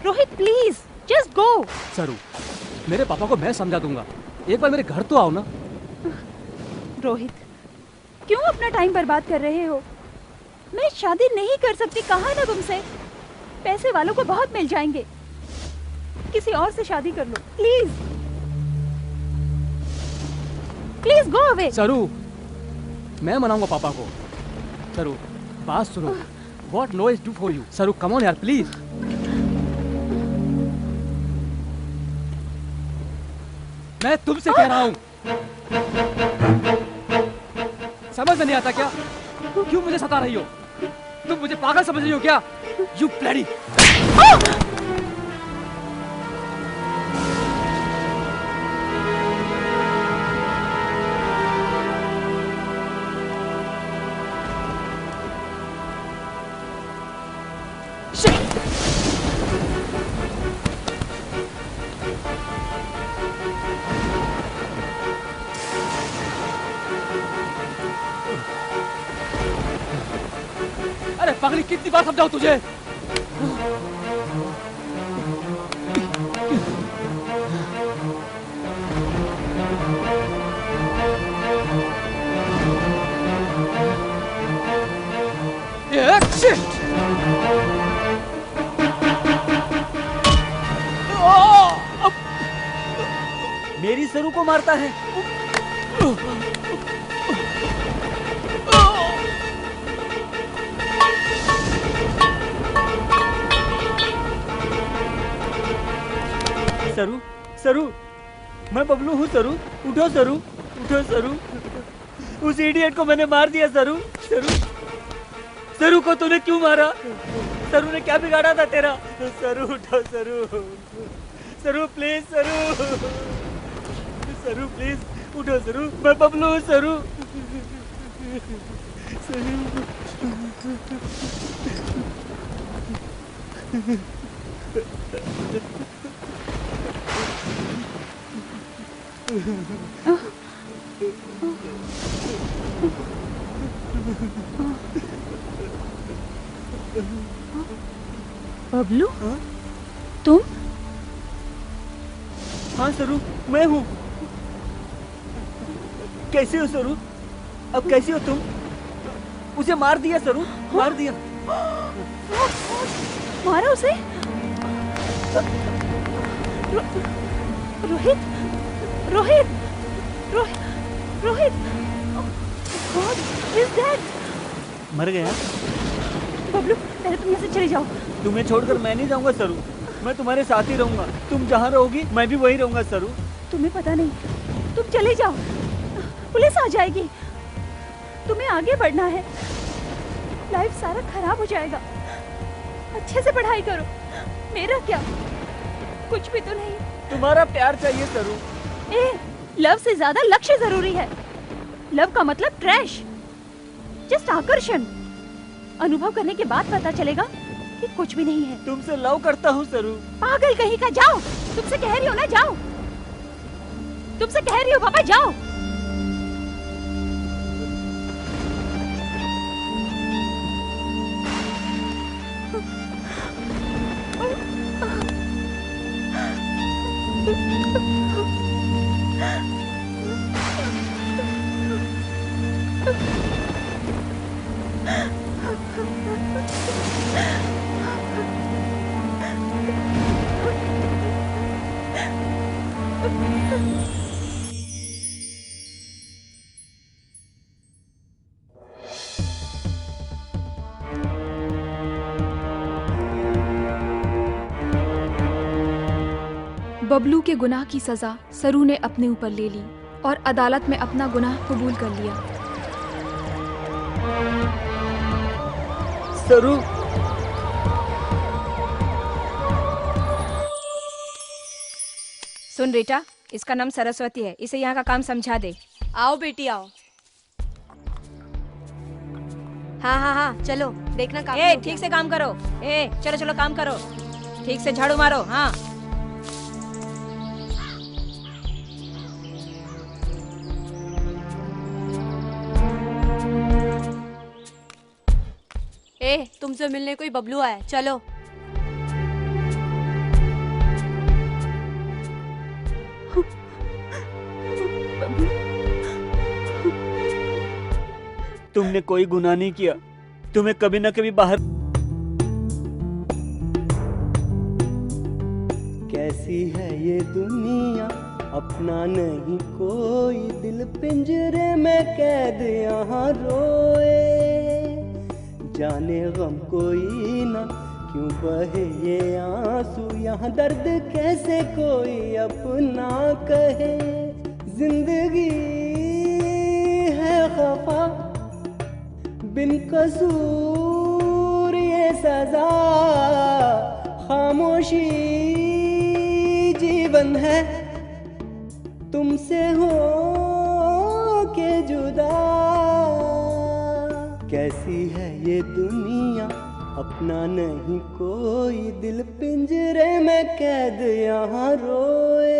Rohit please just go. सरू, मेरे पापा को मैं समझा दूंगा, एक बार मेरे घर तो आओ ना। रोहित, क्यों अपना टाइम बर्बाद कर रहे हो? मैं शादी नहीं कर सकती, कहा ना तुमसे। पैसे वालों को बहुत मिल जाएंगे, किसी और से शादी कर लो प्लीज। Please go away. सरू, मैं मनाऊंगा पापा को। सरू, बात सुनो। What no is do for you? सरू, come on यार, प्लीज। मैं तुमसे कह रहा हूँ, समझ में नहीं आता क्या? क्यों मुझे सता रही हो? तुम मुझे पागल समझ रही हो क्या? You bloody! अरे पागली, कितनी बार समझाऊं तुझे? मेरी सरू को मारता है। सरू, सरू, मैं बबलू हूँ। सरू, उठो सरू, उठो सरू। उस इडियट को मैंने मार दिया। सरू, सरू, सरू को तूने क्यों मारा? सरू ने क्या बिगाड़ा था तेरा? सरू उठो सरू, सरू प्लीज, सरू, सरू प्लीज उठो सरू, मैं बबलू हूँ। सरू, बबलू, तुम? हाँ सरू, मैं हूँ। कैसे हो सरू? अब कैसी हो तुम? उसे मार दिया सरू, मार दिया। मारा उसे? Rohit, Rohit, Rohit, God is dead। मर गया? बबलू, पहले तुम यहाँ से चले जाओ। तुम्हें छोड़कर मैं नहीं जाऊंगा सरू, मैं तुम्हारे साथ ही रहूंगा। तुम जहाँ रहोगी मैं भी वहीं रहूंगा सरू। तुम्हें पता नहीं, तुम चले जाओ, पुलिस आ जाएगी। तुम्हें आगे बढ़ना है, लाइफ सारा खराब हो जाएगा। अच्छे से पढ़ाई करो। मेरा क्या, कुछ भी तो नहीं। तुम्हारा प्यार चाहिए सरू। लव से ज्यादा लक्ष्य जरूरी है। लव का मतलब ट्रैश, जस्ट आकर्षण। अनुभव करने के बाद पता चलेगा कि कुछ भी नहीं है। तुमसे लव करता हूँ सरू। पागल कहीं का, जाओ। तुमसे कह रही हो ना, जाओ। तुमसे कह रही हो पापा, जाओ। बबलू के गुनाह की सजा सरू ने अपने ऊपर ले ली और अदालत में अपना गुनाह कबूल कर लिया। सरू, सुन रीटा, इसका नाम सरस्वती है, इसे यहाँ का काम समझा दे। आओ बेटी आओ। हाँ हाँ हाँ चलो, देखना काम। ठीक से काम करो। चलो चलो काम करो, ठीक से झाड़ू मारो। हाँ तुमसे मिलने कोई बबलू आया, चलो। तुमने कोई गुनाह नहीं किया, तुम्हें कभी न कभी बाहर। कैसी है ये दुनिया, अपना नहीं कोई, दिल पिंजरे में कैद यहाँ रोए। जाने गम कोई ना, क्यों बहे ये आंसू, यहाँ दर्द कैसे कोई अपना कहे। जिंदगी है खफा, बिन कसूर ये सजा, खामोशी जीवन है, तुमसे हो के जुदा। कैसी है ये दुनिया, अपना नहीं कोई, दिल पिंजरे में कैद यहाँ रोए।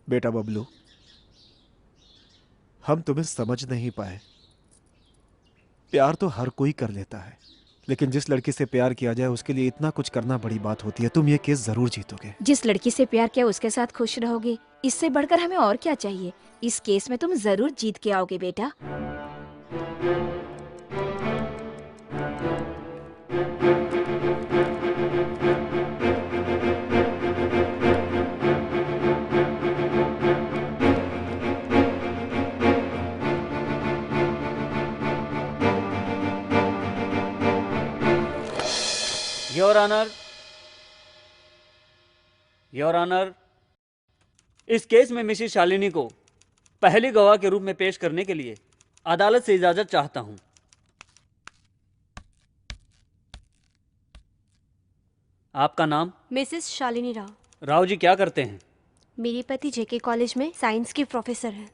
बेटा बबलू, हम तुम्हें समझ नहीं पाए। प्यार तो हर कोई कर लेता है, लेकिन जिस लड़की से प्यार किया जाए उसके लिए इतना कुछ करना बड़ी बात होती है। तुम ये केस जरूर जीतोगे। जिस लड़की से प्यार किया उसके साथ खुश रहोगे, इससे बढ़कर हमें और क्या चाहिए। इस केस में तुम जरूर जीत के आओगे बेटा। योर ऑनर, योर ऑनर, इस केस में मिसेस शालिनी को पहली गवाह के रूप में पेश करने के लिए अदालत से इजाजत चाहता हूं। आपका नाम? मिसेस शालिनी राव। राव जी क्या करते हैं? मेरे पति जेके कॉलेज में साइंस के प्रोफेसर हैं।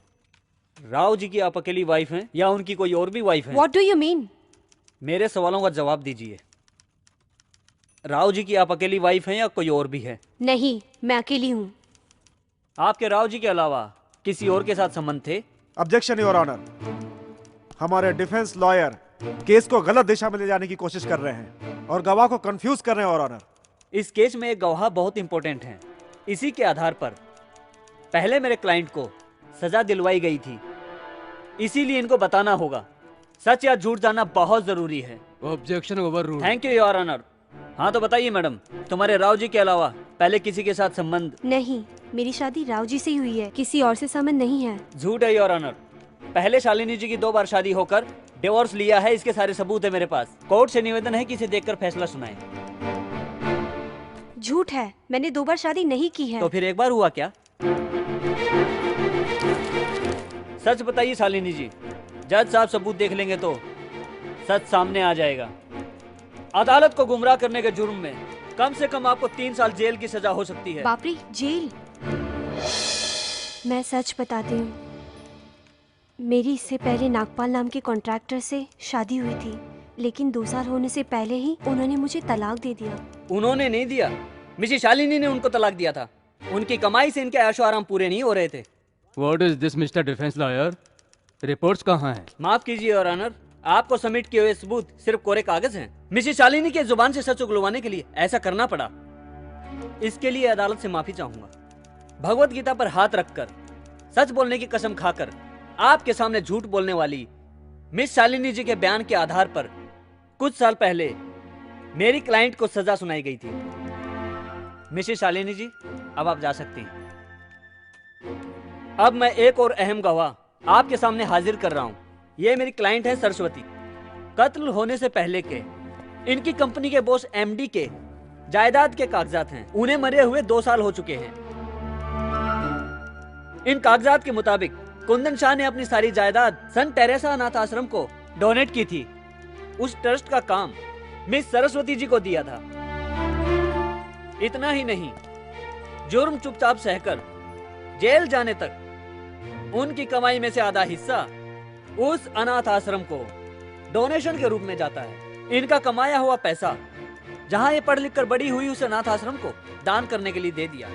राव जी की आप अकेली वाइफ हैं या उनकी कोई और भी वाइफ है? What do you mean? मेरे सवालों का जवाब दीजिए। राव जी की आप अकेली वाइफ हैं या कोई और भी है? नहीं, मैं अकेली हूँ। आपके राव जी के अलावा किसी और के साथ संबंध थे? Objection your honour. हमारे डिफेंस लॉयर केस को गलत दिशा में ले जाने की कोशिश कर रहे हैं और गवाह को कंफ्यूज कर रहे हैं योर ऑनर। इस केस में एक गवाह बहुत इंपॉर्टेंट है। इसी के आधार पर पहले मेरे क्लाइंट को सजा दिलवाई गई थी, इसीलिए इनको बताना होगा। सच या झूठ जानना बहुत जरूरी है। Objection overruled. Thank you your honour. हाँ तो बताइए मैडम, तुम्हारे राव जी के अलावा पहले किसी के साथ संबंध? नहीं, मेरी शादी राव जी से ही हुई है, किसी और से संबंध नहीं है। झूठ है योर ऑनर। पहले शालिनी जी की 2 बार शादी होकर डिवोर्स लिया है, इसके सारे सबूत है मेरे पास। कोर्ट से निवेदन है कि इसे देखकर फैसला सुनाएं। झूठ है, मैंने 2 बार शादी नहीं की है। तो फिर एक बार हुआ क्या? सच बताइए शालिनी जी, जज साहब सबूत देख लेंगे तो सच सामने आ जाएगा। अदालत को गुमराह करने के जुर्म में कम से कम आपको 3 साल जेल की सजा हो सकती है। बाप रे, जेल? मैं सच बताती हूँ, मेरी इससे पहले नागपाल नाम के कॉन्ट्रैक्टर से शादी हुई थी, लेकिन 2 साल होने से पहले ही उन्होंने मुझे तलाक दे दिया। उन्होंने नहीं दिया, मिसेस शालिनी ने उनको तलाक दिया था। उनकी कमाई से इनके ऐशो आराम पूरे नहीं हो रहे थे। What is this mister defence lawyer? Reports कहाँ हैं? माफ कीजिए योर ऑनर, आपको सबमिट किए हुए सबूत सिर्फ कोरे कागज हैं। मिसेस शालिनी के जुबान से सच उगलवाने के लिए ऐसा करना पड़ा। इसके लिए अदालत से माफी चाहूंगा। भगवत गीता पर हाथ रखकर, सच बोलने की कसम खाकर आपके सामने झूठ बोलने वाली मिस शालिनी जी के बयान के आधार पर कुछ साल पहले मेरी क्लाइंट को सजा सुनाई गई थी। मिसेस शालिनी जी, अब आप जा सकती हैं। अब मैं एक और अहम गवाह आपके सामने हाजिर कर रहा हूं। ये मेरी क्लाइंट है सरस्वती। कत्ल होने से पहले के इनकी कंपनी के बॉस एमडी के जायदाद के कागजात हैं। उन्हें मरे हुए 2 साल हो चुके हैं। इन कागजात के मुताबिक कुंदन शाह ने अपनी सारी जायदाद सन टेरेसा अनाथ आश्रम को डोनेट की थी। उस ट्रस्ट का काम मिस सरस्वती जी को दिया था। इतना ही नहीं, जुर्म चुपचाप सहकर जेल जाने तक उनकी कमाई में से आधा हिस्सा उस अनाथ आश्रम को डोनेशन के रूप में जाता है। इनका कमाया हुआ पैसा जहां ये पढ़ लिख कर बड़ी हुई उस अनाथ आश्रम को दान करने के लिए दे दिया।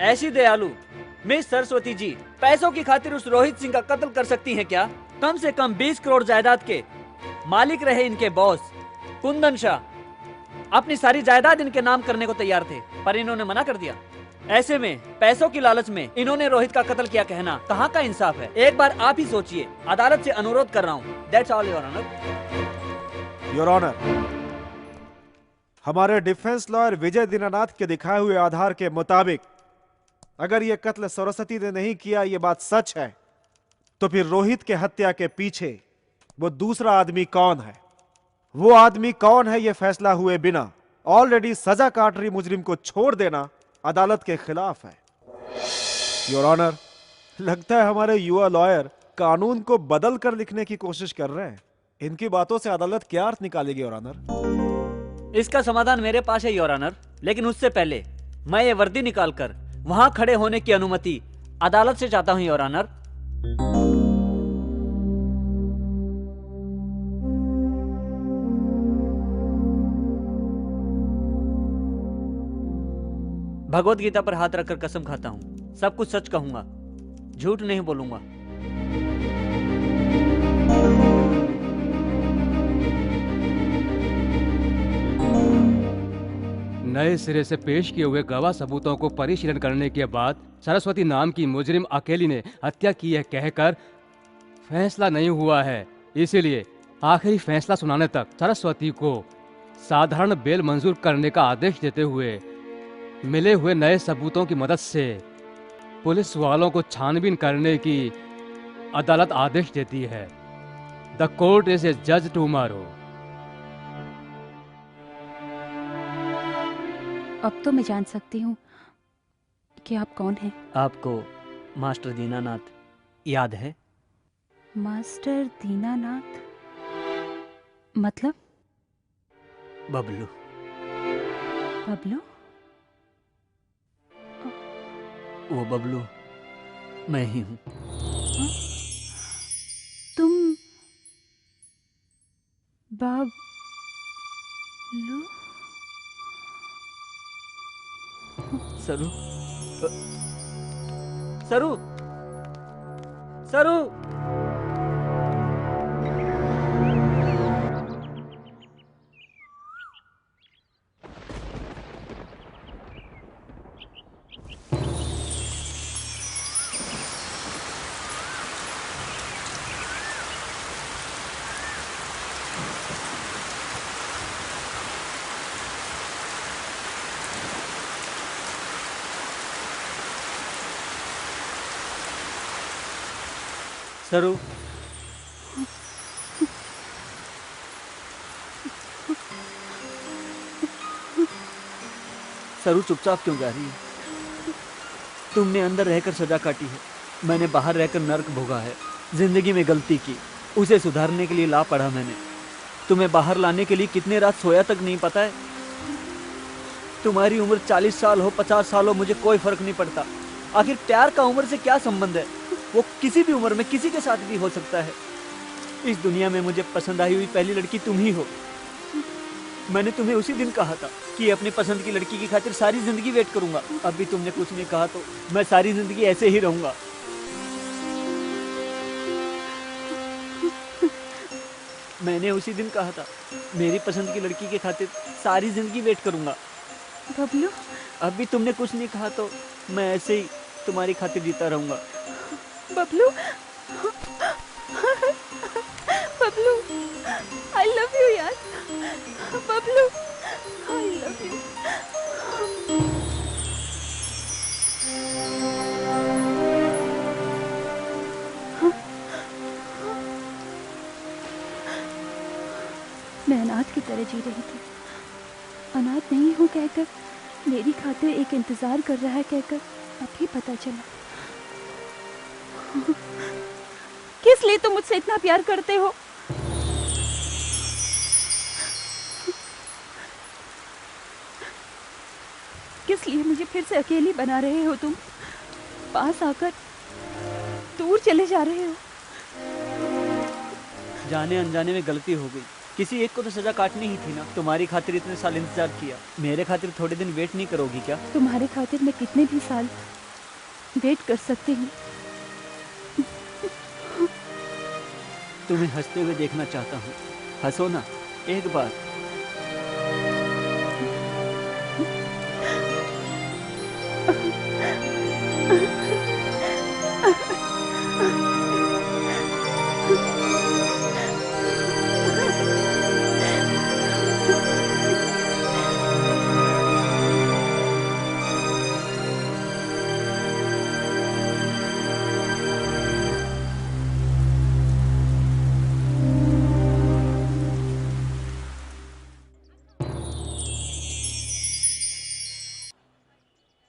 ऐसी दयालु मिस सरस्वती जी पैसों की खातिर उस रोहित सिंह का कत्ल कर सकती हैं क्या? कम से कम 20 करोड़ जायदाद के मालिक रहे इनके बॉस कुंदन शाह अपनी सारी जायदाद इनके नाम करने को तैयार थे, पर इन्होंने मना कर दिया। ऐसे में पैसों की लालच में इन्होंने रोहित का कत्ल किया कहना कहाँ का इंसाफ है? एक बार आप ही सोचिए। अदालत से अनुरोध कर रहा हूँ। That's all your honour. Your honour, हमारे डिफेंस लॉयर विजय दीनानाथ के दिखाए हुए आधार के मुताबिक अगर यह कत्ल सरस्वती ने नहीं किया, यह बात सच है, तो फिर रोहित के हत्या के पीछे वो दूसरा आदमी कौन है? वो आदमी कौन है, यह फैसला हुए बिना ऑलरेडी सजा काट रही मुजरिम को छोड़ देना अदालत के खिलाफ है। योर ऑनर, लगता है हमारे युवा लॉयर कानून को बदल कर लिखने की कोशिश कर रहे हैं। इनकी बातों से अदालत क्या अर्थ निकालेगी योर ऑनर? इसका समाधान मेरे पास है योर ऑनर, लेकिन उससे पहले मैं ये वर्दी निकालकर वहां खड़े होने की अनुमति अदालत से चाहता हूं योर ऑनर। भगवत गीता पर हाथ रखकर कसम खाता हूं, सब कुछ सच कहूंगा, झूठ नहीं बोलूंगा। नए सिरे से पेश किए हुए गवाह सबूतों को परिशीलन करने के बाद सरस्वती नाम की मुजरिम अकेली ने हत्या की है कहकर फैसला नहीं हुआ है। इसीलिए आखिरी फैसला सुनाने तक सरस्वती को साधारण बेल मंजूर करने का आदेश देते हुए मिले हुए नए सबूतों की मदद से पुलिस वालों को छानबीन करने की अदालत आदेश देती है। द कोर्ट इज ए जज टुमारो। अब तो मैं जान सकती हूँ कि आप कौन हैं। आपको मास्टर दीनानाथ याद है? मास्टर दीनानाथ मतलब? बबलू। बबलू? वो बबलू मैं ही हूँ। तुम बबलू? सरू, सरू, सरू। सरू, सरू चुपचाप क्यों जा रही है? तुमने अंदर रहकर सजा काटी है, मैंने बाहर रहकर नर्क भोगा है। जिंदगी में गलती की, उसे सुधारने के लिए ला पड़ा मैंने। तुम्हें बाहर लाने के लिए कितने रात सोया तक नहीं पता है। तुम्हारी उम्र 40 साल हो 50 साल हो, मुझे कोई फर्क नहीं पड़ता। आखिर प्यार का उम्र से क्या संबंध है? वो किसी भी उम्र में किसी के साथ भी हो सकता है। इस दुनिया में मुझे पसंद आई हुई पहली लड़की तुम ही हो। मैंने तुम्हें उसी दिन कहा था कि अपनी पसंद की लड़की की खातिर सारी जिंदगी वेट करूंगा। अब भी तुमने कुछ नहीं कहा तो मैं सारी जिंदगी ऐसे ही रहूंगा। मैंने उसी दिन कहा था मेरी पसंद की लड़की की खातिर सारी जिंदगी वेट करूंगा। बबलू, अब भी तुमने कुछ नहीं कहा तो मैं ऐसे ही तुम्हारी खातिर जीता रहूंगा। Bablu, Bablu, I love you यार। Bablu, I love you. मैं अनाथ की तरह जी रही थी। अनाथ नहीं हूँ कहकर, मेरी खातिर एक इंतजार कर रहा है कहकर अभी पता चला। किस लिए तुम मुझसे इतना प्यार करते हो? किस लिए मुझे फिर से अकेली बना रहे हो तुम? पास आकर दूर चले जा रहे हो। जाने अनजाने में गलती हो गई। किसी एक को तो सजा काटनी ही थी ना। तुम्हारी खातिर इतने साल इंतजार किया, मेरे खातिर थोड़े दिन वेट नहीं करोगी क्या? तुम्हारे खातिर मैं कितने भी साल वेट कर सकती हूँ। तुम्हें हंसते हुए देखना चाहता हूँ। हंसो ना एक बार।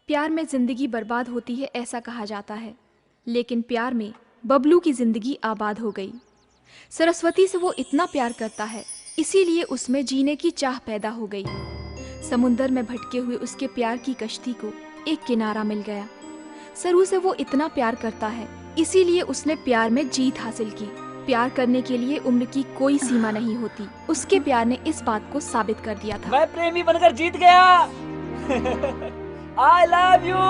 प्यार में जिंदगी बर्बाद होती है ऐसा कहा जाता है, लेकिन प्यार में बबलू की जिंदगी आबाद हो गई। सरस्वती से वो इतना प्यार करता है, इसीलिए उसमें जीने की चाह पैदा हो गई। समुंदर में भटके हुए उसके प्यार की कश्ती को एक किनारा मिल गया। सरू से वो इतना प्यार करता है, इसीलिए उसने प्यार में जीत हासिल की। प्यार करने के लिए उम्र की कोई सीमा नहीं होती। उसके प्यार ने इस बात को साबित कर दिया था। मैं प्रेमी बनकर जीत गया। I love you।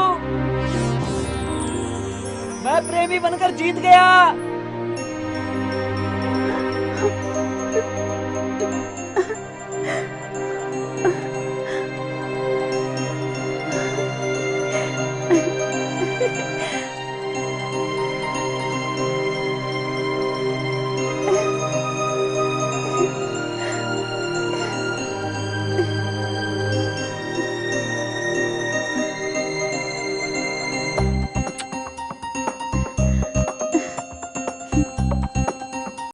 मैं प्रेमी बनकर जीत गया।